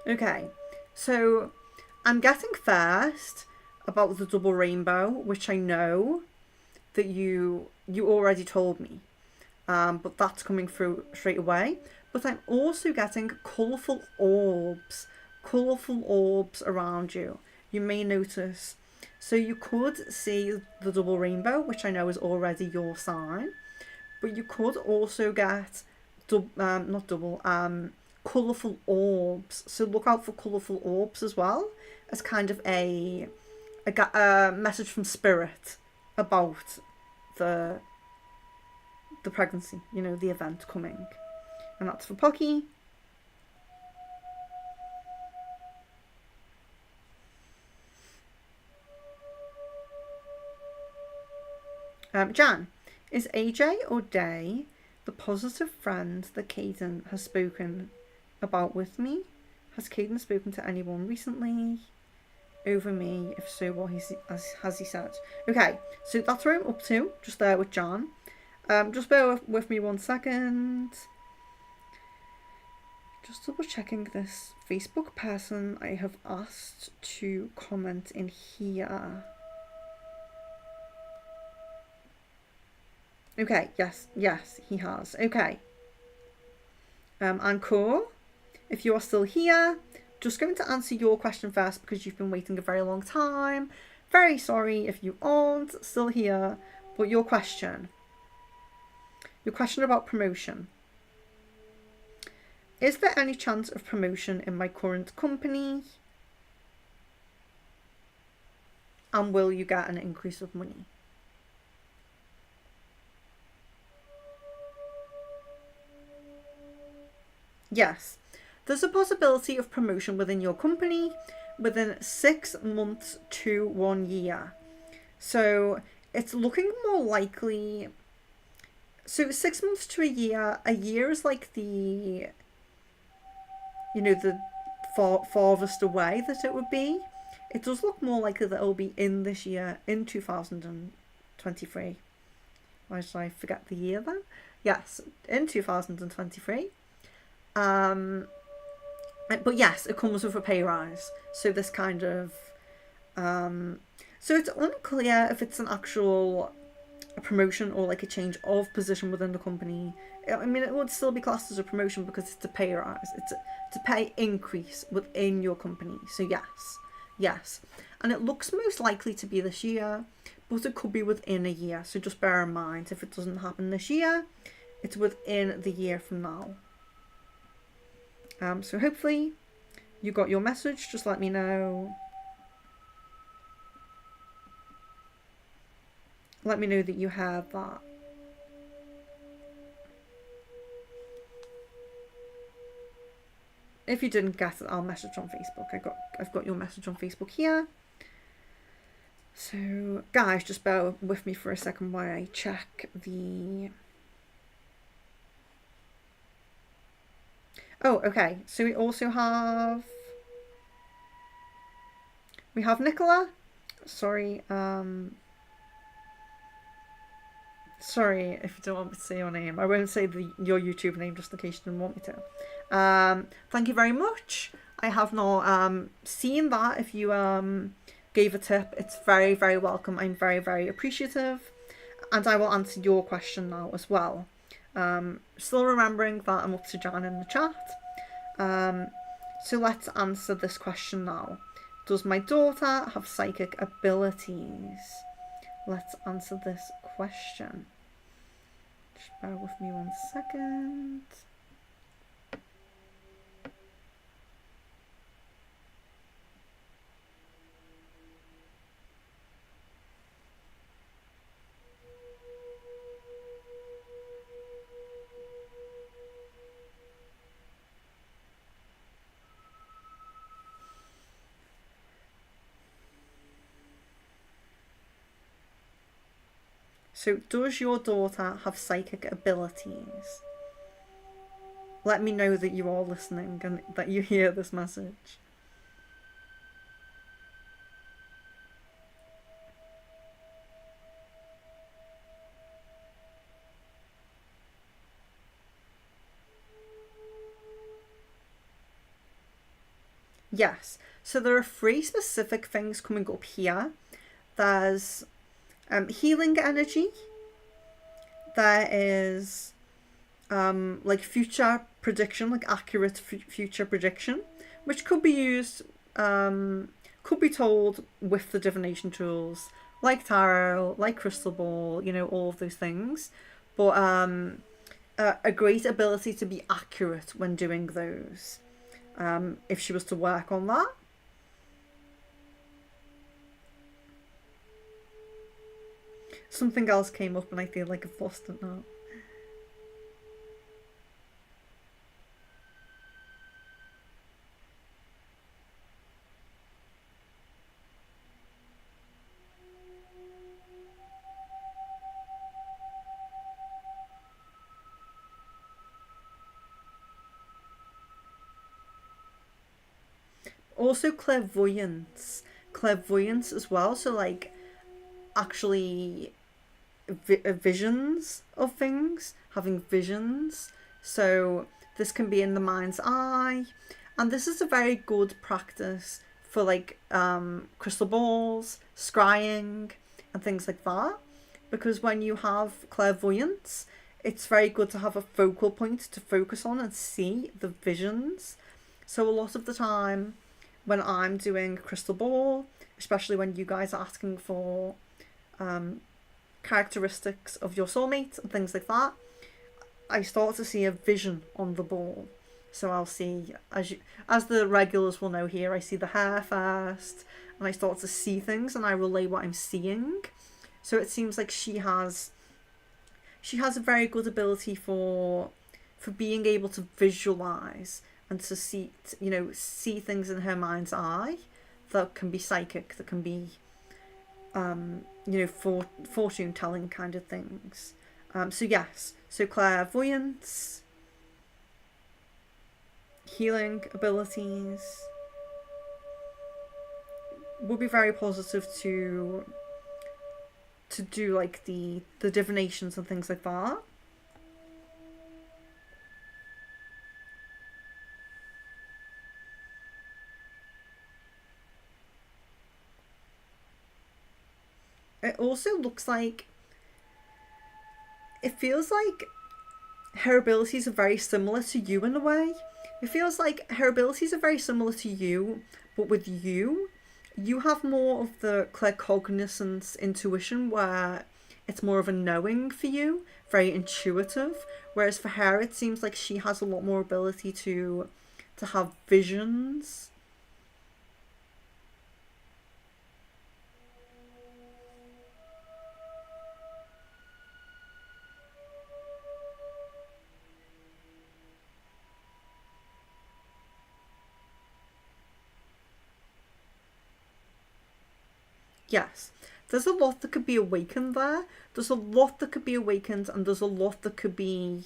Okay, so I'm getting first about the double rainbow, which I know that you already told me, but that's coming through straight away. But I'm also getting colourful orbs around you. You may notice. So you could see the double rainbow, which I know is already your sign, but you could also get colourful orbs. So look out for colourful orbs as well as kind of a message from spirit about the pregnancy, the event coming. And that's for Pocky. Jan, is AJ or Day the positive friend that Caden has spoken about with me? Has Caden spoken to anyone recently over me? If so, what has he said? Okay, so that's where I'm up to, just there with Jan. Just bear with me 1 second. Just double checking this Facebook person I have asked to comment in here. Okay, yes, he has. Okay. Encore, if you are still here, just going to answer your question first because you've been waiting a very long time. Very sorry if you aren't still here, but your question about promotion. Is there any chance of promotion in my current company? And will you get an increase of money? Yes, there's a possibility of promotion within your company within 6 months to 1 year. So it's looking more likely. So 6 months to a year is like the farthest away that it would be. It does look more likely that it will be in this year, in 2023. Why did I forget the year then? Yes, in 2023. But yes, it comes with a pay rise. So this kind of, so it's unclear if it's an actual promotion or like a change of position within the company. I mean, it would still be classed as a promotion because it's a pay rise. It's a pay increase within your company. So yes. And it looks most likely to be this year, but it could be within a year. So just bear in mind, if it doesn't happen this year, it's within the year from now. So hopefully you got your message. Just let me know. let me know that you heard that. If you didn't get it, I'll message on Facebook. I've got your message on Facebook here. So guys, just bear with me for a second while I check the... Oh, okay. So we also have... We have Nicola. Sorry, sorry if you don't want me to say your name. I won't say your YouTube name just in case you didn't want me to. Thank you very much. I have not seen that. If you gave a tip, it's very, very welcome. I'm very, very appreciative. And I will answer your question now as well. Still remembering that I'm up to Jan in the chat. So let's answer this question now. Does my daughter have psychic abilities? Let's answer this question. Just bear with me 1 second. So, does your daughter have psychic abilities? Let me know that you are listening and that you hear this message. Yes. So there are 3 specific things coming up here. There's healing energy. There is like future prediction, like accurate future prediction, which could be used, could be told with the divination tools, like tarot, like crystal ball, you know, all of those things. But a great ability to be accurate when doing those, if she was to work on that. Something else came up and I feel like I've lost it now. Also clairvoyance as well. So like actually visions of things, having visions. So this can be in the mind's eye, and this is a very good practice for like crystal balls, scrying, and things like that. Because when you have clairvoyance, it's very good to have a focal point to focus on and see the visions. So a lot of the time when I'm doing crystal ball, especially when you guys are asking for characteristics of your soulmate and things like that, I start to see a vision on the ball. So I'll see, as the regulars will know here, I see the hair first, and I start to see things and I relay what I'm seeing. So it seems like she has a very good ability for being able to visualize and to see, you know, see things in her mind's eye that can be psychic, that can be you know, fortune telling kind of things. So yes, so clairvoyance, healing abilities would be very positive to do like the divinations and things like that. It also looks like, it feels like her abilities are very similar to you in a way. It feels like her abilities are very similar to you, but with you have more of the claircognizance, intuition, where it's more of a knowing for you, very intuitive. Whereas for her, it seems like she has a lot more ability to have visions. Yes, there's a lot that could be awakened there. There's a lot that could be awakened, and there's a lot that could be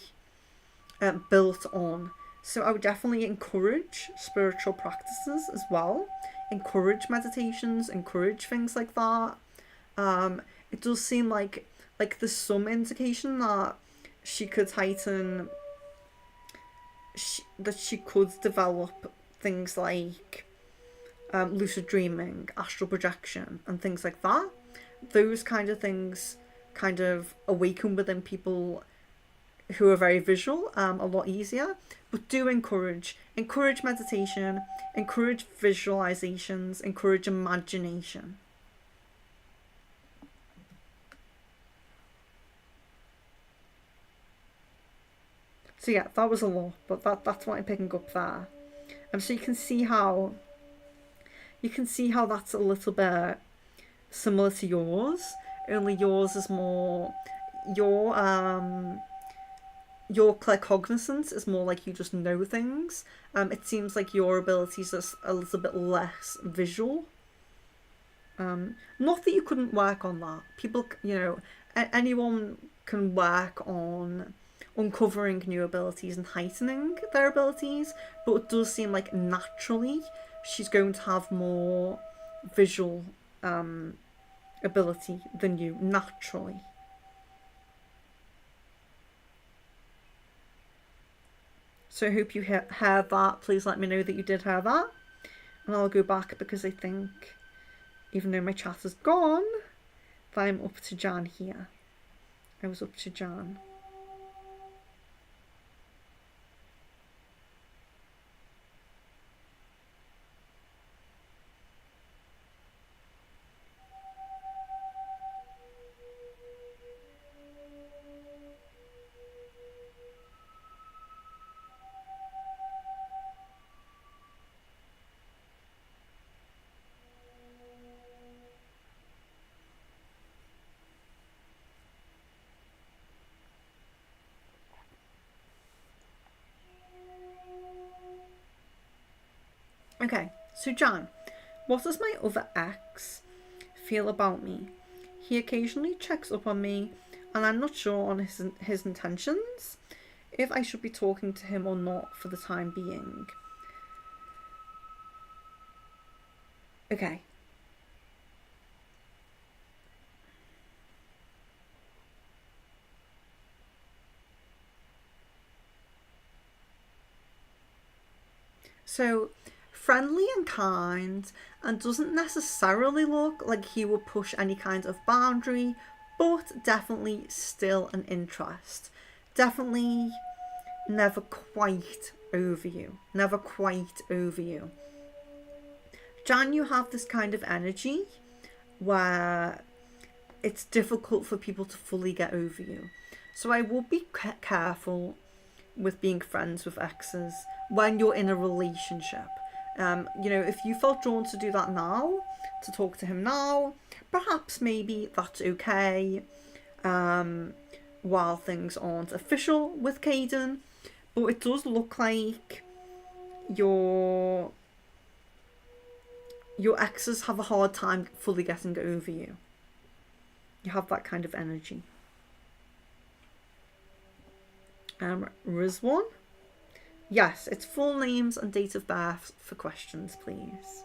built on. So I would definitely encourage spiritual practices as well. Encourage meditations, encourage things like that. It does seem like there's some indication that she could heighten, that she could develop things like lucid dreaming, astral projection, and things like that. Those kind of things kind of awaken within people who are very visual a lot easier. But do encourage meditation, encourage visualizations, encourage imagination. So yeah, that was a lot, but that's what I'm picking up there. So you can see how that's a little bit similar to yours. Only yours is more your your claircognizance is more like you just know things. It seems like your abilities are a little bit less visual. Not that you couldn't work on that. People, anyone can work on uncovering new abilities and heightening their abilities, but it does seem like naturally she's going to have more visual ability than you naturally. So I hope you heard that. Please let me know that you did hear that. And I'll go back because I think, even though my chat is gone, that I'm up to Jan here. I was up to Jan. Okay, so Jan, what does my other ex feel about me? He occasionally checks up on me, and I'm not sure on his intentions, if I should be talking to him or not for the time being. Okay. So, friendly and kind, and doesn't necessarily look like he would push any kind of boundary, but definitely still an interest. Definitely never quite over you. Never quite over you. Jan, you have this kind of energy where it's difficult for people to fully get over you. So I would be careful with being friends with exes when you're in a relationship. If you felt drawn to do that now, to talk to him now, perhaps maybe that's okay while things aren't official with Caden. But it does look like your exes have a hard time fully getting over you. You have that kind of energy. Rizwan? Yes, it's full names and date of birth for questions, please.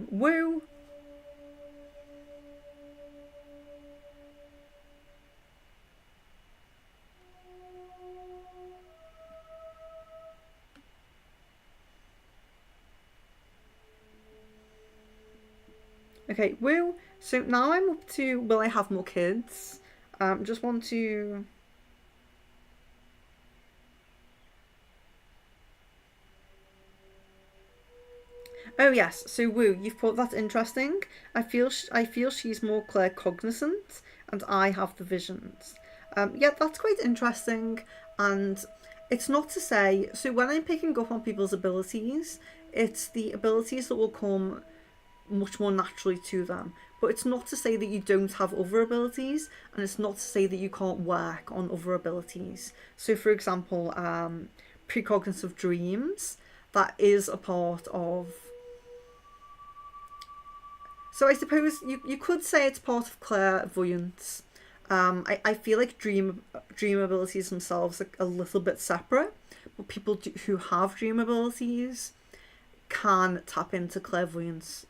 Woo? Okay, woo. So now I'm up to, will I have more kids? Just want to... Oh yes, so woo, you've put that interesting. I feel she's more claircognizant, and I have the visions. Yeah, that's quite interesting, and it's not to say. So when I'm picking up on people's abilities, it's the abilities that will come much more naturally to them. But it's not to say that you don't have other abilities, and it's not to say that you can't work on other abilities. So, for example, precognitive dreams, that is a part of. So I suppose you could say it's part of clairvoyance. I feel like dream abilities themselves are a little bit separate, but who have dream abilities can tap into clairvoyance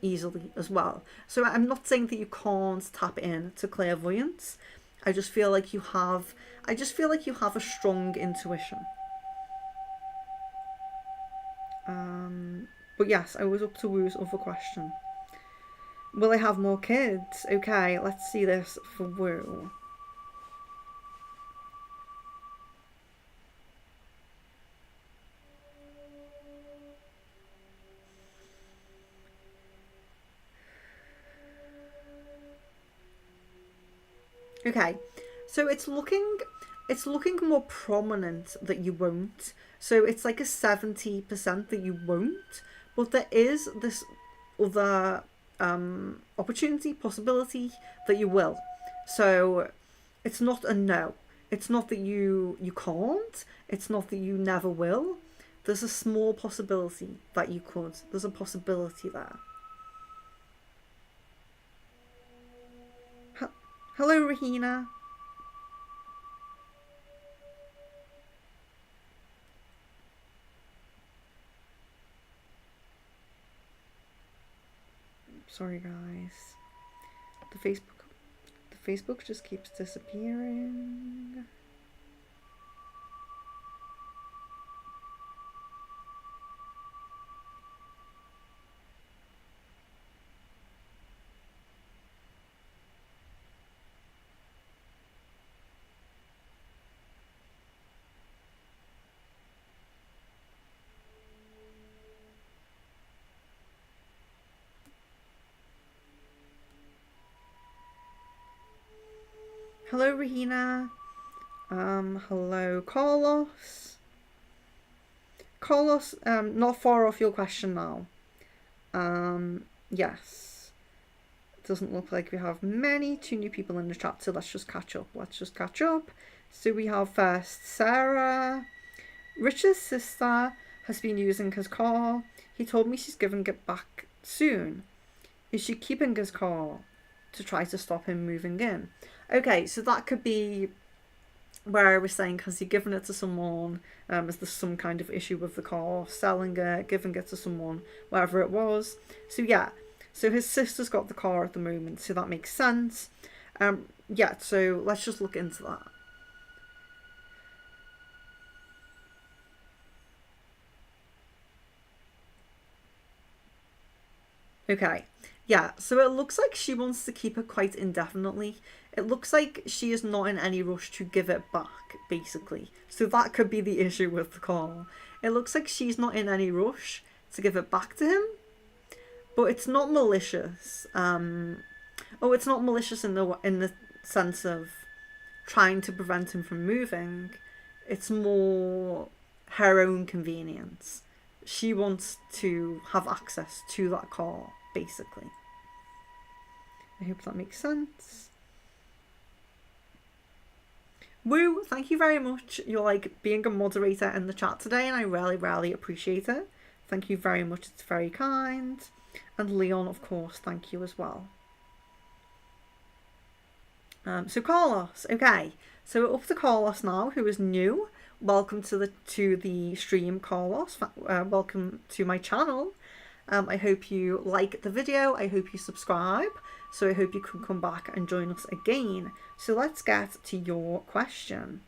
easily as well. So I'm not saying that you can't tap into clairvoyance. I just feel like you have. I just feel like you have a strong intuition. But yes, I was up to Woo's other question. Will I have more kids? Okay, let's see this for Woo. Okay, so it's looking more prominent that you won't. So it's like a 70% that you won't, but there is this other opportunity, possibility that you will. So it's not a no. It's not that you can't. It's not that you never will. There's a small possibility that you could. There's a possibility there. Hello, Rahina. Sorry, guys. The Facebook just keeps disappearing. Hello, Rahina. Hello, Carlos. Carlos, not far off your question now. Yes. It doesn't look like we have two new people in the chat, so let's just catch up. So we have first Sarah. Richard's sister has been using his car. He told me she's giving it back soon. Is she keeping his car to try to stop him moving in? Okay, so that could be where I was saying, has he given it to someone? Is there some kind of issue with the car? Selling it, giving it to someone, whatever it was. So yeah, so his sister's got the car at the moment, so that makes sense. Yeah, so let's just look into that. Okay. Yeah, so it looks like she wants to keep it quite indefinitely. It looks like she is not in any rush to give it back, basically. So that could be the issue with the car. It looks like she's not in any rush to give it back to him, but it's not malicious. It's not malicious in the sense of trying to prevent him from moving. It's more her own convenience. She wants to have access to that car, basically. I hope that makes sense. Woo, thank you very much. You're like being a moderator in the chat today, and I really, really appreciate it. Thank you very much. It's very kind. And Leon, of course, thank you as well. So Carlos, okay. So we're up to Carlos now, who is new. Welcome to the stream, Carlos. Welcome to my channel. I hope you like the video. I hope you subscribe. So I hope you can come back and join us again. So let's get to your question.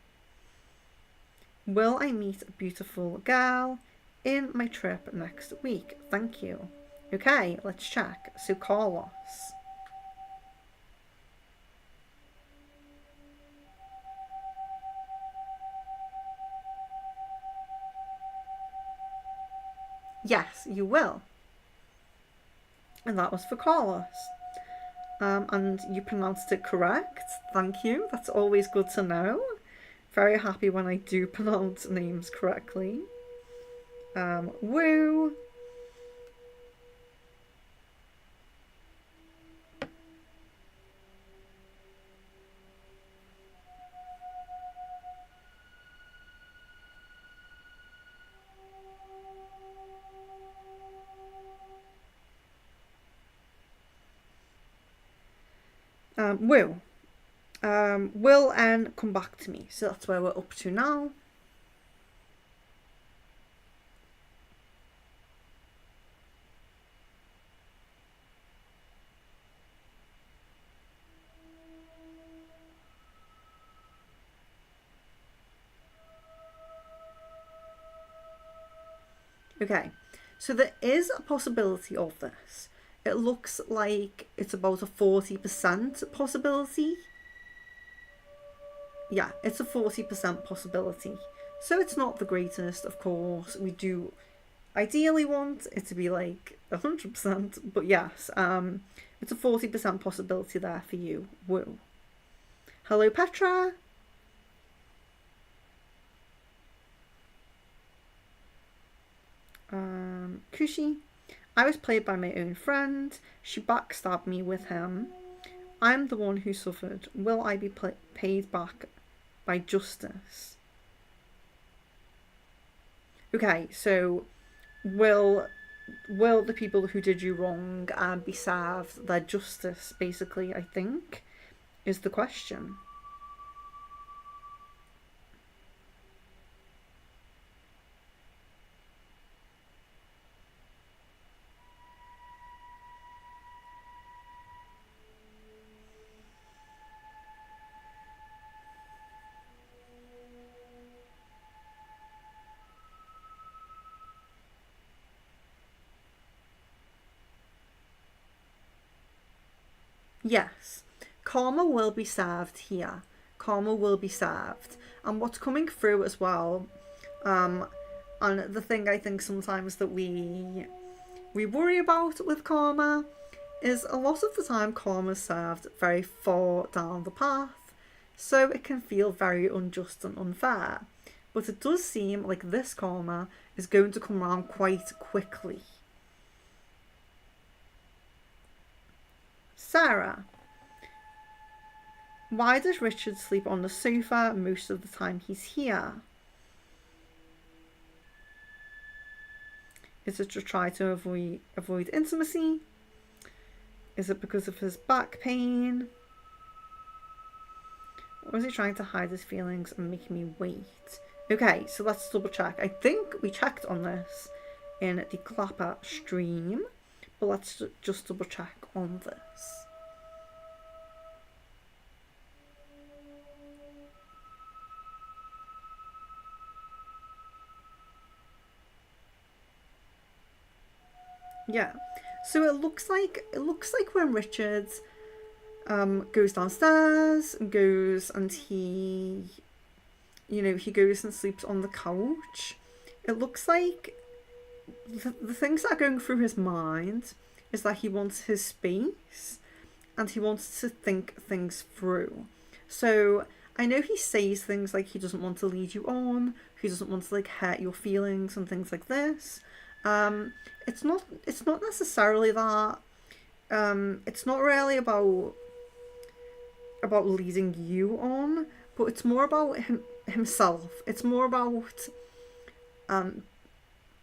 Will I meet a beautiful girl in my trip next week? Thank you. Okay, let's check. So Carlos. Yes, you will. And that was for Carlos. And you pronounced it correct. Thank you. That's always good to know. Very happy when I do pronounce names correctly. Woo. Will. Will and come back to me. So that's where we're up to now. Okay, so there is a possibility of this. It looks like it's about a 40% possibility. Yeah, it's a 40% possibility. So it's not the greatest, of course. We do ideally want it to be like 100%, but yes, it's a 40% possibility there for you. Woo. Hello, Petra. Kushi. I was played by my own friend. She backstabbed me with him. I'm the one who suffered. Will I be paid back by justice? Okay, so will the people who did you wrong be served their justice, basically, I think, is the question. Yes, karma will be served here. Karma will be served. And what's coming through as well, and the thing I think sometimes that we worry about with karma is a lot of the time karma is served very far down the path, so it can feel very unjust and unfair. But it does seem like this karma is going to come around quite quickly. Sarah. Why does Richard sleep on the sofa most of the time he's here? Is it to try to avoid intimacy? Is it because of his back pain? Or is he trying to hide his feelings and make me wait? Okay, so let's double check. I think we checked on this in the Clapper stream, but let's just double check on this. Yeah, so it looks like when Richard goes downstairs and goes and he goes and sleeps on the couch. It looks like the things that are going through his mind is that he wants his space and he wants to think things through. So I know he says things like he doesn't want to lead you on, he doesn't want to like hurt your feelings and things like this. It's not necessarily that. It's not really about leading you on, but it's more about himself. It's more about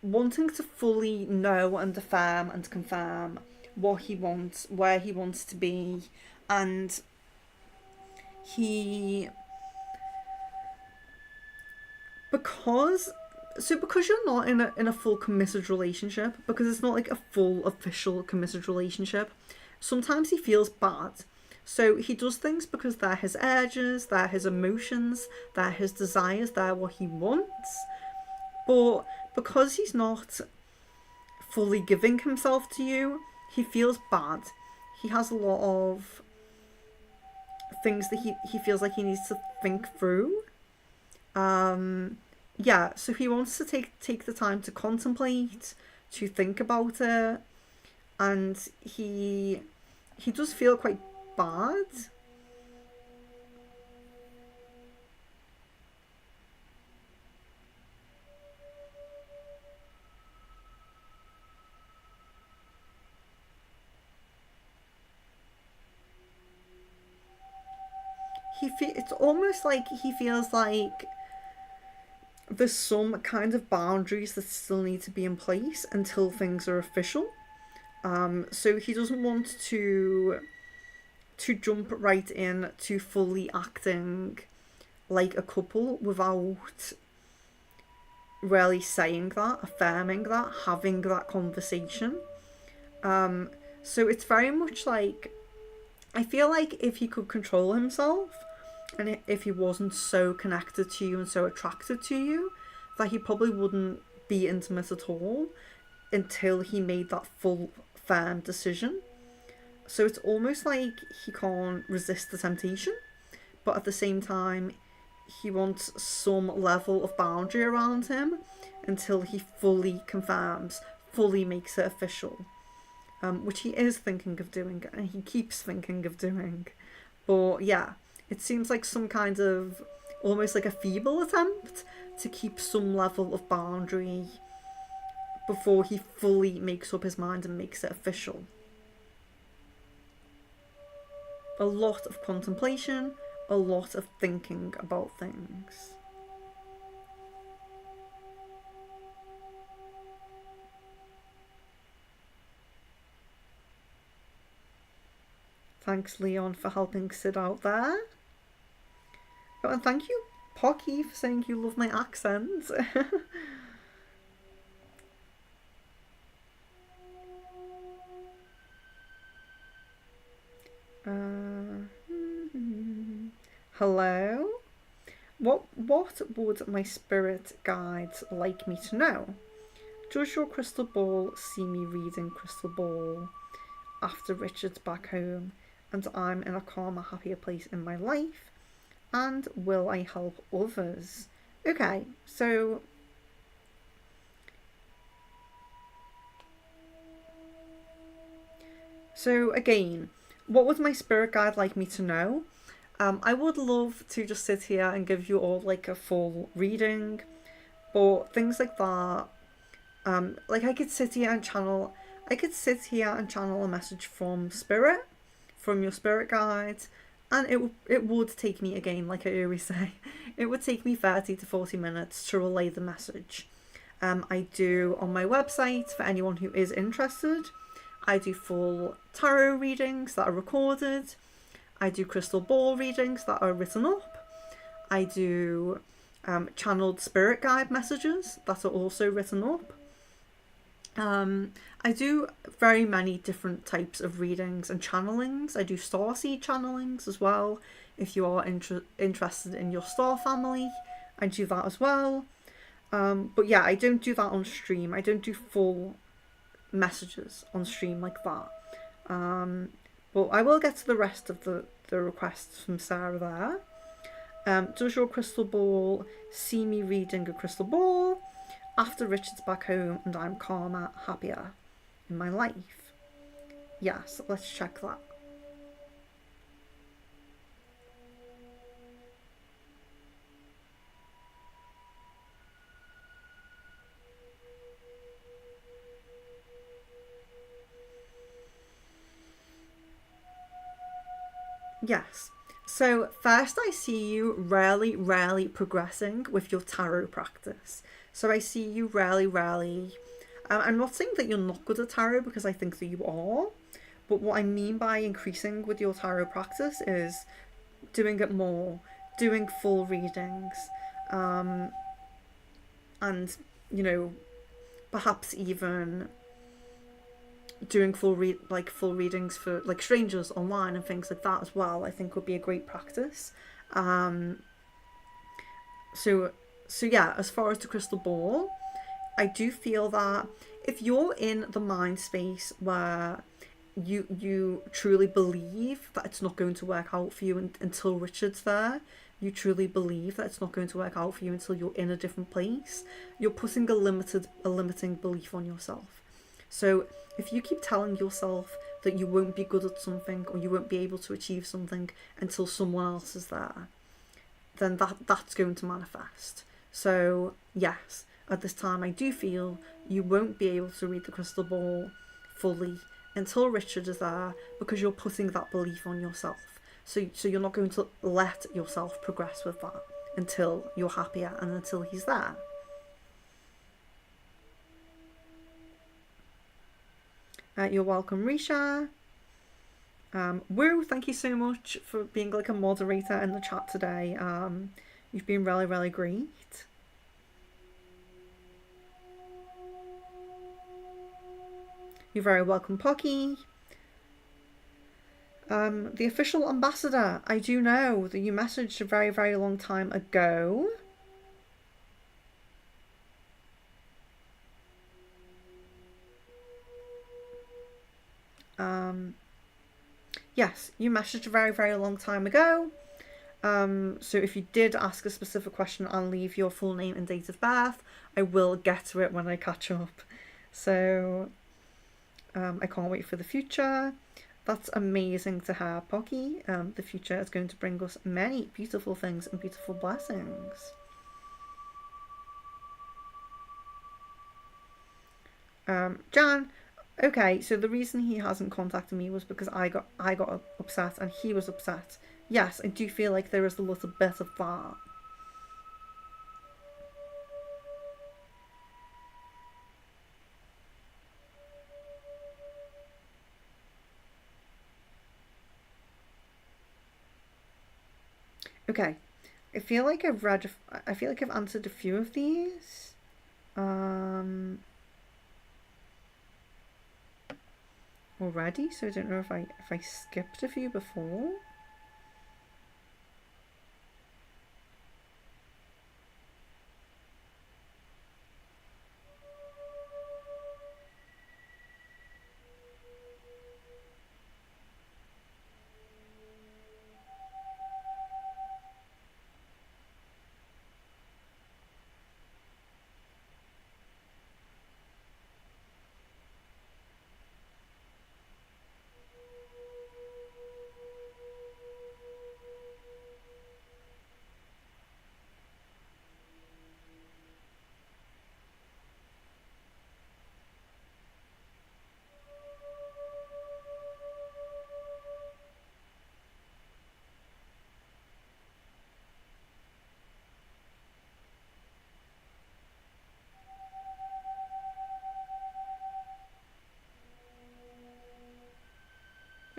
wanting to fully know and affirm and confirm what he wants, where he wants to be, and because you're not in a full committed relationship, because it's not like a full official committed relationship, sometimes he feels bad. So he does things because they're his urges, they're his emotions, they're his desires, they're what he wants. But because he's not fully giving himself to you, he feels bad. He has a lot of things that he feels like he needs to think through. Yeah, so he wants to take the time to contemplate, to think about it, and he does feel quite bad. It's almost like he feels like there's some kind of boundaries that still need to be in place until things are official. So he doesn't want to to jump right in to fully acting like a couple without really saying that, affirming that, having that conversation. So it's very much like, I feel like if he could control himself, and if he wasn't so connected to you and so attracted to you, that he probably wouldn't be intimate at all until he made that full, firm decision. So it's almost like he can't resist the temptation, but at the same time, he wants some level of boundary around him until he fully confirms, fully makes it official, which he is thinking of doing and he keeps thinking of doing. But yeah, it seems like some kind of almost like a feeble attempt to keep some level of boundary before he fully makes up his mind and makes it official. A lot of contemplation, a lot of thinking about things. Thanks, Leon, for helping Sid out there. Oh, and thank you, Pocky, for saying you love my accent. Hello? What would my spirit guides like me to know? Does your crystal ball see me reading crystal ball after Richard's back home and I'm in a calmer, happier place in my life? And will I help others? Okay, so again, what would my spirit guide like me to know? I would love to just sit here and give you all like a full reading, but things like that, like I could sit here and channel a message from spirit, from your spirit guides, and it would take me, again, like I always say, it would take me 30 to 40 minutes to relay the message. I do on my website, for anyone who is interested, I do full tarot readings that are recorded. I do crystal ball readings that are written up. I do channeled spirit guide messages that are also written up. I do very many different types of readings and channelings. I do starseed channelings as well. If you are interested in your star family, I do that as well. But yeah, I don't do that on stream. I don't do full messages on stream like that. But I will get to the rest of the requests from Sarah there. Does your crystal ball see me reading a crystal ball after Richard's back home and I'm calmer, happier in my life? Yes, let's check that. Yes. So first I see you rarely progressing with your tarot practice. So I see you rarely. I'm not saying that you're not good at tarot, because I think that you are. But what I mean by increasing with your tarot practice is doing it more, doing full readings, and, you know, perhaps even doing full readings for like strangers online and things like that as well. I think would be a great practice. So yeah, as far as the crystal ball, I do feel that if you're in the mind space where you truly believe that it's not going to work out for you until Richard's there, you truly believe that it's not going to work out for you until you're in a different place, you're putting a limiting belief on yourself. So if you keep telling yourself that you won't be good at something or you won't be able to achieve something until someone else is there, then that's going to manifest. So yes, at this time I do feel you won't be able to read the crystal ball fully until Richard is there, because you're putting that belief on yourself. So you're not going to let yourself progress with that until you're happier and until he's there. You're welcome, Risha. Woo, thank you so much for being like a moderator in the chat today. You've been really, really great. You're very welcome, Pocky. The official ambassador, I do know that you messaged a very, very long time ago. Yes, you messaged a very, very long time ago. So if you did ask a specific question, I'll leave your full name and date of birth. I will get to it when I catch up. So I can't wait for the future. That's amazing to hear, Pocky. The future is going to bring us many beautiful things and beautiful blessings. Jan, okay, so the reason he hasn't contacted me was because I got upset and he was upset. Yes, I do feel like there is a little bit of that. Okay, I feel like I've answered a few of these. Already, so I don't know if I skipped a few before.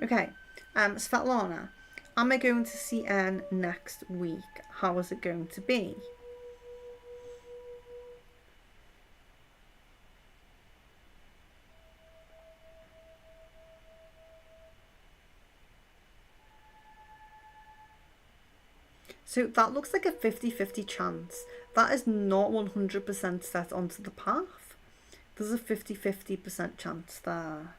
Okay, Svetlana, am I going to see Anne next week? How is it going to be? So that looks like a 50-50 chance. That is not 100% set onto the path. There's a 50-50% chance there.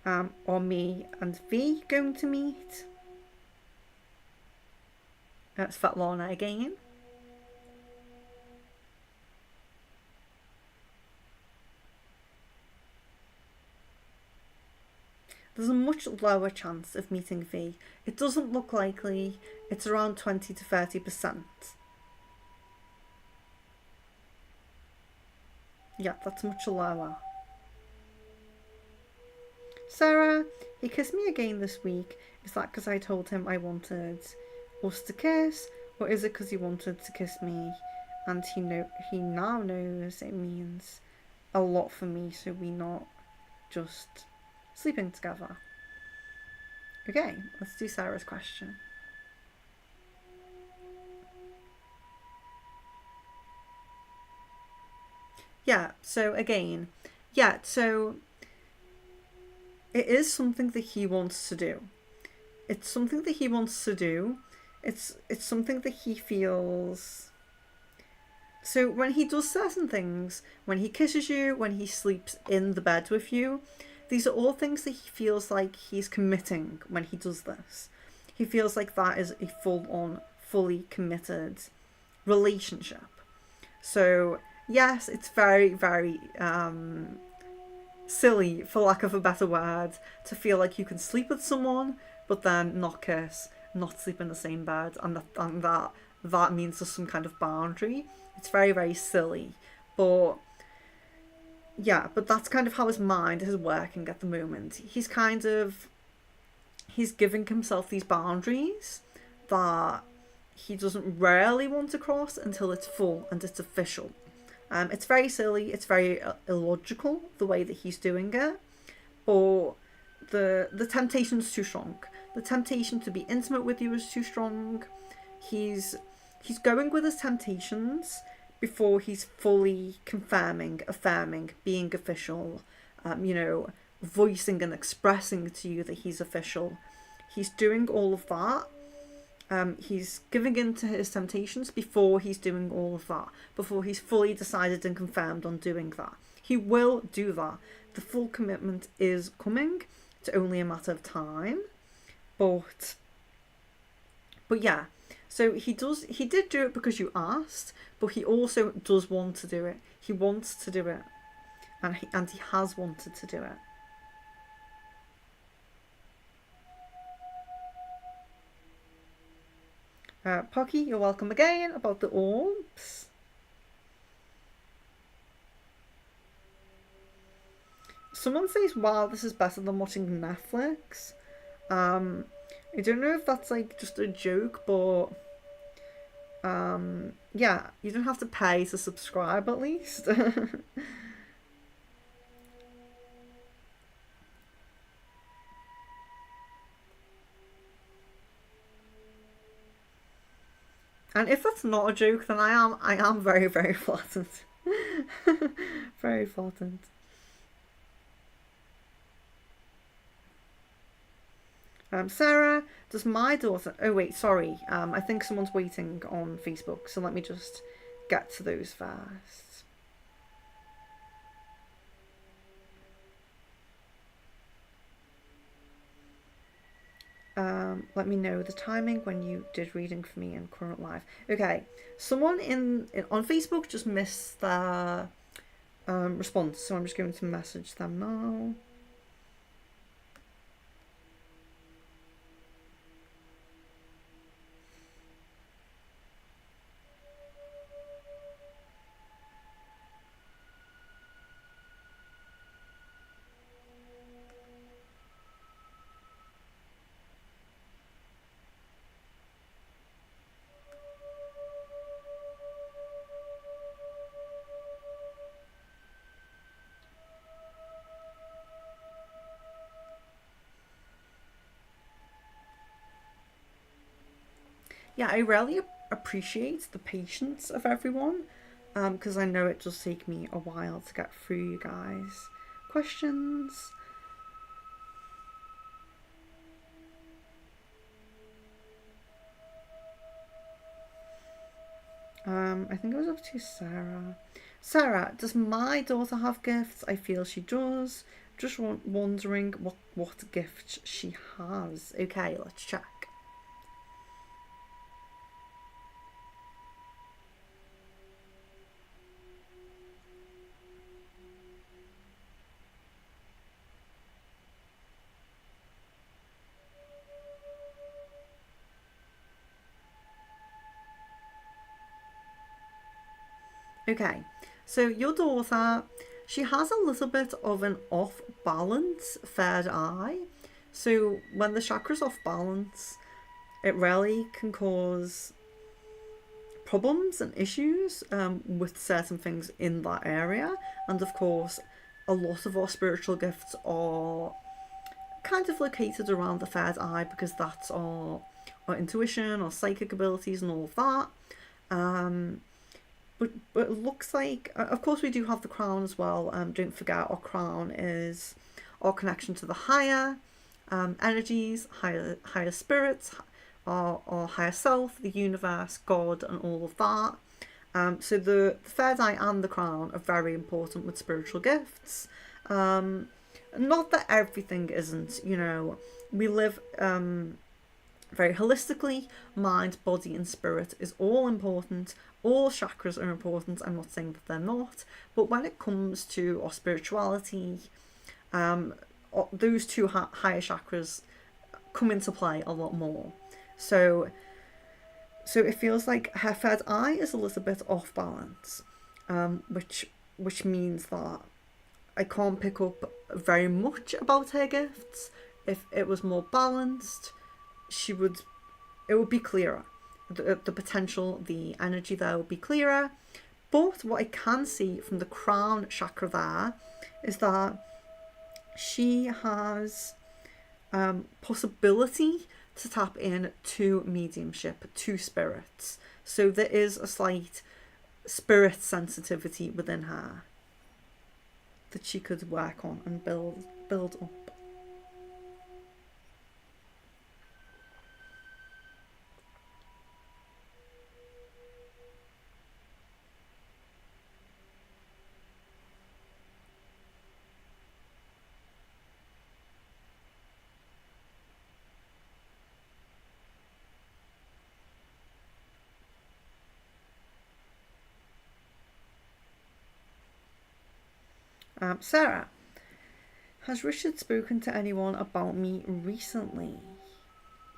Are me and V going to meet? That's Svetlana again. There's a much lower chance of meeting V. It doesn't look likely. It's around 20 to 30%. Yeah, that's much lower. Sarah, he kissed me again this week. Is that because I told him I wanted us to kiss? Or is it because he wanted to kiss me and he now knows it means a lot for me, so we not just sleeping together? Okay, let's do Sarah's question. Yeah, so again, so it is something that he wants to do. It's something that he wants to do. It's something that he feels. So when he does certain things, when he kisses you, when he sleeps in the bed with you, these are all things that he feels like he's committing when he does this. He feels like that is a full-on, fully committed relationship. So yes, it's very, very silly, for lack of a better word, to feel like you can sleep with someone but then not kiss, not sleep in the same bed, and that means there's some kind of boundary. It's very, very silly, but yeah, but that's kind of how his mind is working at the moment. He's giving himself these boundaries that he doesn't really want to cross until it's full and it's official. It's very silly, it's very illogical the way that he's doing it, or the temptation's too strong. The temptation to be intimate with you is too strong. He's going with his temptations before he's fully confirming, affirming, being official, voicing and expressing to you that he's official. He's doing all of that. He's giving in to his temptations before he's doing all of that, before he's fully decided and confirmed on doing that. He will do that. The full commitment is coming. It's only a matter of time. But yeah. So he did do it because you asked, but he also does want to do it. He wants to do it. And he has wanted to do it. Pocky, you're welcome again. About the orbs. Someone says, wow, this is better than watching Netflix. I don't know if that's like just a joke, but yeah, you don't have to pay to subscribe at least. And if that's not a joke, then I am very, very flattered. Very flattered. Sarah, does my daughter... Oh, wait, sorry. I think someone's waiting on Facebook, so let me just get to those first. Let me know the timing when you did reading for me in current life. Okay, someone on Facebook just missed their response, so I'm just going to message them now. Yeah, I really appreciate the patience of everyone, because I know it does take me a while to get through you guys' questions. I think it was up to Sarah. Sarah, does my daughter have gifts? I feel she does. Just wondering what gifts she has. Okay, let's check. Okay, so your daughter, she has a little bit of an off balance third eye. So when the chakra's off balance, it really can cause problems and issues with certain things in that area. And of course, a lot of our spiritual gifts are kind of located around the third eye because that's our intuition, our psychic abilities, and all of that. But it looks like, of course, we do have the crown as well. Don't forget, our crown is our connection to the higher energies, higher spirits, our higher self, the universe, God, and all of that. So the third eye and the crown are very important with spiritual gifts. Not that everything isn't, we live very holistically. Mind, body, and spirit is all important. All chakras are important. I'm not saying that they're not, but when it comes to our spirituality, those two higher chakras come into play a lot more. So it feels like her third eye is a little bit off balance, which means that I can't pick up very much about her gifts. If it was more balanced, it would be clearer. The potential, the energy there would be clearer. But what I can see from the crown chakra there is that she has possibility to tap in to mediumship, to spirits. So there is a slight spirit sensitivity within her that she could work on and build up. Sarah, has Richard spoken to anyone about me recently?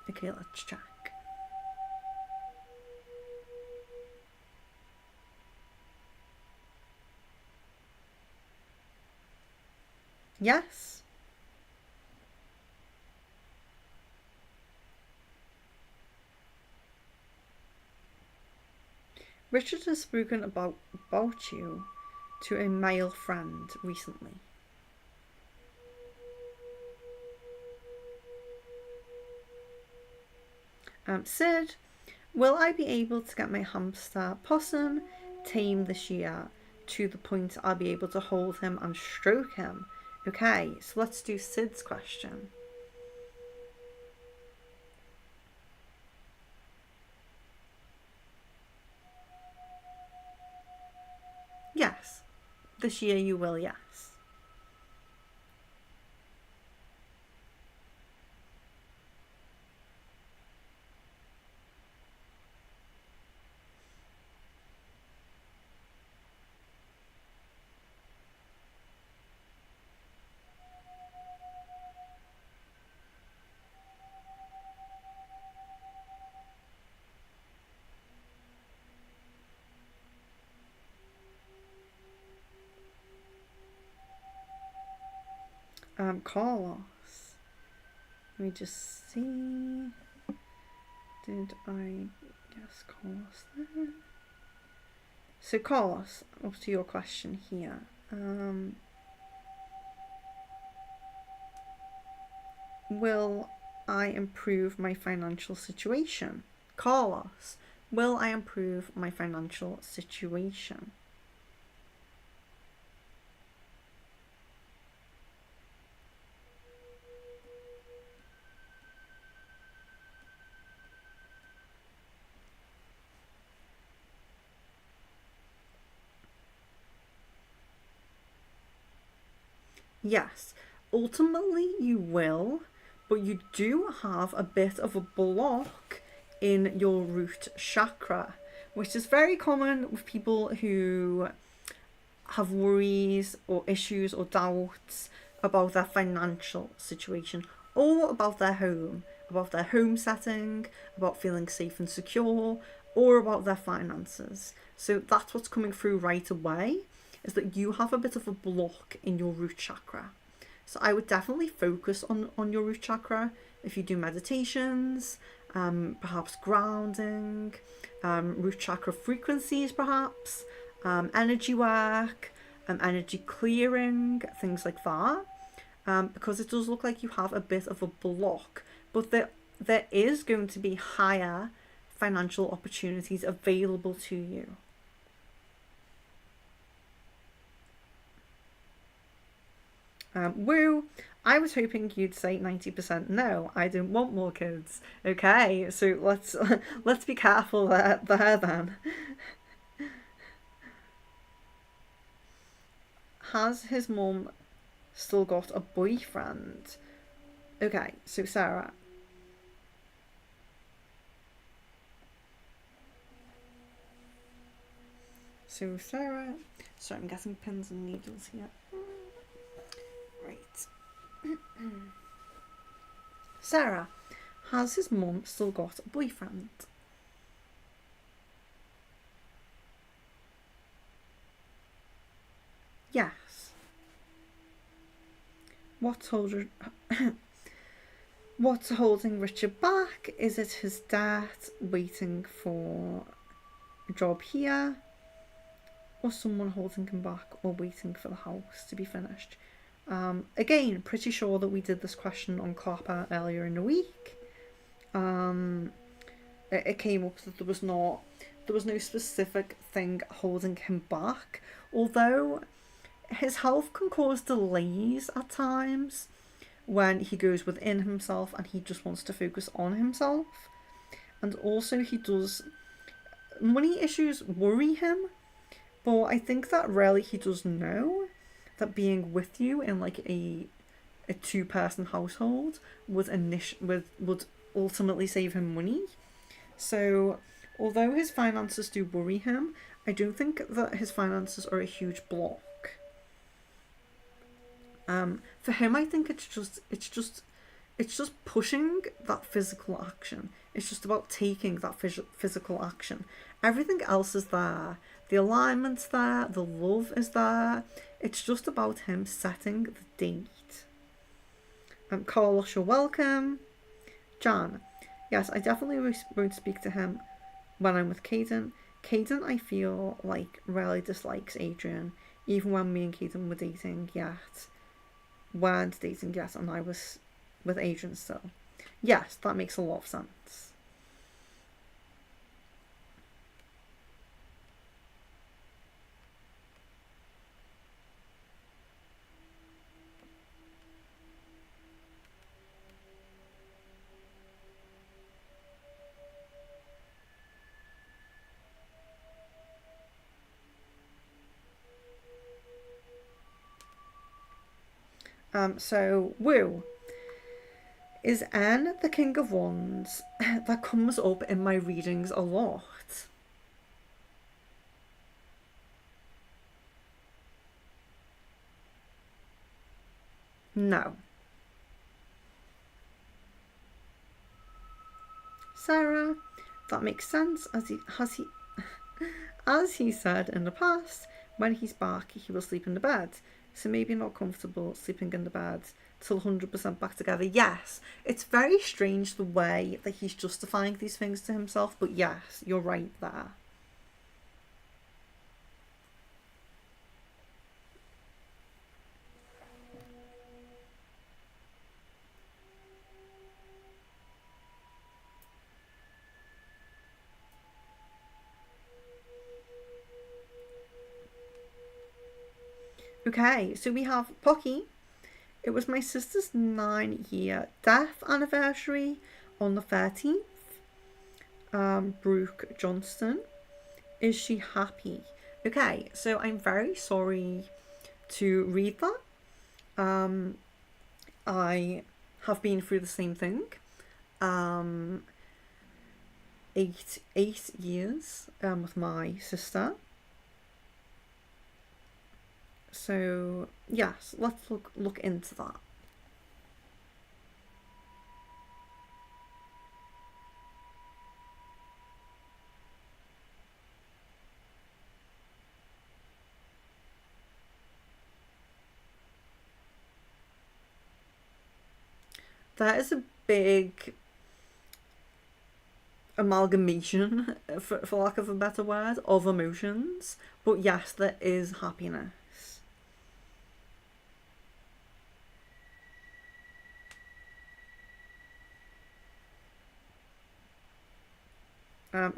Okay, let's check. Yes. Richard has spoken about you to a male friend recently. Sid, will I be able to get my hamster Possum tame this year to the point I'll be able to hold him and stroke him? Okay, so let's do Sid's question. Yes, this year you will, yes. Carlos. Let me just see. Did I guess Carlos there? So Carlos, up to your question here. Will I improve my financial situation? Carlos, will I improve my financial situation? Yes, ultimately you will, but you do have a bit of a block in your root chakra, which is very common with people who have worries or issues or doubts about their financial situation or about their home setting, about feeling safe and secure, or about their finances. So that's what's coming through right away, is that you have a bit of a block in your root chakra. So I would definitely focus on your root chakra if you do meditations, perhaps grounding, root chakra frequencies, perhaps, energy work, energy clearing, things like that. Because it does look like you have a bit of a block, but there is going to be higher financial opportunities available to you. Woo! I was hoping you'd say 90% no, I don't want more kids. Okay, so let's be careful there then. Has his mum still got a boyfriend? Okay, so Sarah. So Sarah. Sorry, I'm getting pins and needles here. Right. Sarah, has his mum still got a boyfriend? Yes. What's holding What's holding Richard back? Is it his dad waiting for a job here? Or someone holding him back or waiting for the house to be finished? Again, pretty sure that we did this question on Clapper earlier in the week. It came up that there was no specific thing holding him back, although his health can cause delays at times when he goes within himself and he just wants to focus on himself. And also he does, money issues worry him, but I think that really he does know that being with you in like a two-person household would ultimately save him money. So although his finances do worry him, I don't think that his finances are a huge block. For him, I think it's just pushing that physical action. It's just about taking that physical action. Everything else is there. The alignment's there. The love is there. It's just about him setting the date. Carlos, you're welcome. Jan, yes, I definitely won't speak to him when I'm with Caden. Caden, I feel like, really dislikes Adrian, even when me and Caden were dating yet. Weren't dating yet, and I was with Adrian still. Yes, that makes a lot of sense. So, woo. Is N the King of Wands? That comes up in my readings a lot. No. Sarah, that makes sense as he said in the past, when he's back he will sleep in the bed. So maybe not comfortable sleeping in the bed till 100% back together. Yes, it's very strange the way that he's justifying these things to himself, but yes, you're right there. Okay, so we have Pocky. It was my sister's 9-year death anniversary on the 13th. Brooke Johnston. Is she happy? Okay, so I'm very sorry to read that. I have been through the same thing. 8 years with my sister. So yes, let's look into that. That is a big amalgamation, for lack of a better word, of emotions. But yes, there is happiness.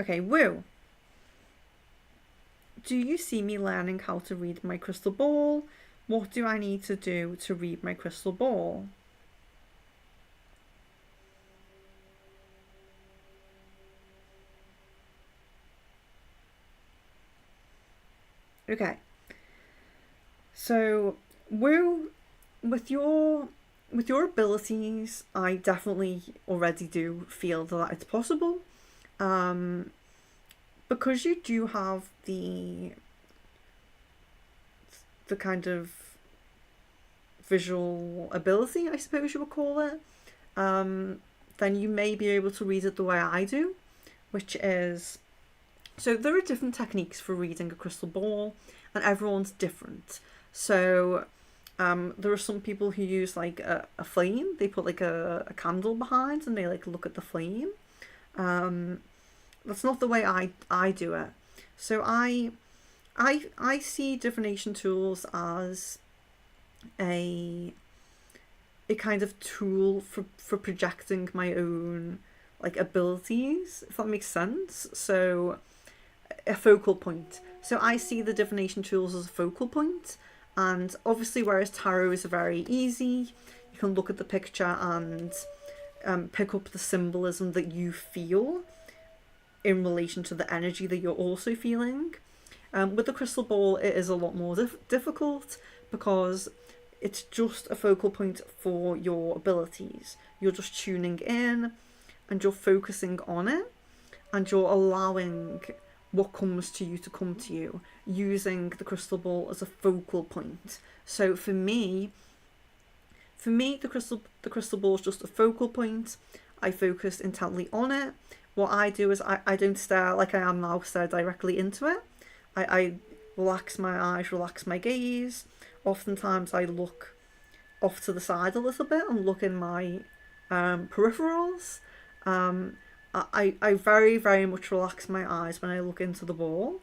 Okay, woo. Do you see me learning how to read my crystal ball? What do I need to do to read my crystal ball? Okay. So, woo, with your abilities, I definitely already do feel that it's possible. Because you do have the kind of visual ability, I suppose you would call it, then you may be able to read it the way I do, which is, so there are different techniques for reading a crystal ball, and everyone's different. So there are some people who use like a flame. They put like a candle behind and they like look at the flame. That's not the way I do it. So I see divination tools as a kind of tool for projecting my own like abilities, if that makes sense. So a focal point. So I see the divination tools as a focal point, and obviously whereas tarot is very easy, you can look at the picture and pick up the symbolism that you feel in relation to the energy that you're also feeling. With the crystal ball, it is a lot more difficult because it's just a focal point for your abilities. You're just tuning in and you're focusing on it, and you're allowing what comes to you to come to you, using the crystal ball as a focal point. So for me, the crystal ball is just a focal point. I focus intently on it. What I do is I don't stare like I am now, stare directly into it. I relax my eyes, relax my gaze. Oftentimes I look off to the side a little bit and look in my peripherals. I very, very much relax my eyes when I look into the ball.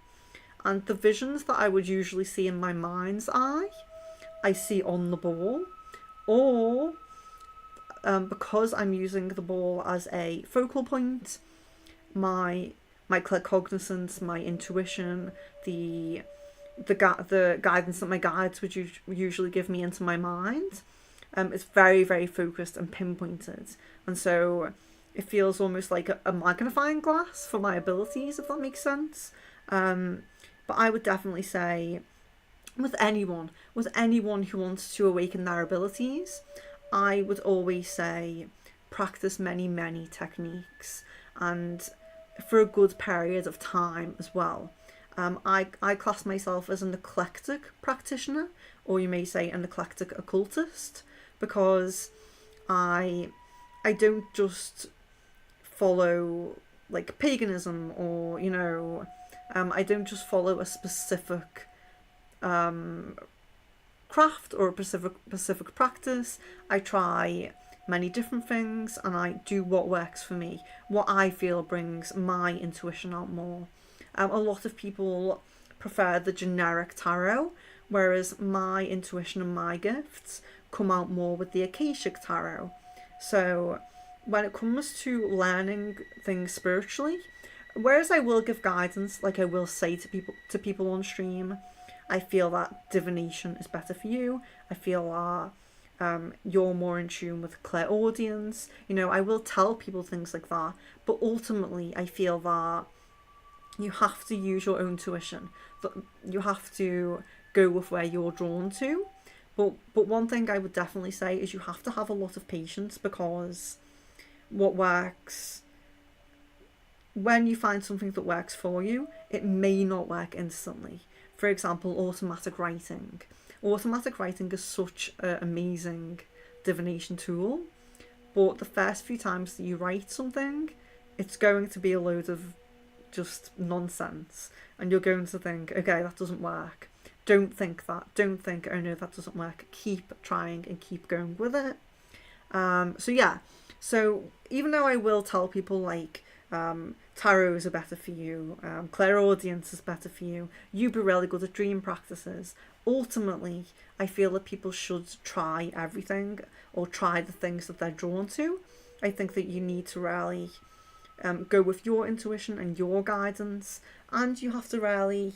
And the visions that I would usually see in my mind's eye, I see on the ball. Or because I'm using the ball as a focal point, my claircognizance, my intuition, the guidance that my guides would usually give me into my mind, is very, very focused and pinpointed. And so it feels almost like a magnifying glass for my abilities, if that makes sense. But I would definitely say with anyone who wants to awaken their abilities, I would always say practice many, many techniques, and for a good period of time as well. I class myself as an eclectic practitioner, or you may say an eclectic occultist, because I don't just follow like paganism, or I don't just follow a specific craft or a specific practice. I try many different things and I do what works for me, what I feel brings my intuition out more. A lot of people prefer the generic tarot, whereas my intuition and my gifts come out more with the Akashic tarot. So when it comes to learning things spiritually, whereas I will give guidance, like I will say to people on stream, I feel that divination is better for you. I feel that you're more in tune with clairaudience. I will tell people things like that, but ultimately I feel that you have to use your own tuition. You have to go with where you're drawn to. But one thing I would definitely say is you have to have a lot of patience, because what works, when you find something that works for you, it may not work instantly. For example, automatic writing. Automatic writing is such an amazing divination tool, but the first few times that you write something, it's going to be a load of just nonsense, and you're going to think, okay, that doesn't work. Don't think that. Don't think, oh no, that doesn't work. Keep trying and keep going with it. So even though I will tell people like tarots are better for you, clairaudience is better for you, you'd be really good at dream practices, ultimately I feel that people should try everything, or try the things that they're drawn to. I think that you need to really go with your intuition and your guidance, and you have to really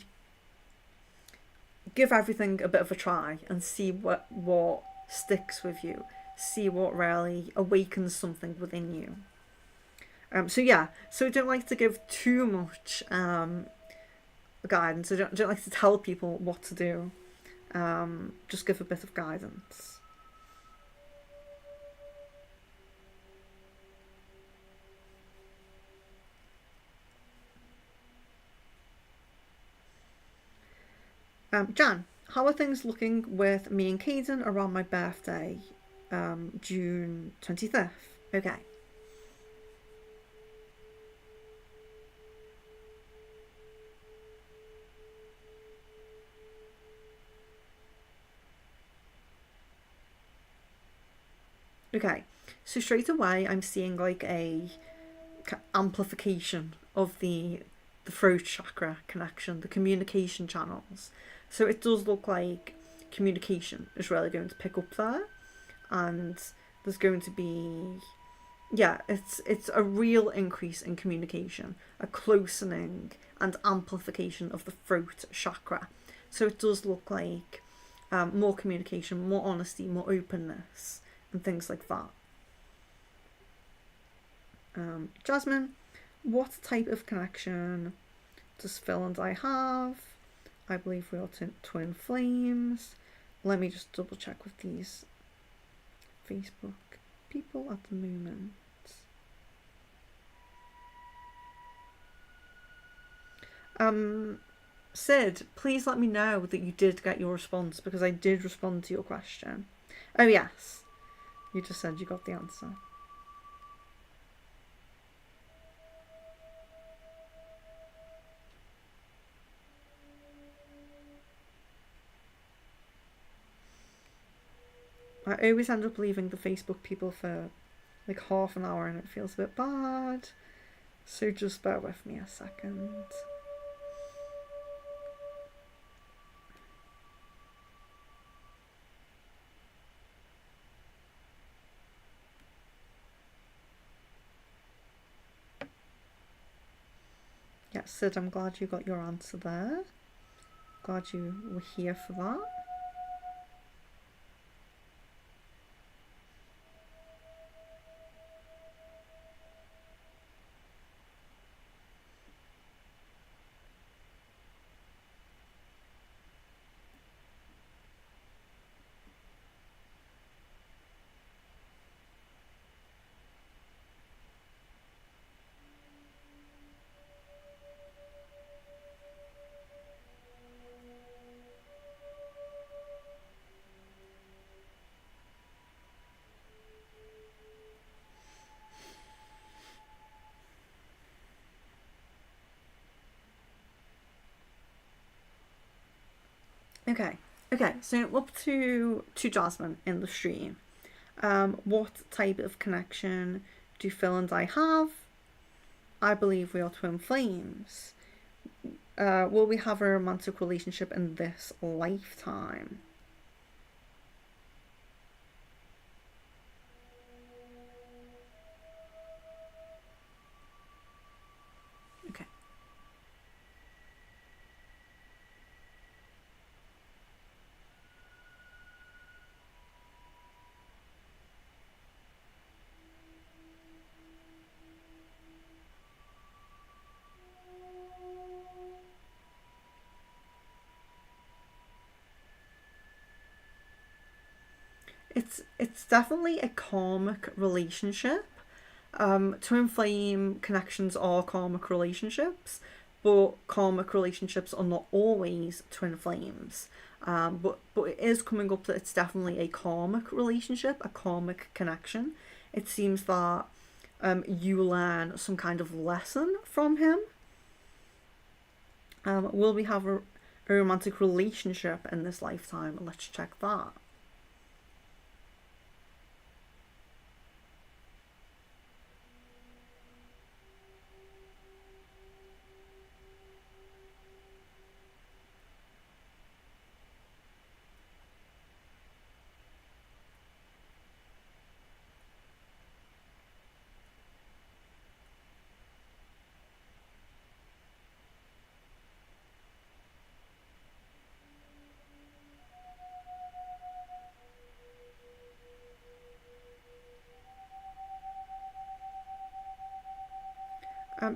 give everything a bit of a try and see what sticks with you, see what really awakens something within you. So I don't like to give too much guidance. I don't like to tell people what to do. Just give a bit of guidance. Jan, how are things looking with me and Caden around my birthday, June 25th? Okay. Okay, so straight away I'm seeing like a amplification of the throat chakra connection, the communication channels. So it does look like communication is really going to pick up there, and there's going to be, yeah, it's a real increase in communication, a closening and amplification of the throat chakra. So it does look like more communication, more honesty, more openness, and things like that. Jasmine, what type of connection does Phil and I have? I believe we are twin flames. Let me just double check with these Facebook people at the moment. Sid, please let me know that you did get your response, because I did respond to your question. Oh yes, you just said you got the answer. I always end up leaving the Facebook people for like half an hour and it feels a bit bad. So just bear with me a second. Yeah, Sid, I'm glad you got your answer there. Glad you were here for that. Okay, so up to Jasmine in the stream. What type of connection do Phil and I have? I believe we are twin flames. Will we have a romantic relationship in this lifetime? Okay. It's definitely a karmic relationship. Twin flame connections are karmic relationships, but karmic relationships are not always twin flames. But it is coming up that it's definitely a karmic relationship, a karmic connection. It seems that you learn some kind of lesson from him. Will we have a romantic relationship in this lifetime? Let's check that.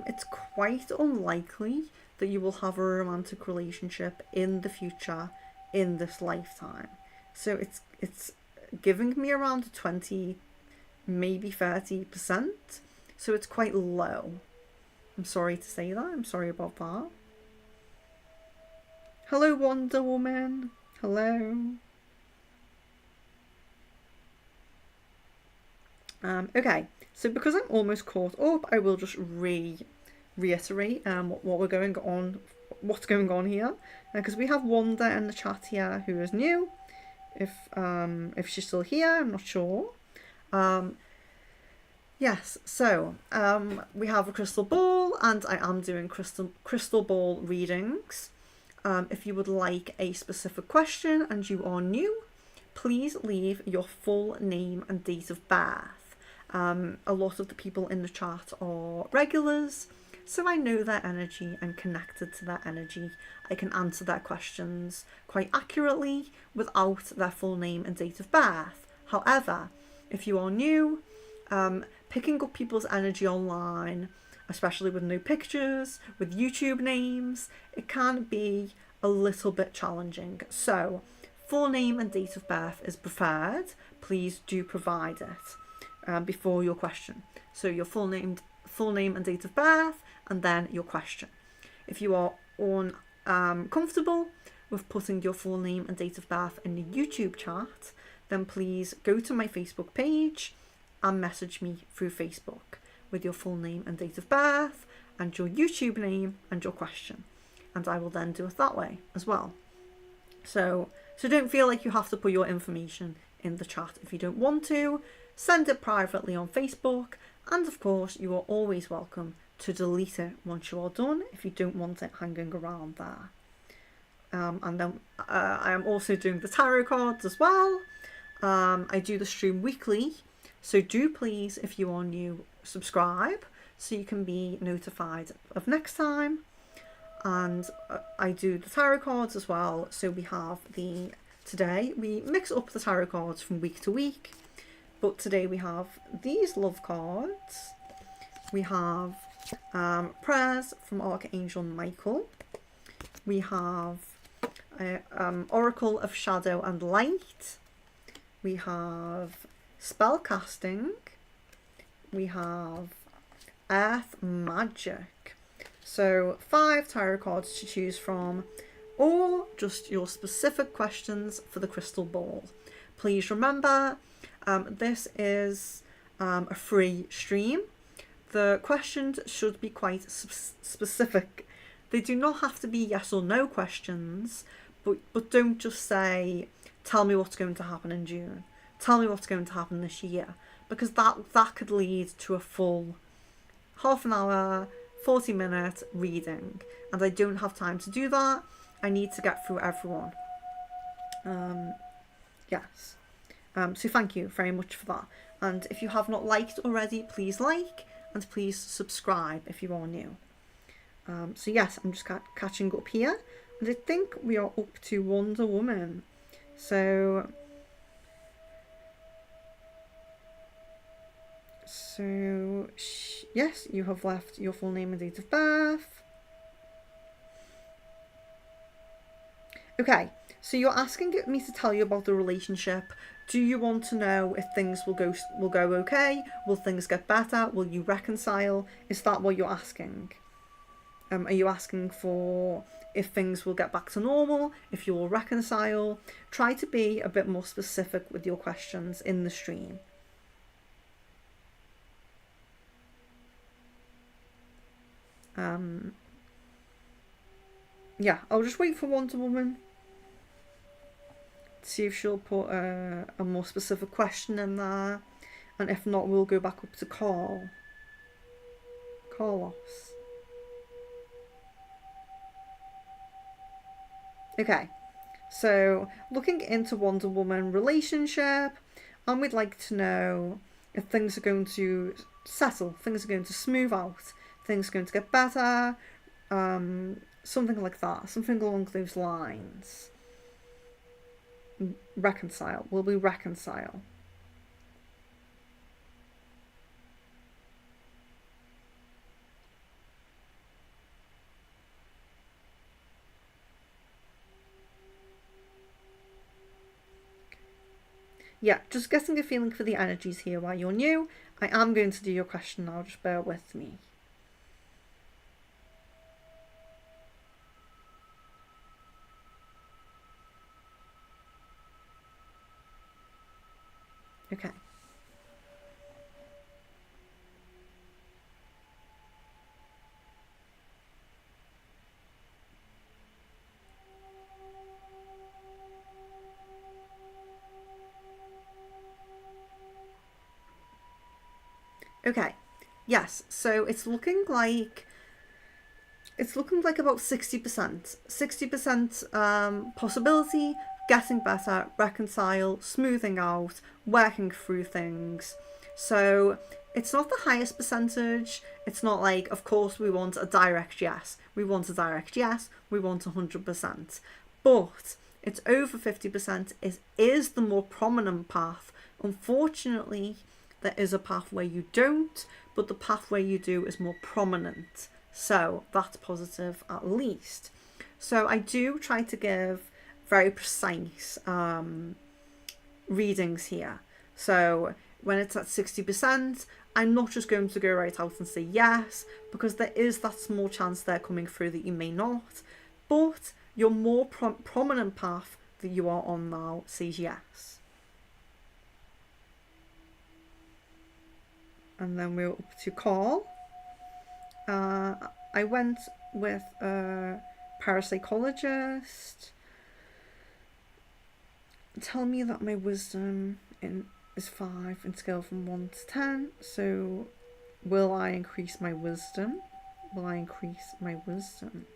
It's quite unlikely that you will have a romantic relationship in the future in this lifetime. So it's giving me around 20, maybe 30%. So it's quite low. I'm sorry to say that. I'm sorry about that. Hello, Wonder Woman. Hello. Okay, so because I'm almost caught up, I will just reiterate what we're going on, what's going on here, because we have Wanda in the chat here who is new. If she's still here, I'm not sure. Yes, so we have a crystal ball, and I am doing crystal ball readings. If you would like a specific question and you are new, please leave your full name and date of birth. A lot of the people in the chat are regulars, so I know their energy and connected to their energy. I can answer their questions quite accurately without their full name and date of birth. However, if you are new, picking up people's energy online, especially with no pictures, with YouTube names, it can be a little bit challenging. So, full name and date of birth is preferred. Please do provide it before your question. So your full name and date of birth, and then your question. If you are comfortable with putting your full name and date of birth in the YouTube chat, then please go to my Facebook page and message me through Facebook with your full name and date of birth and your YouTube name and your question, and I will then do it that way as well. So don't feel like you have to put your information in the chat if you don't want to. Send it privately on Facebook, and of course you are always welcome to delete it once you are done if you don't want it hanging around there. And then I am also doing the tarot cards as well. I do the stream weekly, so do please, if you are new, subscribe so you can be notified of next time. And I do the tarot cards as well. So we have today we mix up the tarot cards from week to week, but today we have these love cards. We have prayers from Archangel Michael. We have Oracle of Shadow and Light. We have spell casting. We have earth magic. So 5 tarot cards to choose from, or just your specific questions for the crystal ball. Please remember, this is a free stream. The questions should be quite specific. They do not have to be yes or no questions, but don't just say, tell me what's going to happen in June. Tell me what's going to happen this year. Because that could lead to a full half an hour, 40-minute reading. And I don't have time to do that. I need to get through everyone. Yes. So thank you very much for that. And if you have not liked already, please like, and please subscribe if you are new. So yes, I'm just catching up here. And I think we are up to Wonder Woman. So yes, you have left your full name and date of birth. Okay, so you're asking me to tell you about the relationship. Do you want to know if things will go okay? Will things get better? Will you reconcile? Is that what you're asking? Are you asking for if things will get back to normal? If you will reconcile? Try to be a bit more specific with your questions in the stream. Yeah, I'll just wait for Wonder Woman. See if she'll put a more specific question in there. And if not, we'll go back up to Carlos. Okay, so looking into Wonder Woman relationship, and we'd like to know if things are going to settle, things are going to smooth out, things are going to get better, something like that, something along those lines. Reconcile. Will we reconcile? Yeah, just getting a feeling for the energies here while you're new. I am going to do your question now, just bear with me. Okay. Okay, yes, so it's looking like it's looking like about 60%. 60% possibility, getting better, reconcile, smoothing out, working through things. So it's not the highest percentage. It's not like, of course, we want a direct yes. We want a direct yes. We want 100%. But it's over 50%. It is the more prominent path. Unfortunately, there is a path where you don't, but the path where you do is more prominent. So that's positive at least. So I do try to give very precise readings here. So when it's at 60%, I'm not just going to go right out and say yes, because there is that small chance there coming through that you may not. But your more prominent path that you are on now says yes. And then we're up to Carl. I went with a parapsychologist. Tell me that my wisdom is 5 in scale from 1 to 10. So will I increase my wisdom? Will I increase my wisdom?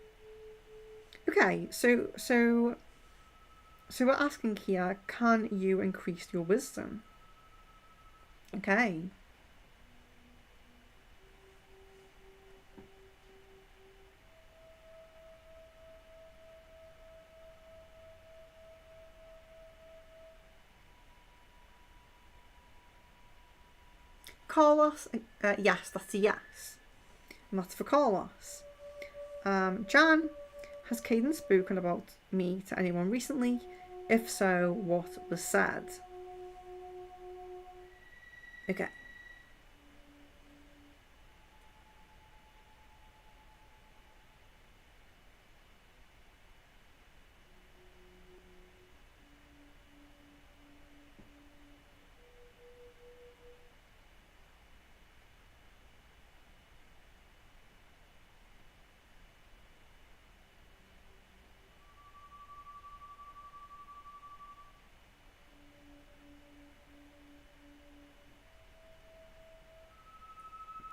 Okay, so we're asking here, can you increase your wisdom? Okay. Carlos, yes, that's a yes. And that's for Carlos. Jan, has Caden spoken about me to anyone recently? If so, what was said? Okay.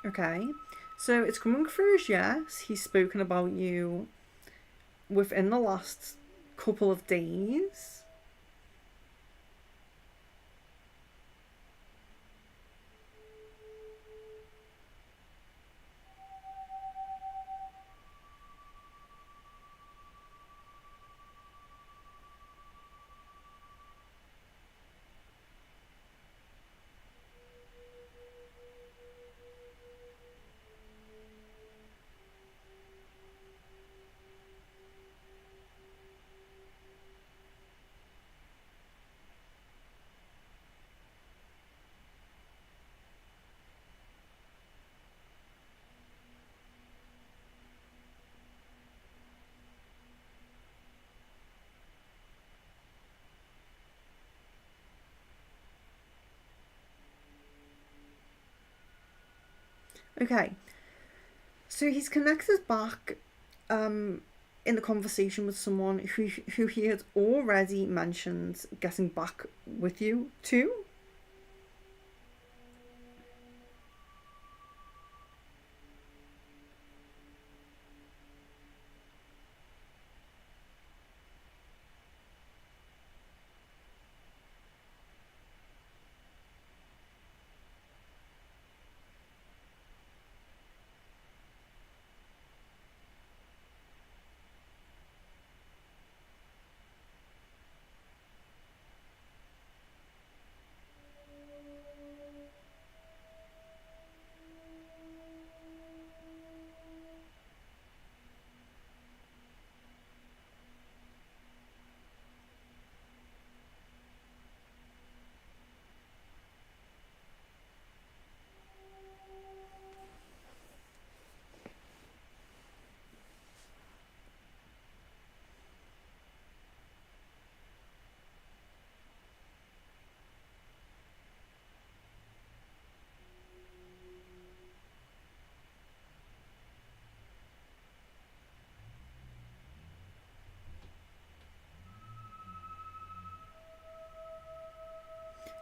Okay, so it's coming through as yes. He's spoken about you within the last couple of days. Okay, so he's connected back in the conversation with someone who he had already mentioned getting back with you to.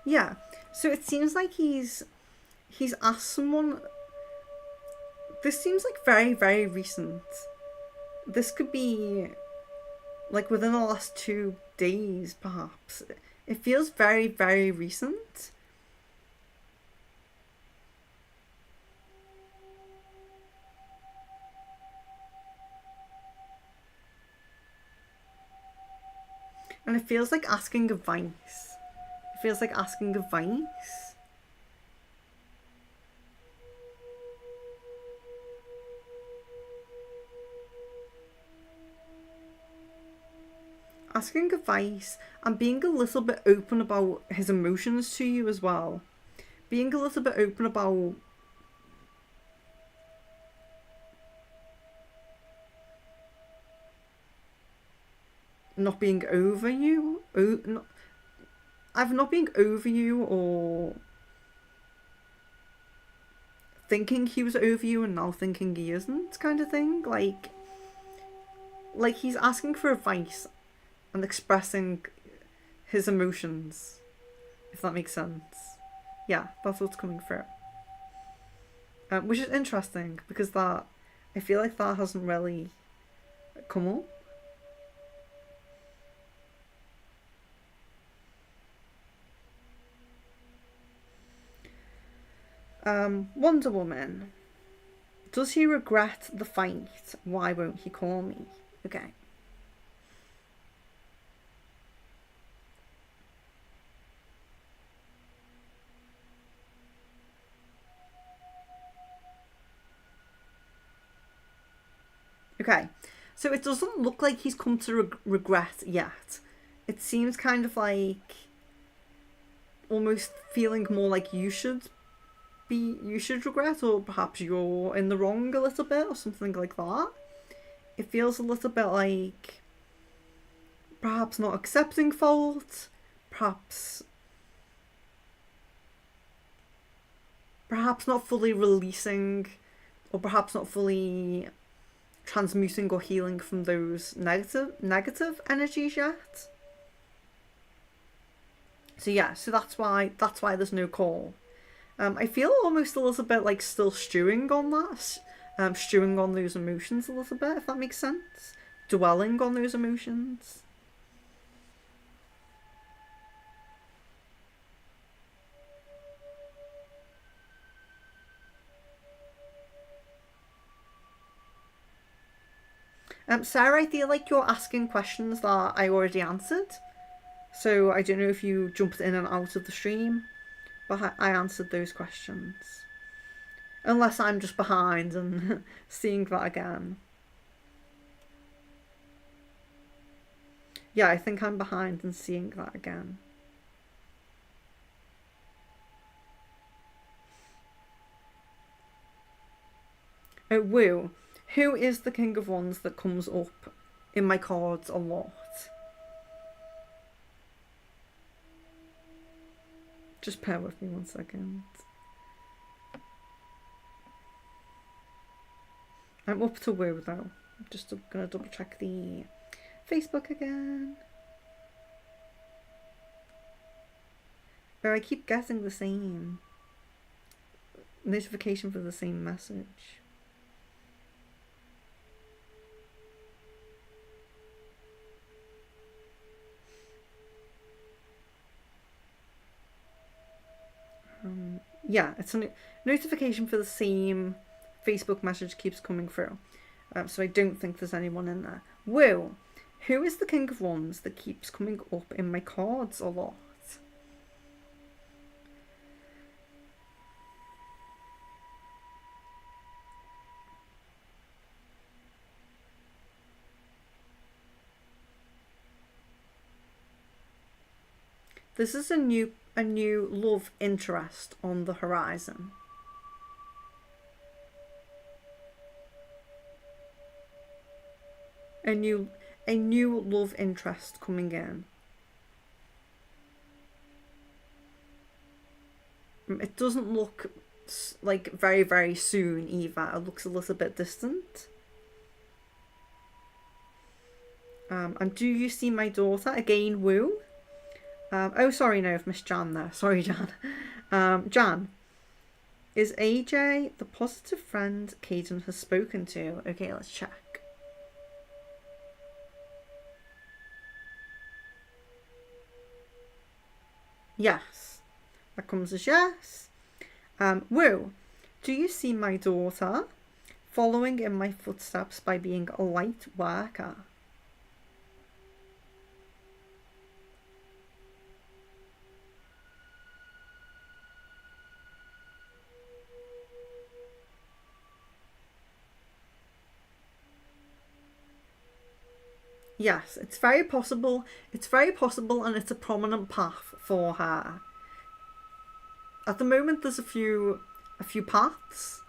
Yeah, so it seems like he's asked someone. This seems like very, very recent. this could be like within the last 2 days, perhaps. It feels very, very recent. And it feels like asking advice. It feels like asking advice. Asking advice and being a little bit open about his emotions to you as well. Being a little bit open about not being over you. Either not being over you or thinking he was over you and now thinking he isn't, kind of thing. Like he's asking for advice and expressing his emotions, if that makes sense. Yeah, that's what's coming through. Which is interesting because that I feel like that hasn't really come up. Wonder Woman. Does he regret the fight? Why won't he call me? Okay. Okay. So it doesn't look like he's come to regret yet. It seems kind of like almost feeling more like you should regret, or perhaps you're in the wrong a little bit, or something like that. It feels a little bit like perhaps not accepting fault, perhaps not fully releasing, or perhaps not fully transmuting or healing from those negative energies yet. So yeah, so that's why there's no call. I feel almost a little bit like still stewing on that, stewing on those emotions a little bit, if that makes sense. Dwelling on those emotions. Sarah, I feel like you're asking questions that I already answered. So I don't know if you jumped in and out of the stream, but I answered those questions. Unless I'm just behind and seeing that again. Yeah, I think I'm behind and seeing that again. Oh, woo. Who is the King of Wands that comes up in my cards a lot? Just bear with me 1 second. I'm up to woo though. I'm just gonna double check the Facebook again. But I keep getting the same notification for the same message. Yeah, it's a notification for the same Facebook message keeps coming through. So I don't think there's anyone in there. Woo! Who is the King of Wands that keeps coming up in my cards a lot? This is a new love interest on the horizon. A new love interest coming in. It doesn't look like very, very soon either. It looks a little bit distant. And do you see my daughter? Again, woo. Oh, sorry, no, I've missed Jan there. Sorry, Jan. Jan, is AJ the positive friend Caden has spoken to? Okay, let's check. Yes. That comes as yes. Woo. Do you see my daughter following in my footsteps by being a light worker? Yes, it's very possible. It's very possible, and it's a prominent path for her. At the moment, there's a few paths,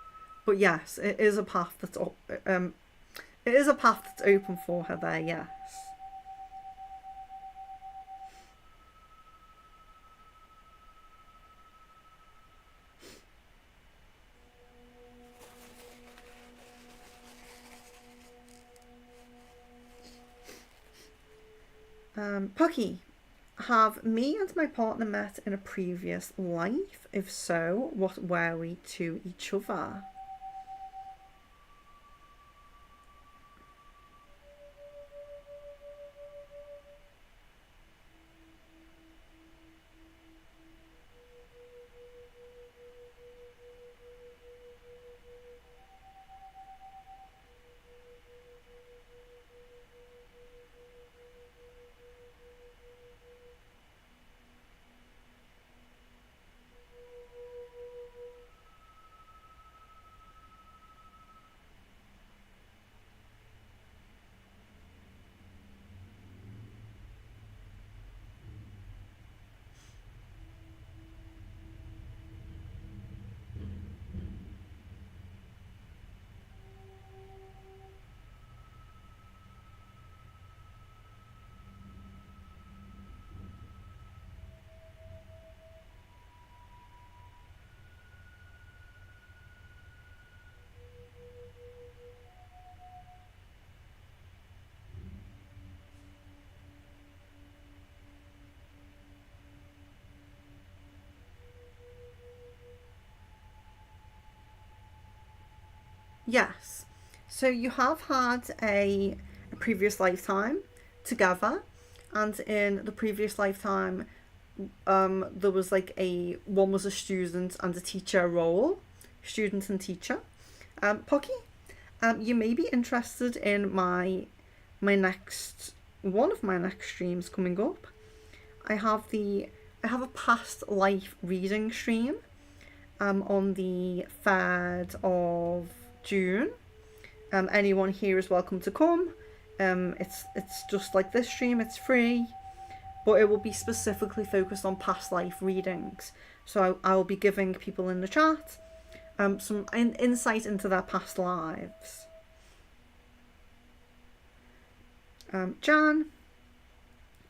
but yes, it is a path that's it is a path that's open for her there. Yes. Pucky, have me and my partner met in a previous life? If so, what were we to each other? Yes. So you have had a previous lifetime together, and in the previous lifetime, there was like a one was a student and a teacher role, student and teacher. Pocky, you may be interested in my next one of my next streams coming up. I have the I have a past life reading stream on the 3rd of June. Anyone here is welcome to come. It's just like this stream, it's free, but it will be specifically focused on past life readings. So I will be giving people in the chat some insight into their past lives. Jan,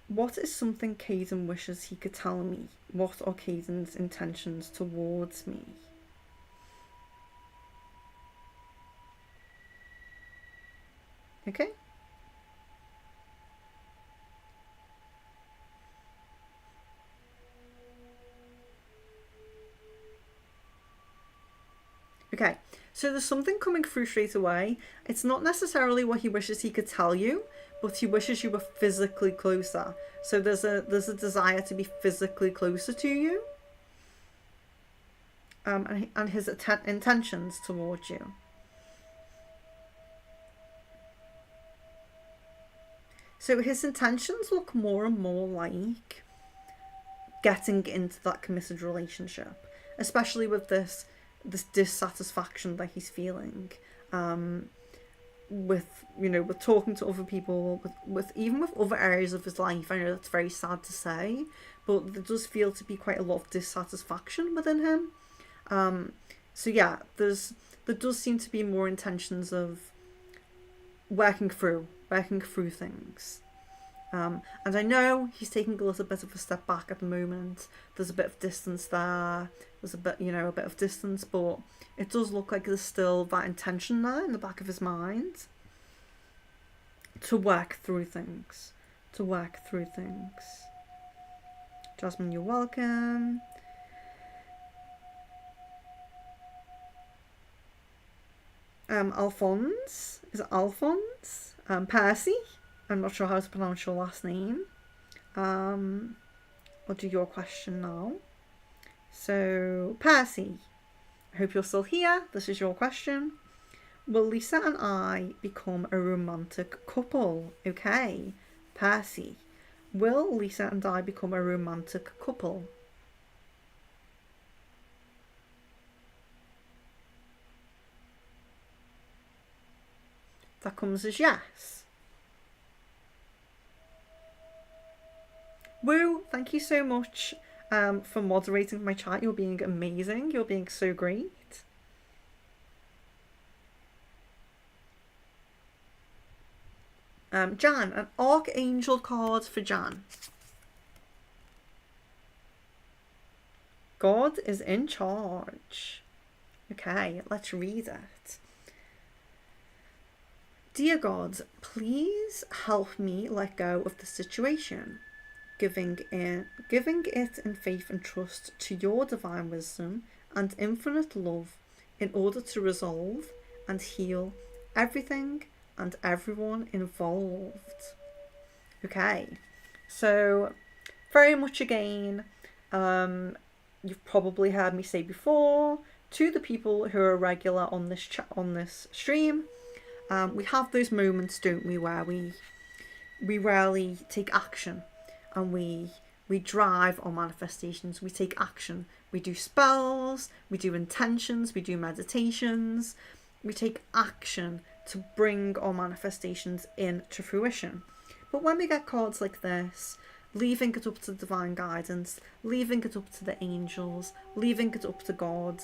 what is something Caden wishes he could tell me? What are Caden's intentions towards me? Okay. Okay, so there's something coming through straight away. It's not necessarily what he wishes he could tell you, but he wishes you were physically closer. So there's a desire to be physically closer to you, and his intentions towards you. So his intentions look more and more like getting into that committed relationship, especially with this dissatisfaction that he's feeling, with with talking to other people, with even with other areas of his life. I know that's very sad to say, but there does feel to be quite a lot of dissatisfaction within him. So yeah, there does seem to be more intentions of working through things. And I know he's taking a little bit of a step back at the moment. There's a bit of distance there. There's a bit, a bit of distance, but it does look like there's still that intention there in the back of his mind to work through things. Jasmine, you're welcome. Alphonse. Is it Alphonse? Percy. I'm not sure how to pronounce your last name. I'll do your question now. So, Percy, I hope you're still here. This is your question. Will Lisa and I become a romantic couple? Okay, Percy, will Lisa and I become a romantic couple? That comes as yes. Woo, thank you so much for moderating my chat. You're being amazing. You're being so great. Jan, an Archangel card for Jan. God is in charge. Okay, let's read it. Dear God, please help me let go of the situation, giving it in faith and trust to your divine wisdom and infinite love in order to resolve and heal everything and everyone involved. Okay, so very much again, you've probably heard me say before to the people who are regular on this stream. We have those moments, don't we, where we rarely take action, and we drive our manifestations. We take action. We do spells, we do intentions, we do meditations. We take action to bring our manifestations into fruition. But when we get cards like this, leaving it up to divine guidance, leaving it up to the angels, leaving it up to God,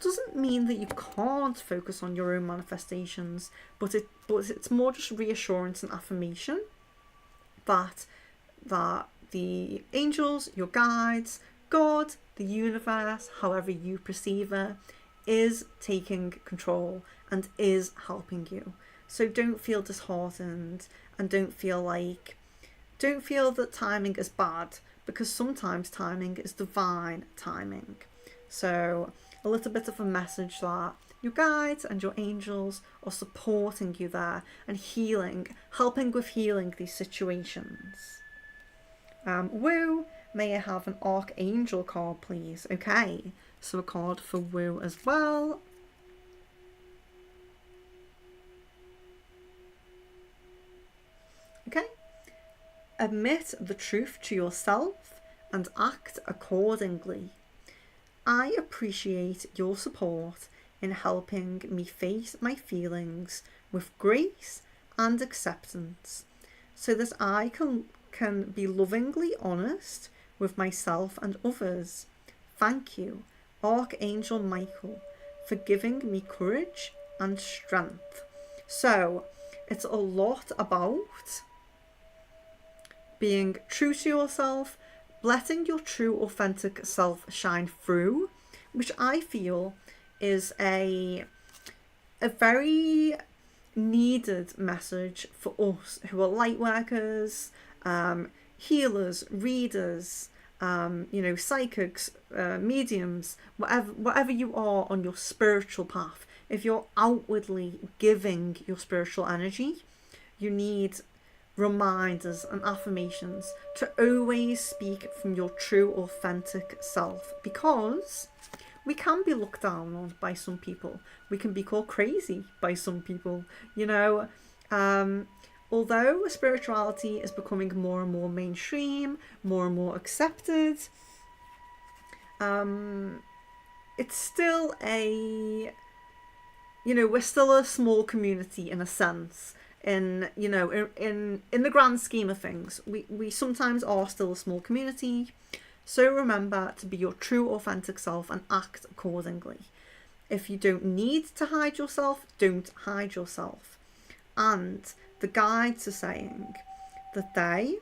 doesn't mean that you can't focus on your own manifestations, but it's more just reassurance and affirmation that the angels, your guides, God, the universe, however you perceive it, is taking control and is helping you. So don't feel disheartened, and don't feel that timing is bad, because sometimes timing is divine timing. So a little bit of a message that your guides and your angels are supporting you there and helping with healing these situations. Woo, may I have an Archangel card, please? Okay, so a card for Woo as well. Okay. Admit the truth to yourself and act accordingly. I appreciate your support in helping me face my feelings with grace and acceptance, so that I can be lovingly honest with myself and others. Thank you, Archangel Michael, for giving me courage and strength. So it's a lot about being true to yourself, letting your true authentic self shine through, which I feel is a very needed message for us who are light workers, healers, readers, psychics, mediums, whatever you are on your spiritual path. If you're outwardly giving your spiritual energy, you need reminders and affirmations to always speak from your true authentic self, because we can be looked down on by some people. We can be called crazy by some people, although spirituality is becoming more and more mainstream, more and more accepted, it's still we're still a small community in a sense. In the grand scheme of things, we sometimes are still a small community. So remember to be your true authentic self and act accordingly. If you don't need to hide yourself, don't hide yourself. And the guides are saying that they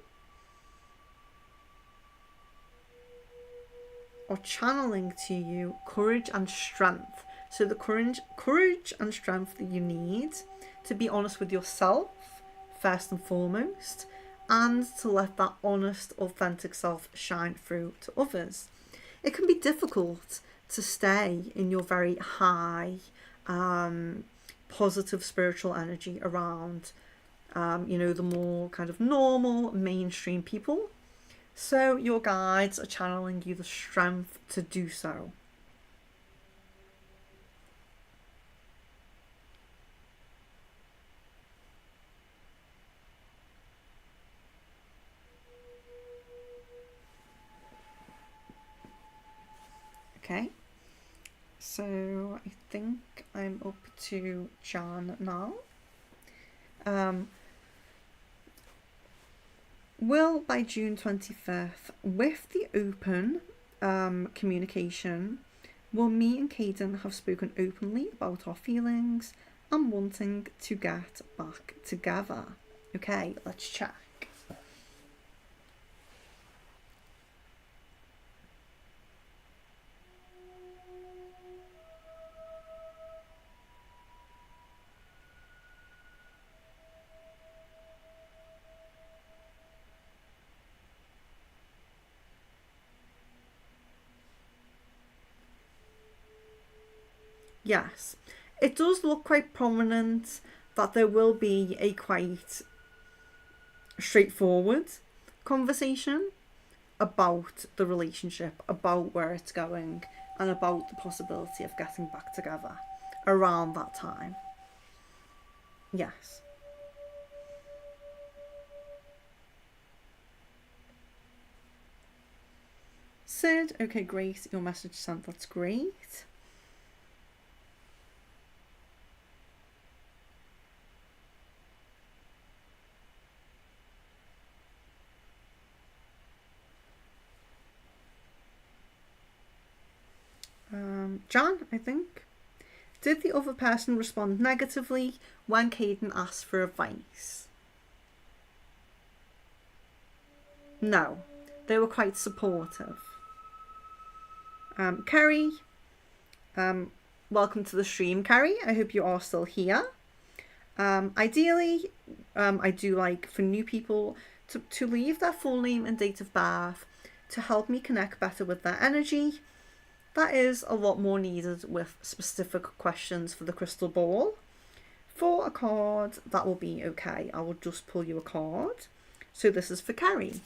are channeling to you courage and strength. So the courage and strength that you need to be honest with yourself first and foremost, and to let that honest, authentic self shine through to others. It can be difficult to stay in your very high, positive spiritual energy around, the more kind of normal, mainstream people. So your guides are channeling you the strength to do so. Okay, so I think I'm up to Jan now. Will by June 25th, with the open communication, will me and Caden have spoken openly about our feelings and wanting to get back together? Okay, let's check. Yes, it does look quite prominent that there will be a quite straightforward conversation about the relationship, about where it's going, and about the possibility of getting back together around that time. Yes. Sid, okay, great. Your message sent, that's great. Jan, I think. Did the other person respond negatively when Caden asked for advice? No, they were quite supportive. Kerry, welcome to the stream, Kerry. I hope you are still here. Ideally, I do like for new people to leave their full name and date of birth to help me connect better with their energy. That is a lot more needed with specific questions for the crystal ball. For a card, that will be okay. I will just pull you a card. So this is for Kerry.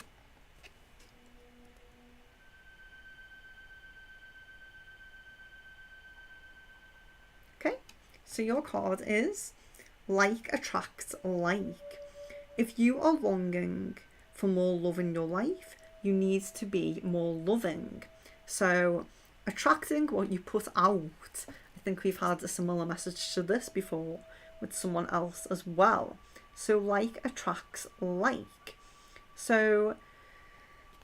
Okay, so your card is like attracts like. If you are longing for more love in your life, you need to be more loving. So attracting what you put out. I think we've had a similar message to this before with someone else as well. So like attracts like. So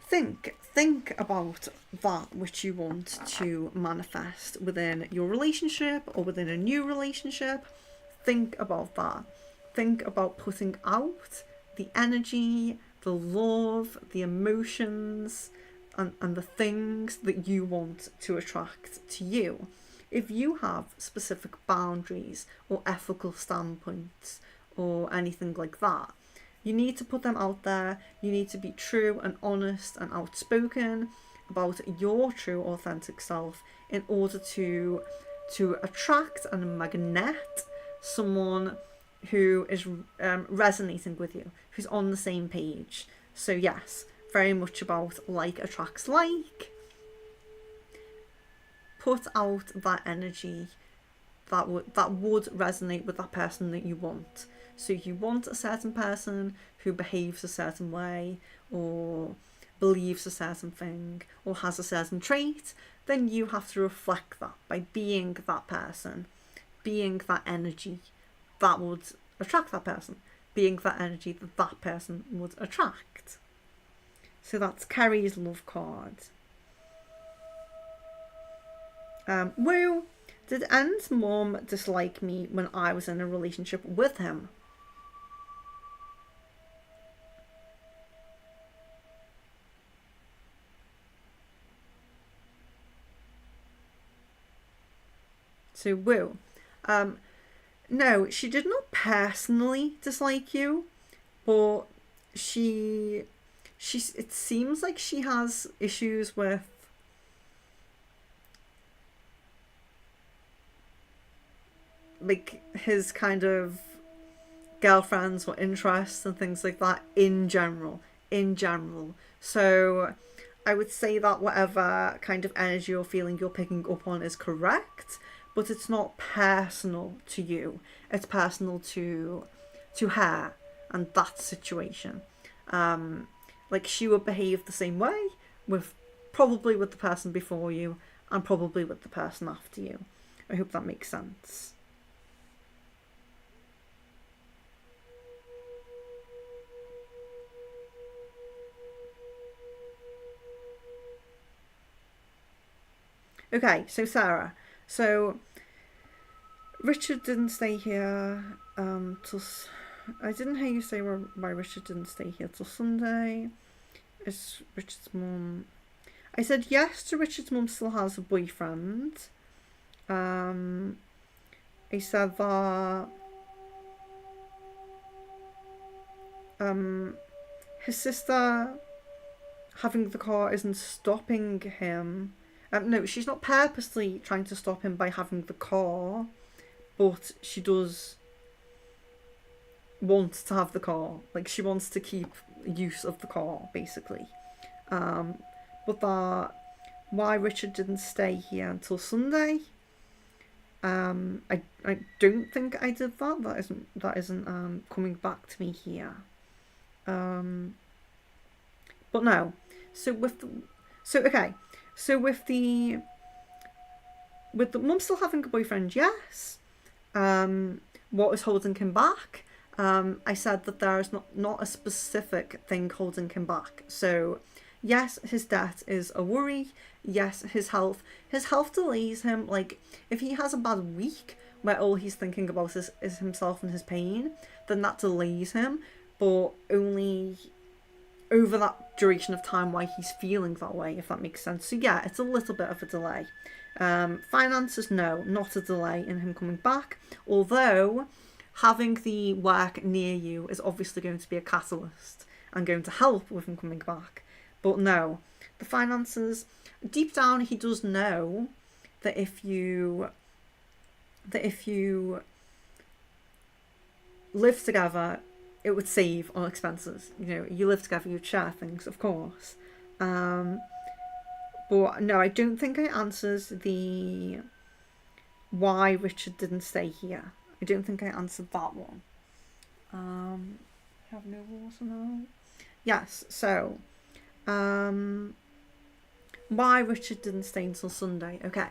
think about that which you want to manifest within your relationship or within a new relationship. Think about that. Think about putting out the energy, the love, the emotions, and the things that you want to attract to you. If you have specific boundaries or ethical standpoints or anything like that, you need to put them out there. You need to be true and honest and outspoken about your true authentic self in order to attract and magnet someone who is resonating with you, who's on the same page. So yes, very much about like attracts like. Put out that energy that would resonate with that person that you want. So you want a certain person who behaves a certain way or believes a certain thing or has a certain trait, then you have to reflect that by being that person, being that energy that would attract that person, being that energy that that person would attract. So that's Kerry's love card. Woo! Did Anne's mom dislike me when I was in a relationship with him? So woo. No, she did not personally dislike you, but it seems like she has issues with like his kind of girlfriends or interests and things like that in general. in general. So I would say that whatever kind of energy or feeling you're picking up on is correct, but it's not personal to you. It's personal to her and that situation. Like she would behave the same way with probably with the person before you and probably with the person after you. I hope that makes sense. Okay, so Sarah. So Richard didn't stay here till. I didn't hear you say why Richard didn't stay here till Sunday. Is Richard's mum. I said yes to Richard's mum still has a boyfriend. I said that his sister having the car isn't stopping him. No, she's not purposely trying to stop him by having the car, but she does want to have the car. Like, she wants to keep use of the car, basically. But that why Richard didn't stay here until Sunday. I don't think I did that. That isn't coming back to me here. But no. So with the mum still having a boyfriend, yes. What is holding him back? I said that there is not a specific thing holding him back. So yes, his debt is a worry. Yes, his health delays him. Like, if he has a bad week where all he's thinking about is himself and his pain, then that delays him, but only over that duration of time why he's feeling that way, if that makes sense. So yeah, it's a little bit of a delay. Finances, no, not a delay in him coming back, although having the work near you is obviously going to be a catalyst and going to help with him coming back. But no, the finances, deep down he does know that if you live together, it would save on expenses. You know, you live together, you'd share things, of course. But no, I don't think it answers the why Richard didn't stay here. I don't think I answered that one. I have no water now. Yes, so why Richard didn't stay until Sunday. Okay.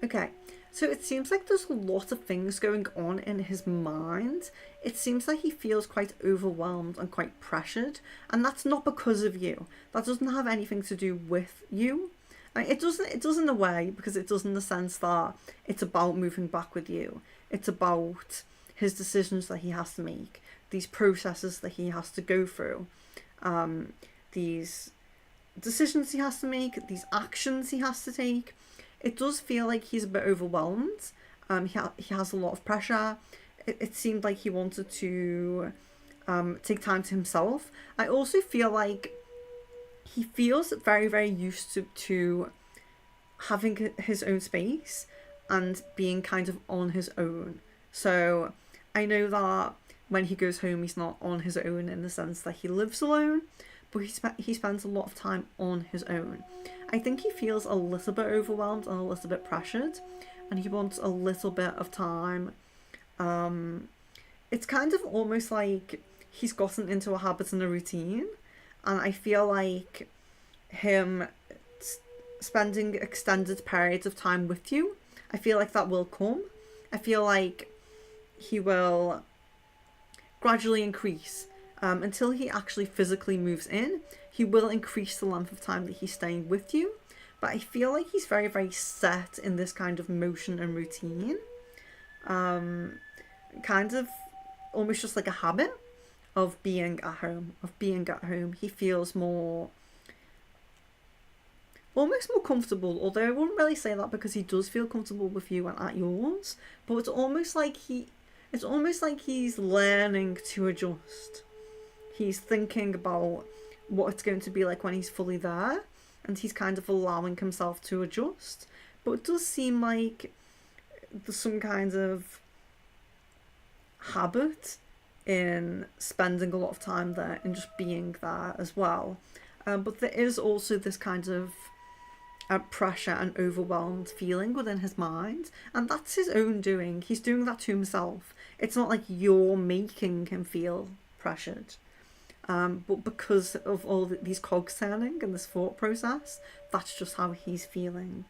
Okay, so it seems like there's a lot of things going on in his mind. It seems like he feels quite overwhelmed and quite pressured, and that's not because of you. That doesn't have anything to do with you. It does in a way, because it does in the sense that it's about moving back with you. It's about his decisions that he has to make, these processes that he has to go through, these decisions he has to make, these actions he has to take. It does feel like he's a bit overwhelmed. He has a lot of pressure. It seemed like he wanted to take time to himself. I also feel like he feels very, very used to having his own space and being kind of on his own. So I know that when he goes home, he's not on his own in the sense that he lives alone, but he spends a lot of time on his own. I think he feels a little bit overwhelmed and a little bit pressured, and he wants a little bit of time. It's kind of almost like he's gotten into a habit and a routine, and I feel like him spending extended periods of time with you, I feel like that will come. I feel like he will gradually increase until he actually physically moves in. He will increase the length of time that he's staying with you, but I feel like he's very, very set in this kind of motion and routine. Kind of almost just like a habit of being at home. He feels almost more comfortable, although I wouldn't really say that because he does feel comfortable with you and at yours, but it's almost like he's learning to adjust. He's thinking about what it's going to be like when he's fully there, and he's kind of allowing himself to adjust. But it does seem like there's some kind of habit in spending a lot of time there and just being there as well. But there is also this kind of pressure and overwhelmed feeling within his mind, and that's his own doing. He's doing that to himself. It's not like you're making him feel pressured. But because of all these cogs turning and this thought process, that's just how he's feeling.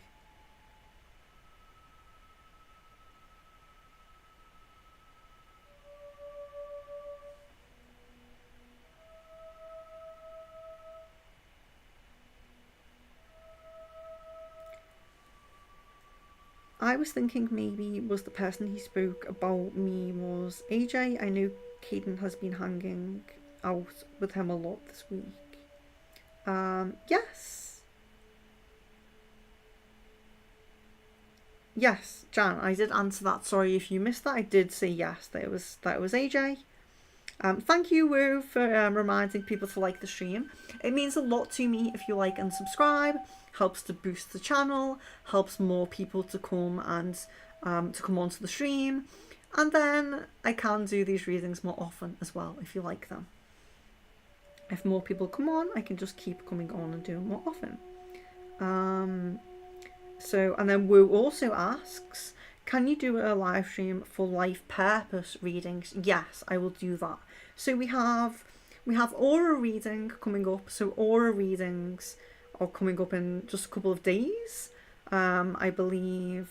I was thinking maybe was the person he spoke about me was AJ. I know Caden has been hanging out with him a lot this week. Yes. Yes, Jan, I did answer that. Sorry if you missed that. I did say yes, that it was AJ. Thank you, Woo, for reminding people to like the stream. It means a lot to me if you like and subscribe. Helps to boost the channel, helps more people to come and to come onto the stream, and then I can do these readings more often as well if you like them. If more people come on, I can just keep coming on and doing more often. So, and then Woo also asks, can you do a live stream for life purpose readings? Yes, I will do that. So we have aura reading coming up. So aura readings are coming up in just a couple of days. I believe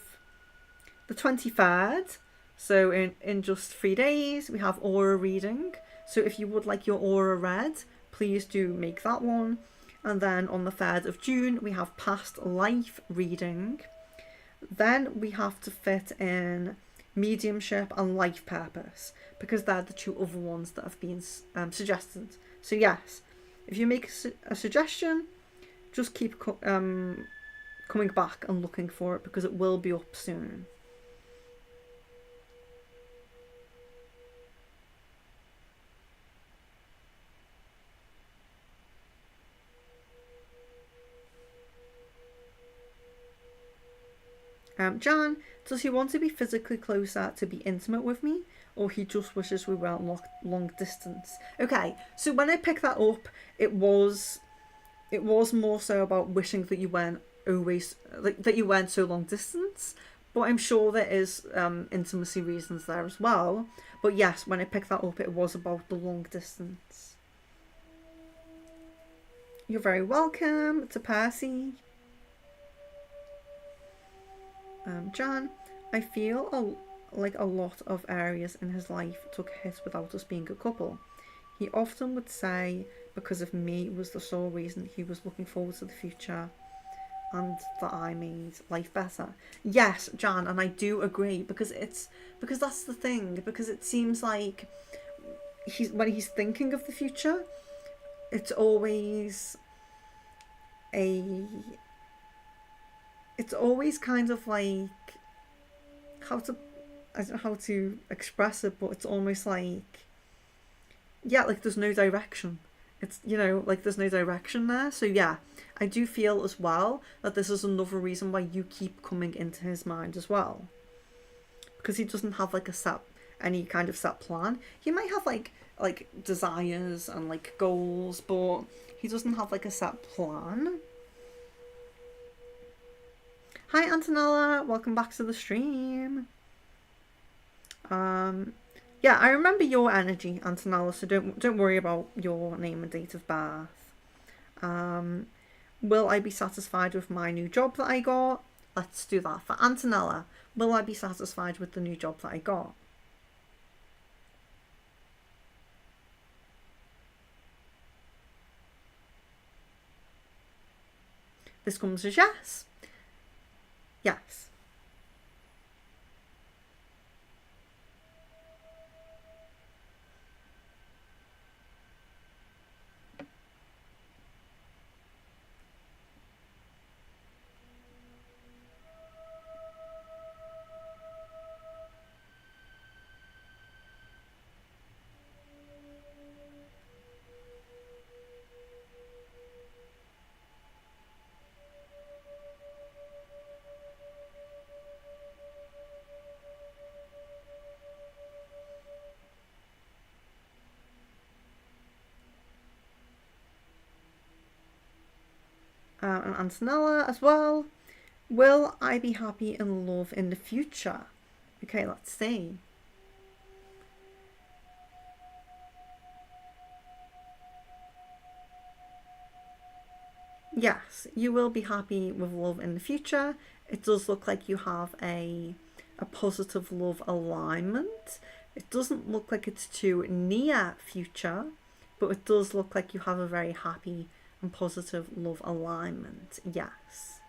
the 23rd. So in just 3 days, we have aura reading. So if you would like your aura read, please do make that one. And then on the 3rd of June, we have past life reading. Then we have to fit in mediumship and life purpose, because they're the two other ones that have been suggested. So yes, if you make a suggestion, just keep coming back and looking for it, because it will be up soon. Jan, does he want to be physically closer to be intimate with me, or he just wishes we weren't long distance? Okay, so when I picked that up, it was more so about wishing that you weren't always, like, that you weren't so long distance, but I'm sure there is intimacy reasons there as well. But yes, when I picked that up, it was about the long distance. You're very welcome to Percy. Jan, I feel like a lot of areas in his life took a hit without us being a couple. He often would say because of me was the sole reason he was looking forward to the future and that I made life better. Yes, Jan, and I do agree, because that's the thing, because it seems like when he's thinking of the future, it's always kind of like, I don't know how to express it, but it's almost like, yeah, like there's no direction. It's, like there's no direction there. So yeah, I do feel as well that this is another reason why you keep coming into his mind as well. Because he doesn't have like any kind of set plan. He might have like desires and like goals, but he doesn't have like a set plan. Hi Antonella, welcome back to the stream. Yeah, I remember your energy, Antonella, so don't worry about your name and date of birth. Will I be satisfied with my new job that I got? Let's do that. For Antonella, will I be satisfied with the new job that I got? This comes as yes. Yes. And Antonella as well. Will I be happy in love in the future? Okay, let's see. Yes, you will be happy with love in the future. It does look like you have a positive love alignment. It doesn't look like it's too near future, but it does look like you have a very happy and positive love alignment. Yes.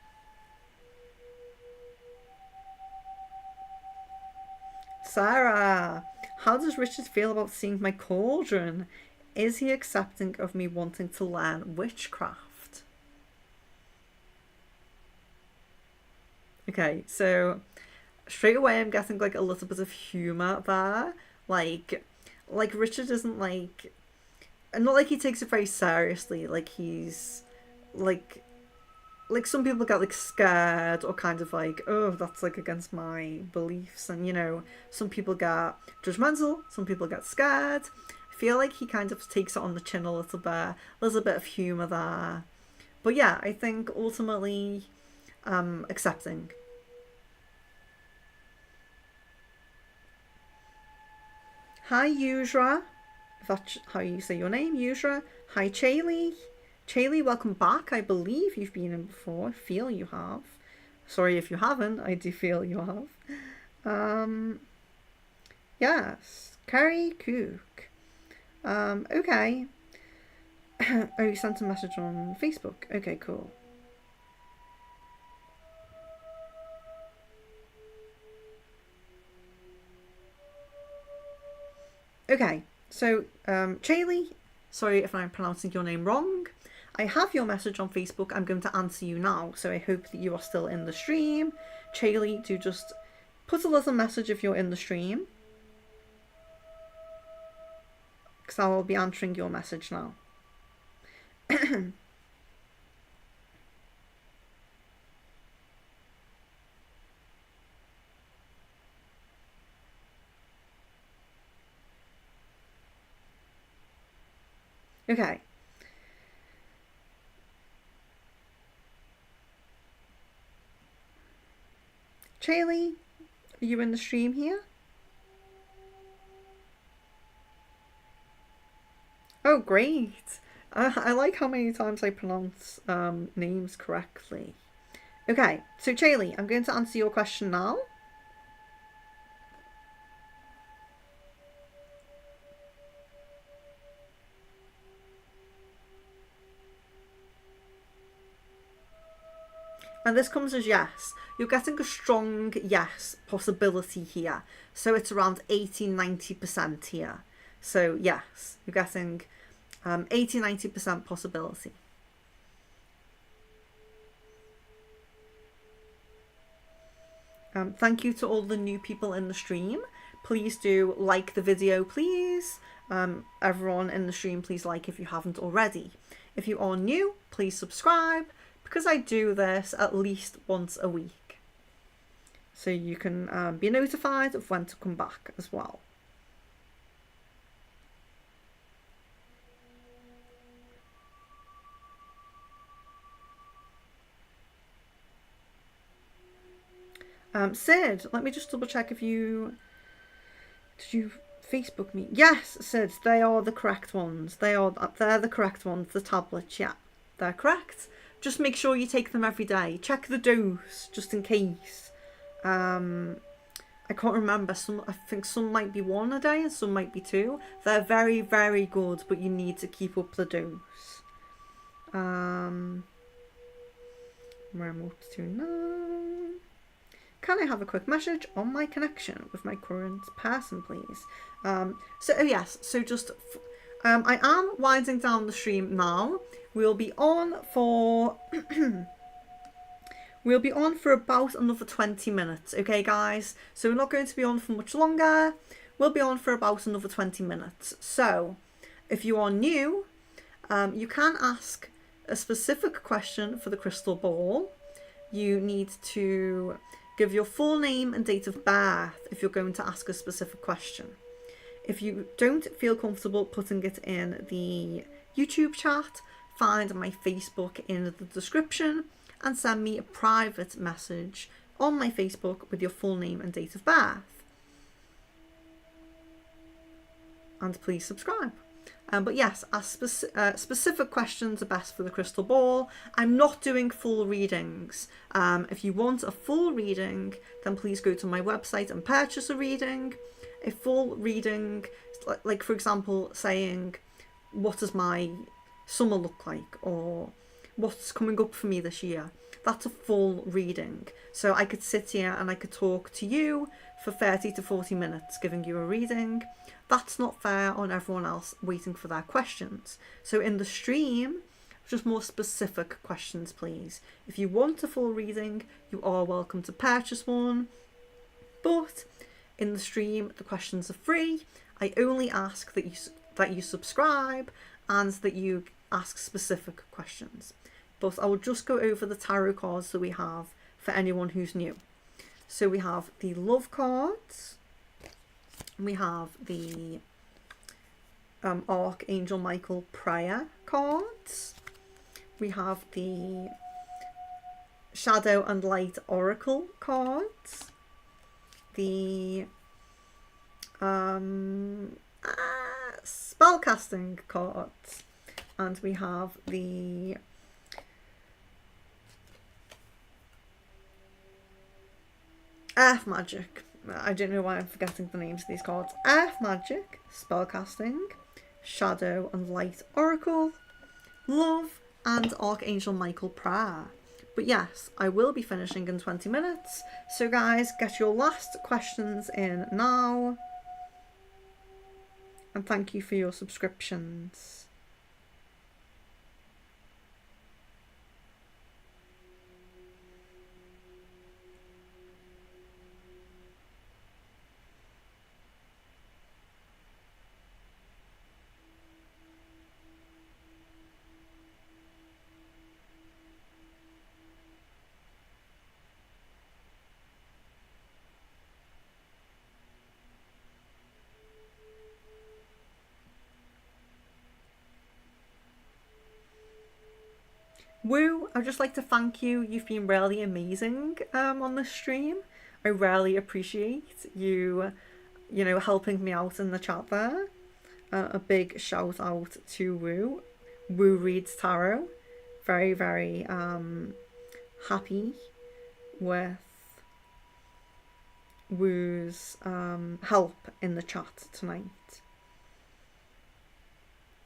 Sarah, how does Richard feel about seeing my cauldron? Is he accepting of me wanting to learn witchcraft? Okay, so straight away I'm getting like a little bit of humour there. Like Richard isn't like, not like he takes it very seriously. Like he's like some people get like scared or kind of like, oh, that's like against my beliefs, and you know, some people get judgmental, some people get scared. I feel like he kind of takes it on the chin a little bit. There's a bit of humour there, but yeah, I think ultimately accepting. Hi Yusra, if that's how you say your name, Yusra. Hi Chaley. Chaley, welcome back. I believe you've been in before. I feel you have. Sorry if you haven't. I do feel you have. Yes. Carrie Cook. Okay. Oh, you sent a message on Facebook. Okay, cool. Okay, so, Chaley, sorry if I'm pronouncing your name wrong. I have your message on Facebook. I'm going to answer you now, so I hope that you are still in the stream. Chaley, do just put a little message if you're in the stream, because I will be answering your message now. Okay. Chaley, are you in the stream here? Oh, great. I like how many times I pronounce names correctly. Okay, so Chaley, I'm going to answer your question now. And this comes as yes. You're getting a strong yes possibility here. So it's around 80-90% here. So yes, you're getting 80-90% possibility. Thank you to all the new people in the stream. Please do like the video, please. Everyone in the stream, please like if you haven't already. If you are new, please subscribe, because I do this at least once a week. So you can be notified of when to come back as well. Sid, let me just double check if you... Did you Facebook me? Yes, Sid, they are the correct ones. They're the correct ones, the tablets, yeah. They're correct. Just make sure you take them every day. Check the dose, just in case. I can't remember. I think some might be 1 a day and some might be 2. They're very, very good, but you need to keep up the dose. Remote to now. Can I have a quick message on my connection with my current person, please? Yes, so just... I am winding down the stream now. We'll be on for... We'll be on for about another 20 minutes, okay, guys? So we're not going to be on for much longer. We'll be on for about another 20 minutes. So, if you are new, you can ask a specific question for the crystal ball. You need to give your full name and date of birth if you're going to ask a specific question. If you don't feel comfortable putting it in the YouTube chat, find my Facebook in the description and send me a private message on my Facebook with your full name and date of birth. And please subscribe. But yes, specific questions are best for the crystal ball. I'm not doing full readings. If you want a full reading, then please go to my website and purchase a reading. A full reading, like for example, saying, what does my summer look like? Or what's coming up for me this year? That's a full reading. So I could sit here and I could talk to you for 30 to 40 minutes giving you a reading. That's not fair on everyone else waiting for their questions. So in the stream, just more specific questions, please. If you want a full reading, you are welcome to purchase one. But in the stream, the questions are free. I only ask that you subscribe and that you ask specific questions. But I will just go over the tarot cards that we have for anyone who's new. So we have the love cards. We have the Archangel Michael prayer cards. We have the Shadow and Light Oracle cards. The spellcasting cards. And we have the Earth Magic. I don't know why I'm forgetting the names of these cards. Earth Magic, Spellcasting, Shadow and Light Oracle, Love, and Archangel Michael Prayer. But yes, I will be finishing in 20 minutes. So guys, get your last questions in now. And thank you for your subscriptions. Woo, I'd just like to thank you. You've been really amazing on this stream. I really appreciate you, helping me out in the chat there. A big shout out to Woo. Woo reads tarot. Very, very happy with Woo's help in the chat tonight.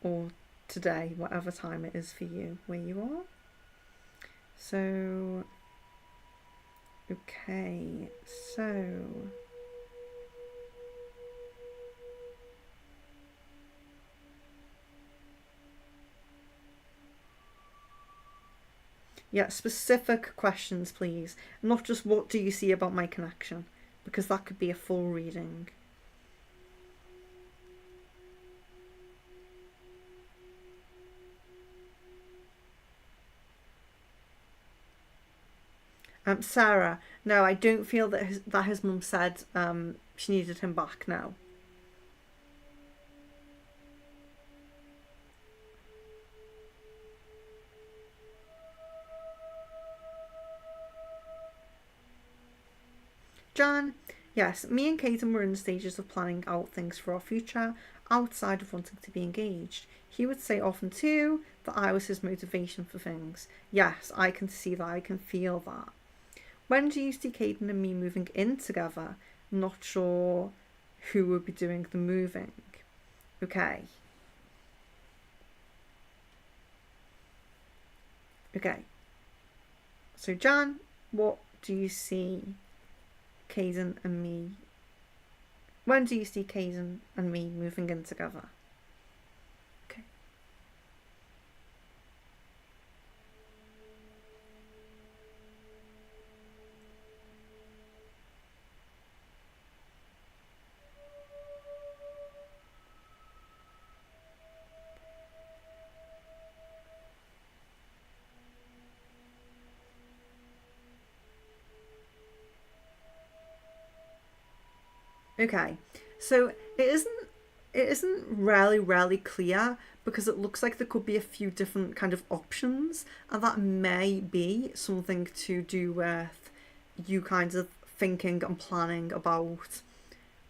Or today, whatever time it is for you, where you are. So, okay, so yeah, specific questions, please. Not just what do you see about my connection, because that could be a full reading. Sarah, no, I don't feel that his mum said she needed him back now. Jan, yes, me and Caden were in the stages of planning out things for our future outside of wanting to be engaged. He would say often too that I was his motivation for things. Yes, I can see that, I can feel that. When do you see Caden and me moving in together? Not sure who would be doing the moving. Okay. Okay. So Jan, what do you see Caden and me? When do you see Caden and me moving in together? Okay. Okay. So it isn't really clear, because it looks like there could be a few different kind of options, and that may be something to do with you kind of thinking and planning about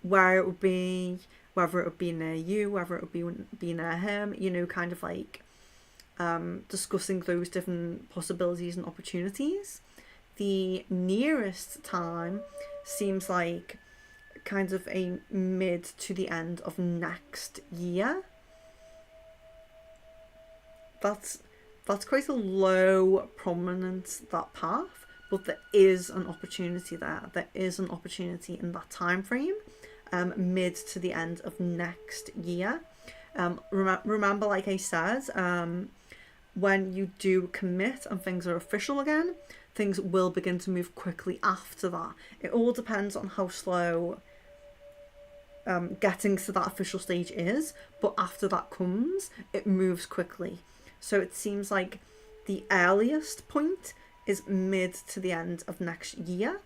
where it would be, whether it would be near you, whether it would be near him, kind of like discussing those different possibilities and opportunities. The nearest time seems like kind of a mid to the end of next year. That's quite a low prominence, that path, but there is an opportunity there. There is an opportunity in that time frame, mid to the end of next year. Remember, like I said, when you do commit and things are official again, things will begin to move quickly after that. It all depends on how slow getting to that official stage is, but after that comes, it moves quickly. So it seems like the earliest point is mid to the end of next year.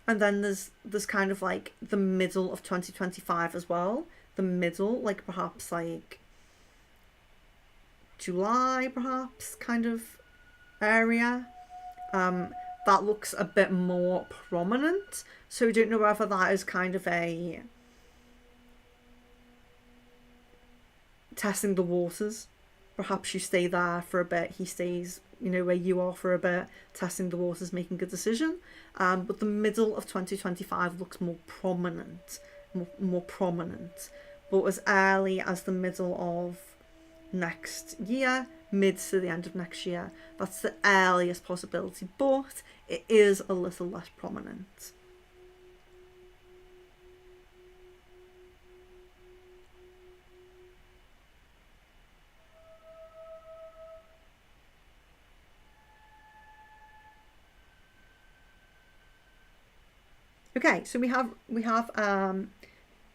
And then there's kind of like the middle of 2025 as well. The middle, like perhaps like July, perhaps, kind of area. That looks a bit more prominent. So I don't know whether that is kind of a testing the waters. Perhaps you stay there for a bit, he stays, where you are for a bit, testing the waters, making a decision. But the middle of 2025 looks more prominent, more prominent. But as early as the middle of next year, mid to the end of next year, that's the earliest possibility, but it is a little less prominent. Okay, so we have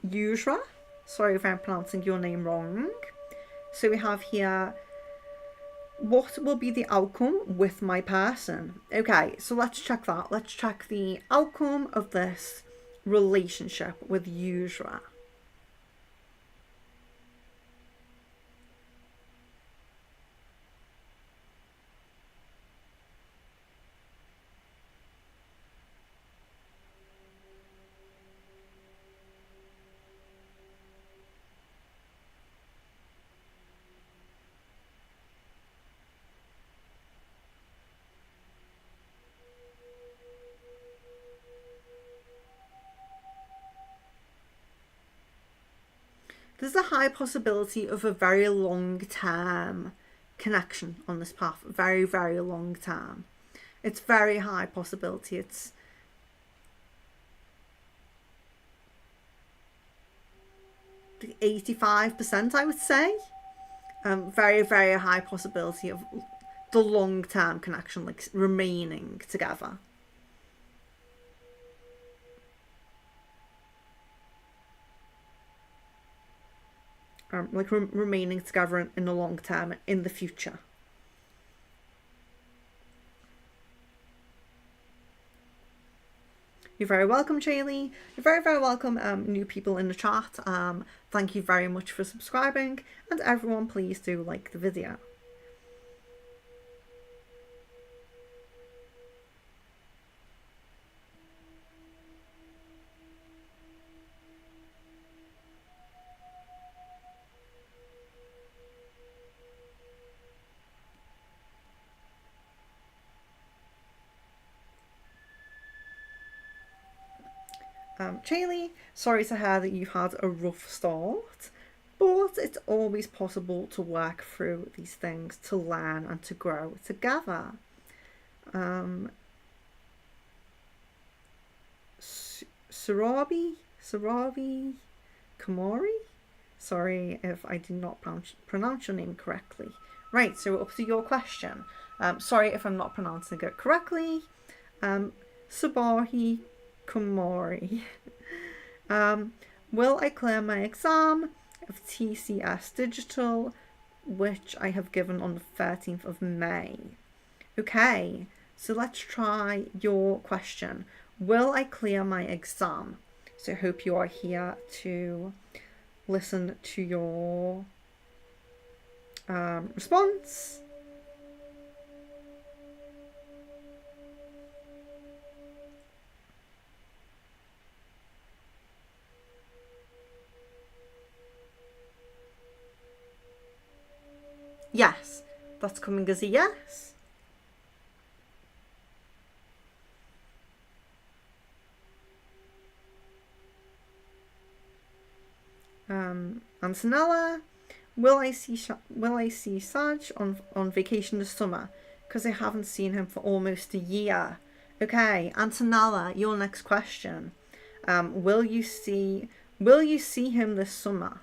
Yusra. Sorry if I'm pronouncing your name wrong. So we have here, what will be the outcome with my person? Okay, so let's check that. Let's check the outcome of this relationship with Yusra. There's a high possibility of a very long term connection on this path. Very, very long term. It's very high possibility. It's 85%, I would say. Very, very high possibility of the long term connection, like remaining together. Like remaining together in the long term, in the future. You're very welcome, Jaylee. You're very, very welcome, new people in the chat. Thank you very much for subscribing, and everyone please do like the video. Jaylee, sorry to hear that you've had a rough start, but it's always possible to work through these things, to learn and to grow together. Sarabi Kamori? Sorry if I did not pronounce your name correctly. Right, so we're up to your question. Sorry if I'm not pronouncing it correctly. Sabahi Kamori. Will I clear my exam of TCS Digital, which I have given on the 13th of May? Okay, so let's try your question. Will I clear my exam? So I hope you are here to listen to your response. Yes, that's coming as a yes. Antonella, will I see Saj on vacation this summer? Because I haven't seen him for almost a year. Okay, Antonella, your next question. Will you see him this summer?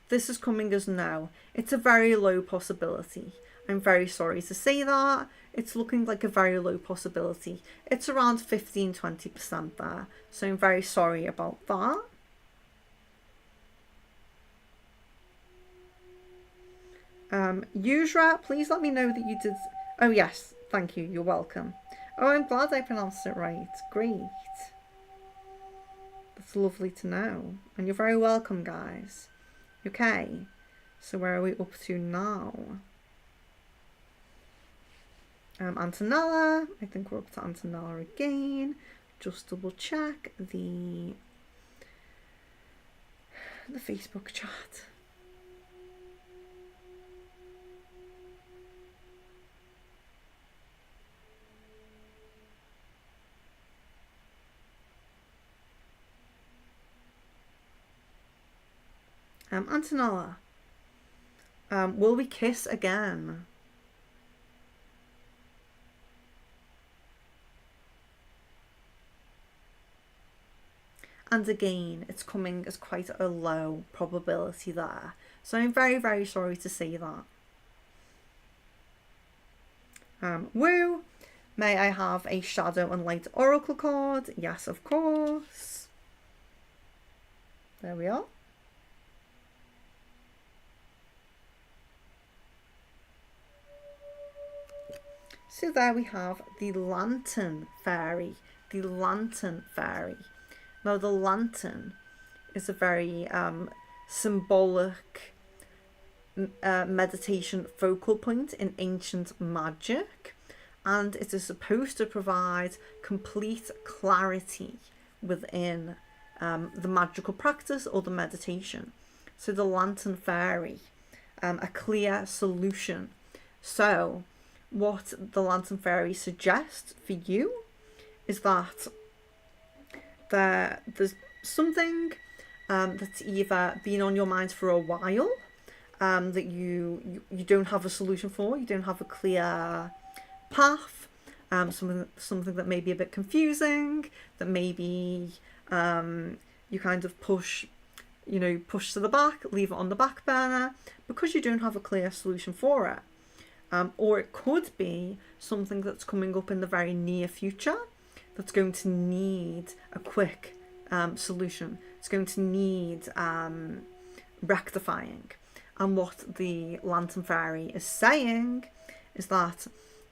This is coming as no. It's a very low possibility. I'm very sorry to say that. It's looking like a very low possibility. It's around 15-20% there. So I'm very sorry about that. Yusra, please let me know that you did. Oh yes, thank you. You're welcome. Oh, I'm glad I pronounced it right. Great. That's lovely to know. And you're very welcome, guys. Okay, so where are we up to now? Antonella, I think we're up to Antonella again. Just double check the Facebook chat. Antonella, will we kiss again? And again, it's coming as quite a low probability there. So I'm very, very sorry to say that. Woo, may I have a Shadow and Light Oracle card? Yes, of course. There we are. So there we have the Lantern Fairy. The Lantern Fairy. Now the lantern is a very symbolic meditation focal point in ancient magic, and it is supposed to provide complete clarity within the magical practice or the meditation. So the Lantern Fairy, a clear solution. So what the Lantern Fairy suggests for you is that there's something that's either been on your mind for a while, that you don't have a solution for, you don't have a clear path, something that may be a bit confusing, that maybe you kind of push to the back, leave it on the back burner because you don't have a clear solution for it. Or it could be something that's coming up in the very near future that's going to need a quick solution. It's going to need rectifying. And what the Lantern Fairy is saying is that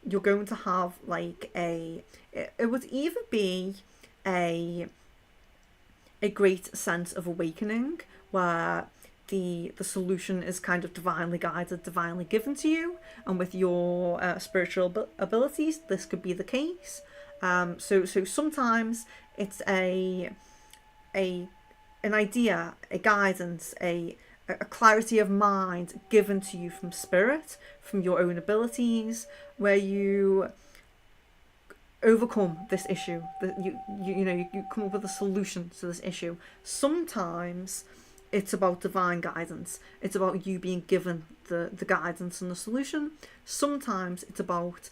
you're going to have like it would either be a great sense of awakening where the solution is kind of divinely guided, divinely given to you, and with your spiritual abilities, this could be the case. So sometimes it's an idea, a guidance, a clarity of mind given to you from spirit, from your own abilities, where you overcome this issue. That you come up with a solution to this issue. Sometimes it's about divine guidance. It's about you being given the guidance and the solution. Sometimes it's about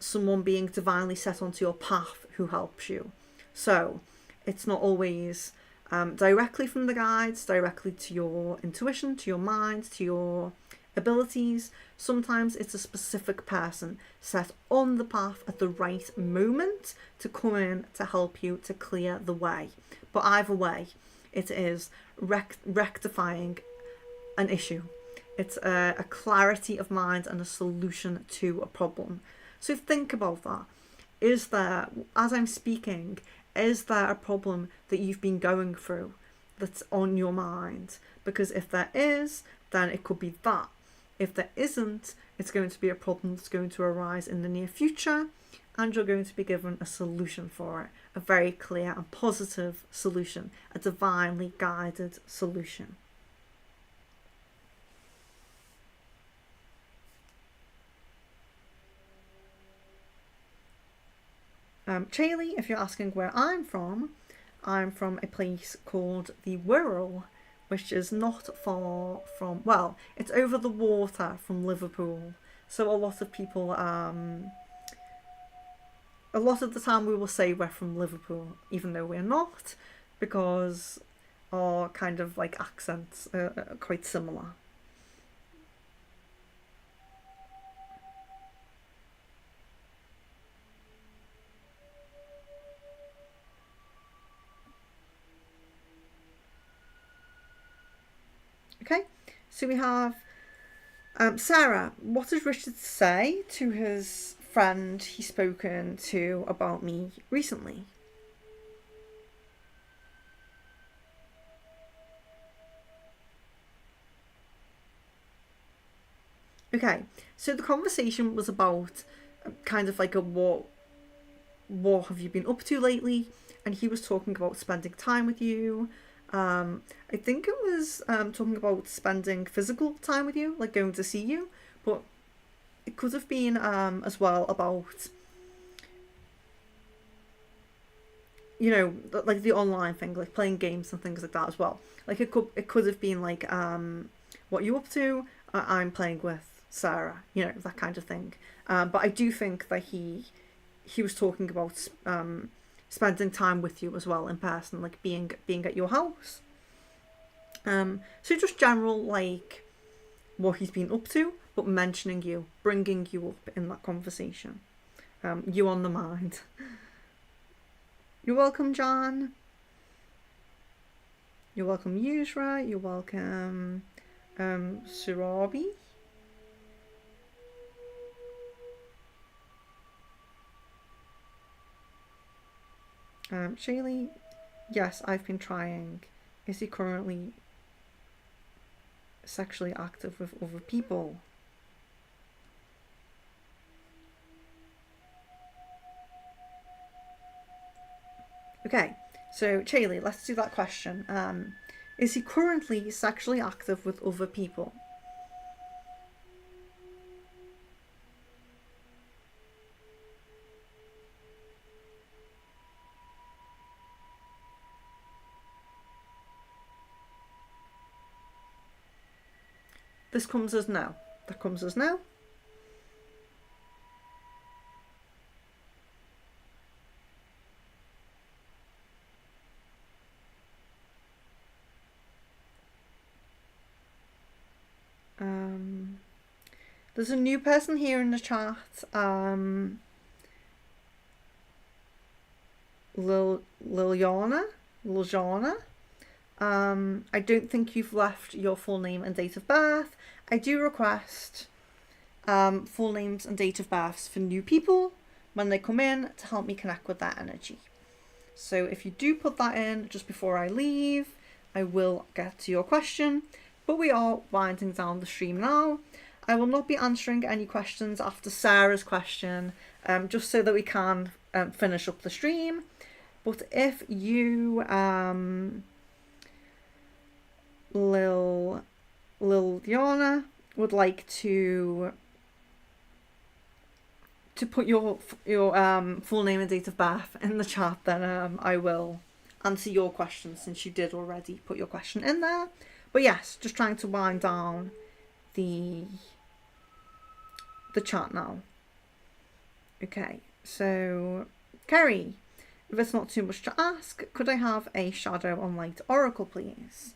someone being divinely set onto your path who helps you. So it's not always directly from the guides, directly to your intuition, to your mind, to your abilities. Sometimes it's a specific person set on the path at the right moment to come in to help you to clear the way. But either way, it is rectifying an issue. It's a clarity of mind and a solution to a problem. So think about that. Is there, as I'm speaking, is there a problem that you've been going through that's on your mind? Because if there is, then it could be that. If there isn't, it's going to be a problem that's going to arise in the near future, and you're going to be given a solution for it. A very clear and positive solution. A divinely guided solution. Chaley, if you're asking where I'm from a place called the Wirral, which is not far from, well, it's over the water from Liverpool. So a lot of people, a lot of the time we will say we're from Liverpool, even though we're not, because our kind of like accents are quite similar. Okay, so we have Sarah. What does Richard say to his friend he's spoken to about me recently? Okay, so the conversation was about kind of like a what have you been up to lately? And he was talking about spending time with you. I think it was talking about spending physical time with you, like going to see you, but it could have been as well about, you know, like the online thing, like playing games and things like that as well. Like it could have been like what you up to? I'm playing with Sarah, you know, that kind of thing. But I do think that he was talking about spending time with you as well in person, like being at your house. So just general like what he's been up to, but mentioning you, bringing you up in that conversation. You on the mind. You're welcome, John. You're welcome, Yusra. You're welcome, Surabi. Shaylee, yes, I've been trying. Is he currently sexually active with other people? Okay, so Shaylee, let's do that question. Is he currently sexually active with other people? This comes as no. That comes as no. There's a new person here in the chat. Liliana. Ljana. I don't think you've left your full name and date of birth. I do request full names and date of births for new people when they come in to help me connect with that energy. So if you do put that in just before I leave, I will get to your question. But we are winding down the stream now. I will not be answering any questions after Sarah's question, just so that we can finish up the stream. But if you, Liliana, would like to put your full name and date of birth in the chat, then I will answer your question, since you did already put your question in there. But yes, just trying to wind down the chat now. Okay, so Kerry, if it's not too much to ask, could I have a shadow and light oracle, please?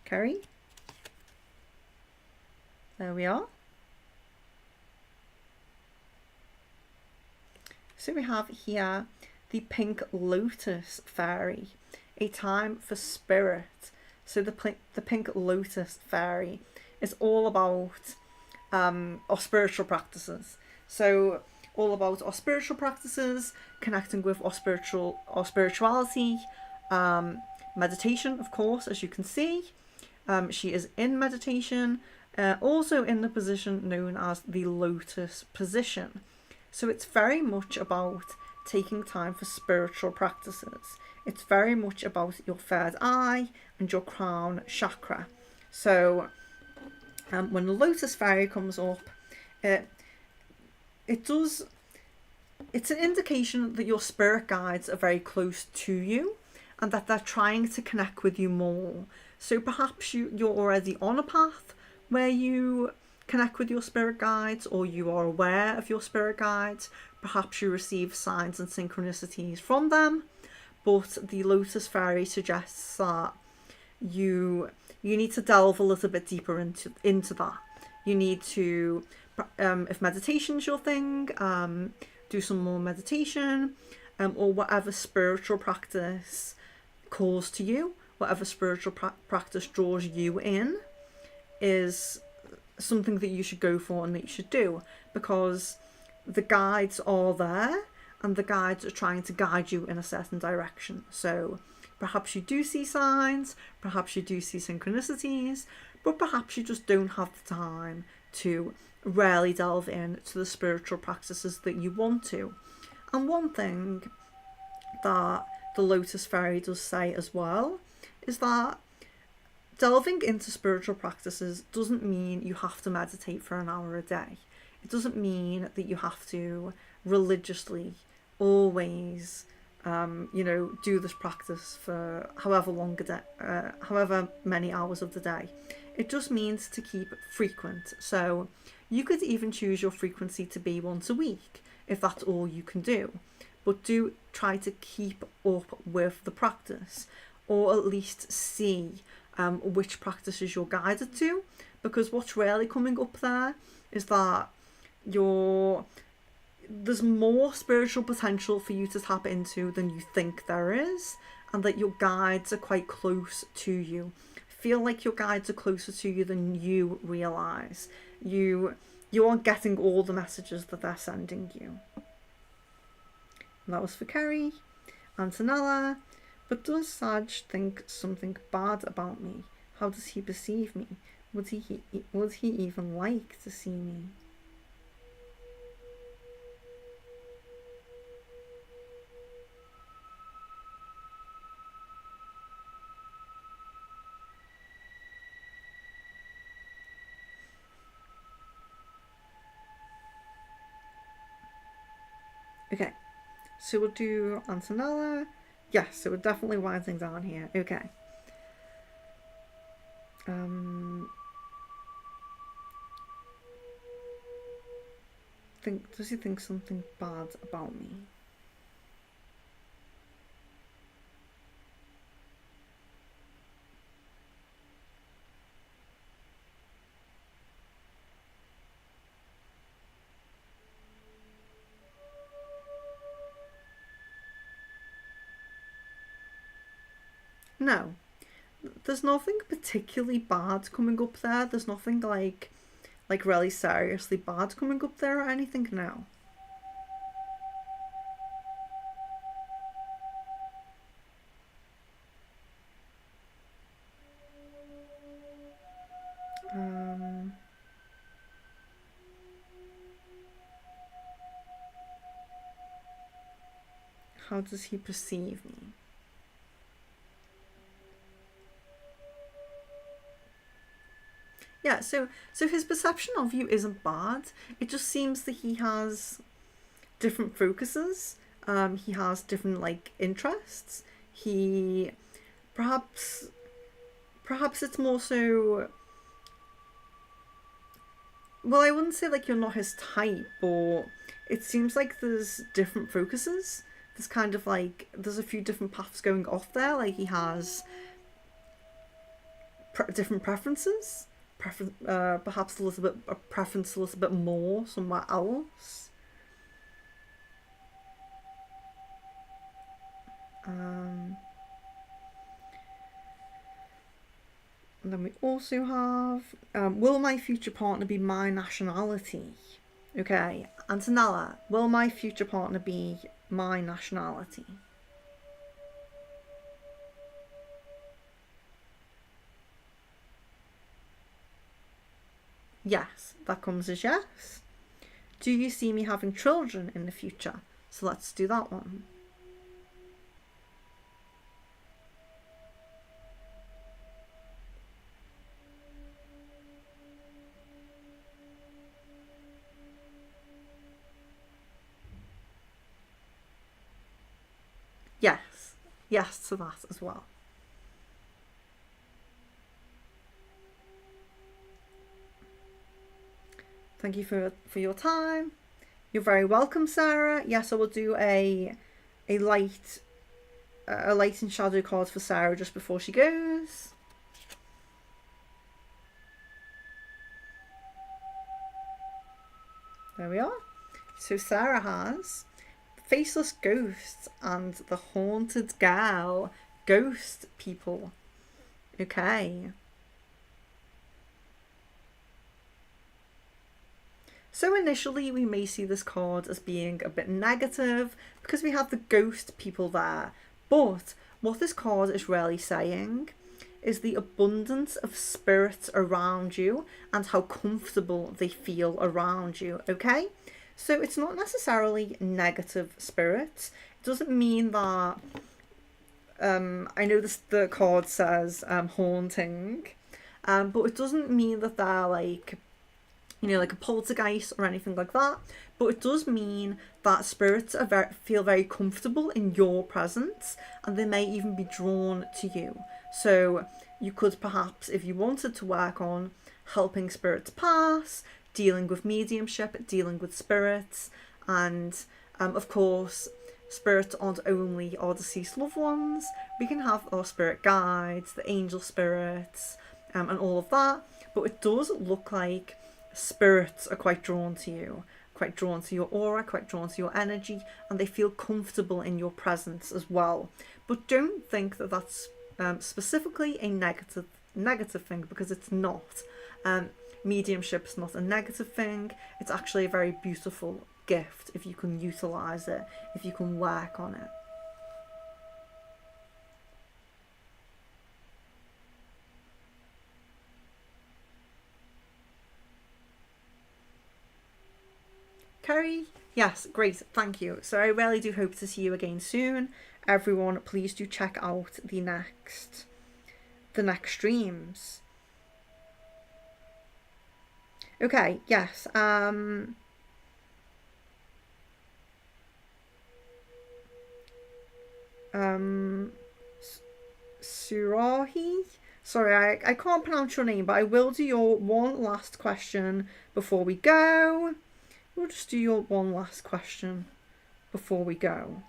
Kerry? There we are. So we have here the Pink Lotus Fairy, a time for spirit. So the Pink Lotus Fairy is all about our spiritual practices. So all about our spiritual practices, connecting with our spirituality, meditation, of course, as you can see. She is in meditation, also in the position known as the lotus position. So it's very much about taking time for spiritual practices. It's very much about your third eye and your crown chakra. So when the lotus fairy comes up, it's an indication that your spirit guides are very close to you and that they're trying to connect with you more. So perhaps you're already on a path where you connect with your spirit guides, or you are aware of your spirit guides. Perhaps you receive signs and synchronicities from them, but the lotus fairy suggests that you need to delve a little bit deeper into that. You need to, if meditation's your thing, do some more meditation, or whatever spiritual practice calls to you, whatever spiritual practice draws you in, is something that you should go for and that you should do, because the guides are there and the guides are trying to guide you in a certain direction. So perhaps you do see signs, perhaps you do see synchronicities, but perhaps you just don't have the time to really delve into the spiritual practices that you want to. And one thing that the Lotus Fairy does say as well is that delving into spiritual practices doesn't mean you have to meditate for an hour a day. It doesn't mean that you have to religiously always, do this practice for however many hours of the day. It just means to keep frequent. So you could even choose your frequency to be once a week if that's all you can do. But do try to keep up with the practice, or at least see which practices you're guided to, because what's really coming up there is that there's more spiritual potential for you to tap into than you think there is, and that your guides are quite close to you. Feel like your guides are closer to you than you realise. You aren't getting all the messages that they're sending you. And that was for Kerry. Antonella. But does Sag think something bad about me? How does he perceive me? Would he even like to see me? Okay, so we'll do Antonella. Yes, so we're definitely winding down here. Okay. Does he think something bad about me? No. There's nothing particularly bad coming up there. There's nothing like really seriously bad coming up there or anything now. How does he perceive me? Yeah, so his perception of you isn't bad. It just seems that he has different focuses. He has different like interests. He perhaps it's more so. Well, I wouldn't say like you're not his type, but it seems like there's different focuses. There's kind of like there's a few different paths going off there. Like he has different preferences. Perhaps a preference a little bit more somewhere else. And then we also have, will my future partner be my nationality? Okay, Antonella, will my future partner be my nationality? Yes, that comes as yes. Do you see me having children in the future? So let's do that one. Yes. Yes to that as well. Thank you for your time. You're very welcome, Sarah. Yes, I will do a light and shadow card for Sarah just before she goes. There we are. So Sarah has Faceless Ghosts and the Haunted Gal. Ghost people. Okay. So initially we may see this card as being a bit negative because we have the ghost people there. But what this card is really saying is the abundance of spirits around you and how comfortable they feel around you, okay? So it's not necessarily negative spirits. It doesn't mean that I know the card says haunting, but it doesn't mean that they're like, you know, like a poltergeist or anything like that. But it does mean that spirits are feel very comfortable in your presence, and they may even be drawn to you. So you could perhaps, if you wanted to work on helping spirits pass, dealing with mediumship, dealing with spirits, and of course, spirits aren't only our deceased loved ones. We can have our spirit guides, the angel spirits, and all of that. But it does look like spirits are quite drawn to you, quite drawn to your aura, quite drawn to your energy, and they feel comfortable in your presence as well. But don't think that that's specifically a negative thing, because it's not. Mediumship is not a negative thing. It's actually a very beautiful gift if you can utilize it, if you can work on it. Kerry, yes, great, thank you. So I really do hope to see you again soon. Everyone, please do check out the next streams. Okay, yes. Surahi? Sorry, I can't pronounce your name, but I will do your one last question before we go. We'll just do your one last question before we go.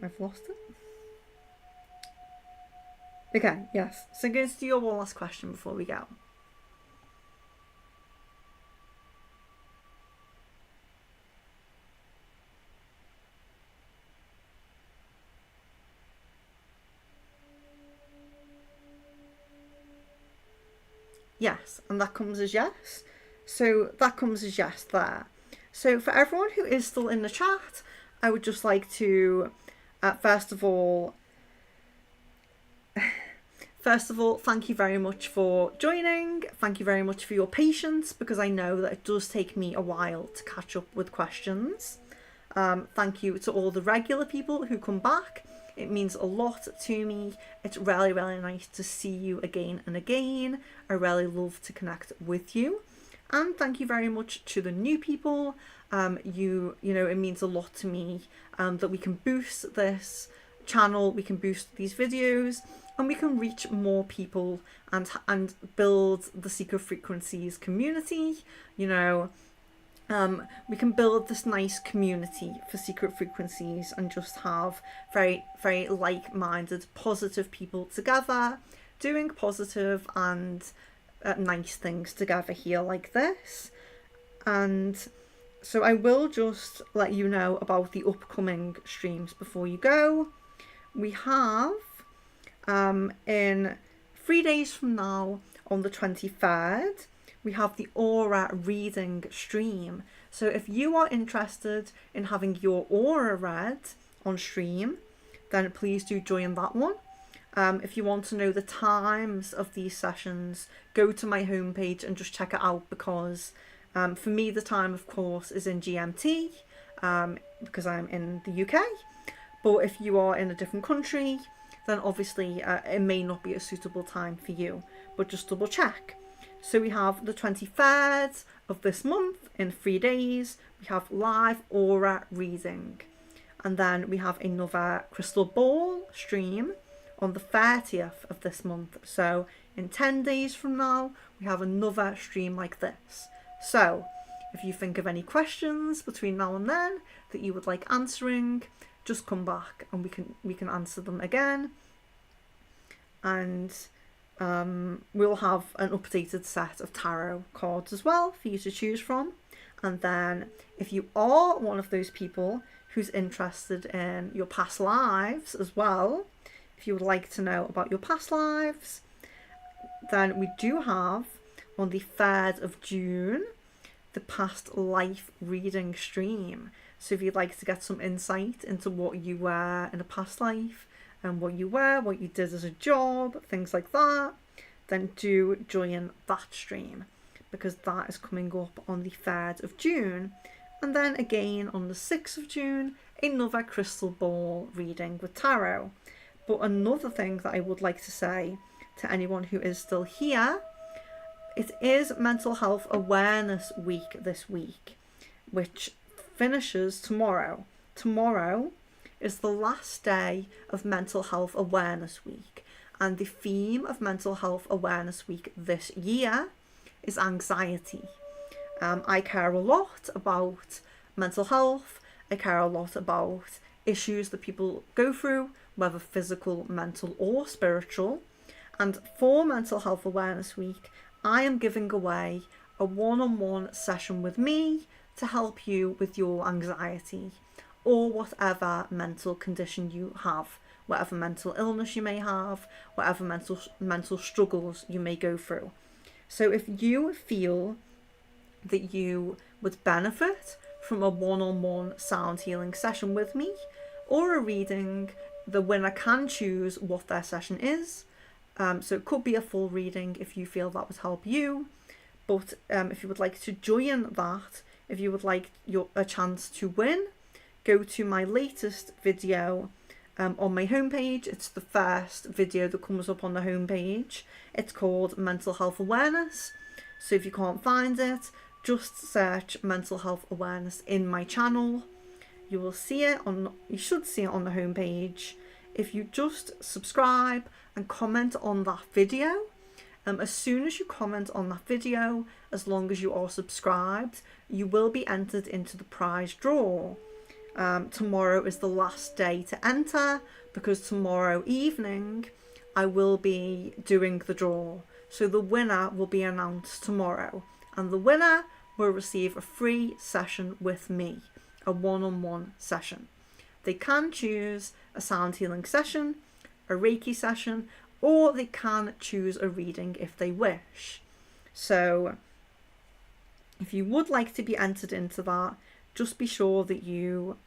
I've lost it. Okay, yes. So I'm going to do your one last question before we go. Yes, and that comes as yes. So that comes as yes there. So for everyone who is still in the chat, I would just like to, first of all, thank you very much for joining. Thank you very much for your patience, because I know that it does take me a while to catch up with questions. Thank you to all the regular people who come back. It means a lot to me. It's really, really nice to see you again and again. I really love to connect with you. And thank you very much to the new people. You know, it means a lot to me that we can boost this channel, we can boost these videos, and we can reach more people and build the Secret Frequencies community. You know, we can build this nice community for Secret Frequencies and just have very, very like-minded, positive people together, doing positive and nice things together here like this. And so I will just let you know about the upcoming streams before you go. We have in 3 days from now, on the 23rd, we have the aura reading stream. So if you are interested in having your aura read on stream, then please do join that one. If you want to know the times of these sessions, go to my homepage and just check it out, because for me the time, of course, is in GMT, because I'm in the UK. But if you are in a different country, then obviously it may not be a suitable time for you, but just double check. So we have the 23rd of this month, in 3 days, we have live aura reading. And then we have another crystal ball stream on the 30th of this month. So in 10 days from now, we have another stream like this. So if you think of any questions between now and then that you would like answering, just come back and we can answer them again. And we'll have an updated set of tarot cards as well for you to choose from. And then if you are one of those people who's interested in your past lives as well, if you would like to know about your past lives, then we do have on the 3rd of June the past life reading stream. So if you'd like to get some insight into what you were in a past life and what you did as a job, things like that, then do join that stream, because that is coming up on the 3rd of June. And then again on the 6th of June, another crystal ball reading with tarot. But another thing that I would like to say to anyone who is still here, it is Mental Health Awareness Week this week, which finishes tomorrow. Tomorrow is the last day of Mental Health Awareness Week, and the theme of Mental Health Awareness Week this year is anxiety. I care a lot about mental health. I care a lot about issues that people go through, whether physical, mental or spiritual. And for Mental Health Awareness Week, I am giving away a one-on-one session with me to help you with your anxiety or whatever mental condition you have, whatever mental illness you may have, whatever mental struggles you may go through. So if you feel that you would benefit from a one-on-one sound healing session with me or a reading, the winner can choose what their session is. So it could be a full reading if you feel that would help you. But if you would like to join that, if you would like a chance to win, go to my latest video on my homepage. It's the first video that comes up on the homepage. It's called Mental Health Awareness. So if you can't find it, just search Mental Health Awareness in my channel. You will see it you should see it on the homepage. If you just subscribe and comment on that video, as soon as you comment on that video, as long as you are subscribed, you will be entered into the prize draw. Tomorrow is the last day to enter, because tomorrow evening I will be doing the draw. So the winner will be announced tomorrow, and the winner will receive a free session with me, a one-on-one session. They can choose a sound healing session, a Reiki session, or they can choose a reading if they wish. So if you would like to be entered into that, just be sure that you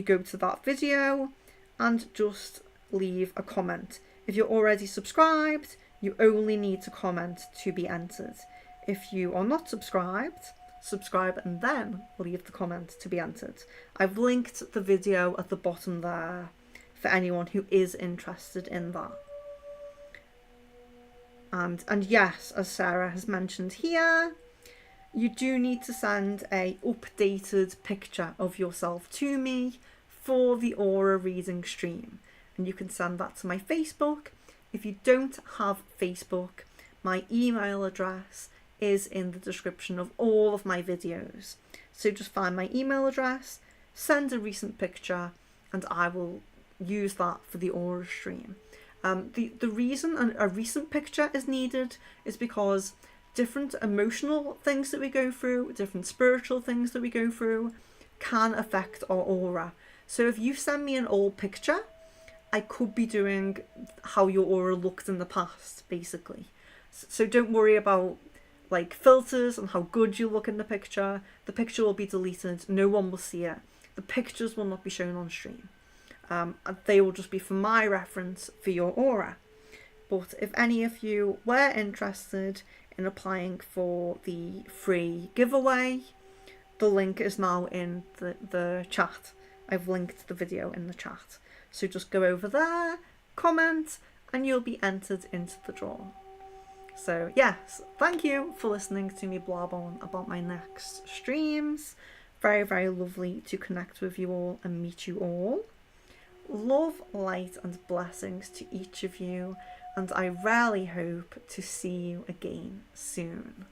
go to that video and just leave a comment. If you're already subscribed, you only need to comment to be entered. If you are not subscribed, subscribe and then leave the comment to be entered. I've linked the video at the bottom there for anyone who is interested in that. And yes, as Sarah has mentioned here, you do need to send a updated picture of yourself to me for the aura reading stream, and you can send that to my Facebook. If you don't have Facebook, my email address is in the description of all of my videos, so just find my email address, send a recent picture, and I will use that for the aura stream. The reason a recent picture is needed is because different emotional things that we go through, different spiritual things that we go through, can affect our aura. So if you send me an old picture, I could be doing how your aura looked in the past, basically. So don't worry about like filters and how good you look in the picture. The picture will be deleted, no one will see it. The pictures will not be shown on stream. They will just be for my reference for your aura. But if any of you were interested in applying for the free giveaway, the link is now in the chat. I've linked the video in the chat. So just go over there, comment, and you'll be entered into the draw. So yes, thank you for listening to me blab on about my next streams. Very, very lovely to connect with you all and meet you all. Love, light and blessings to each of you, and I really hope to see you again soon.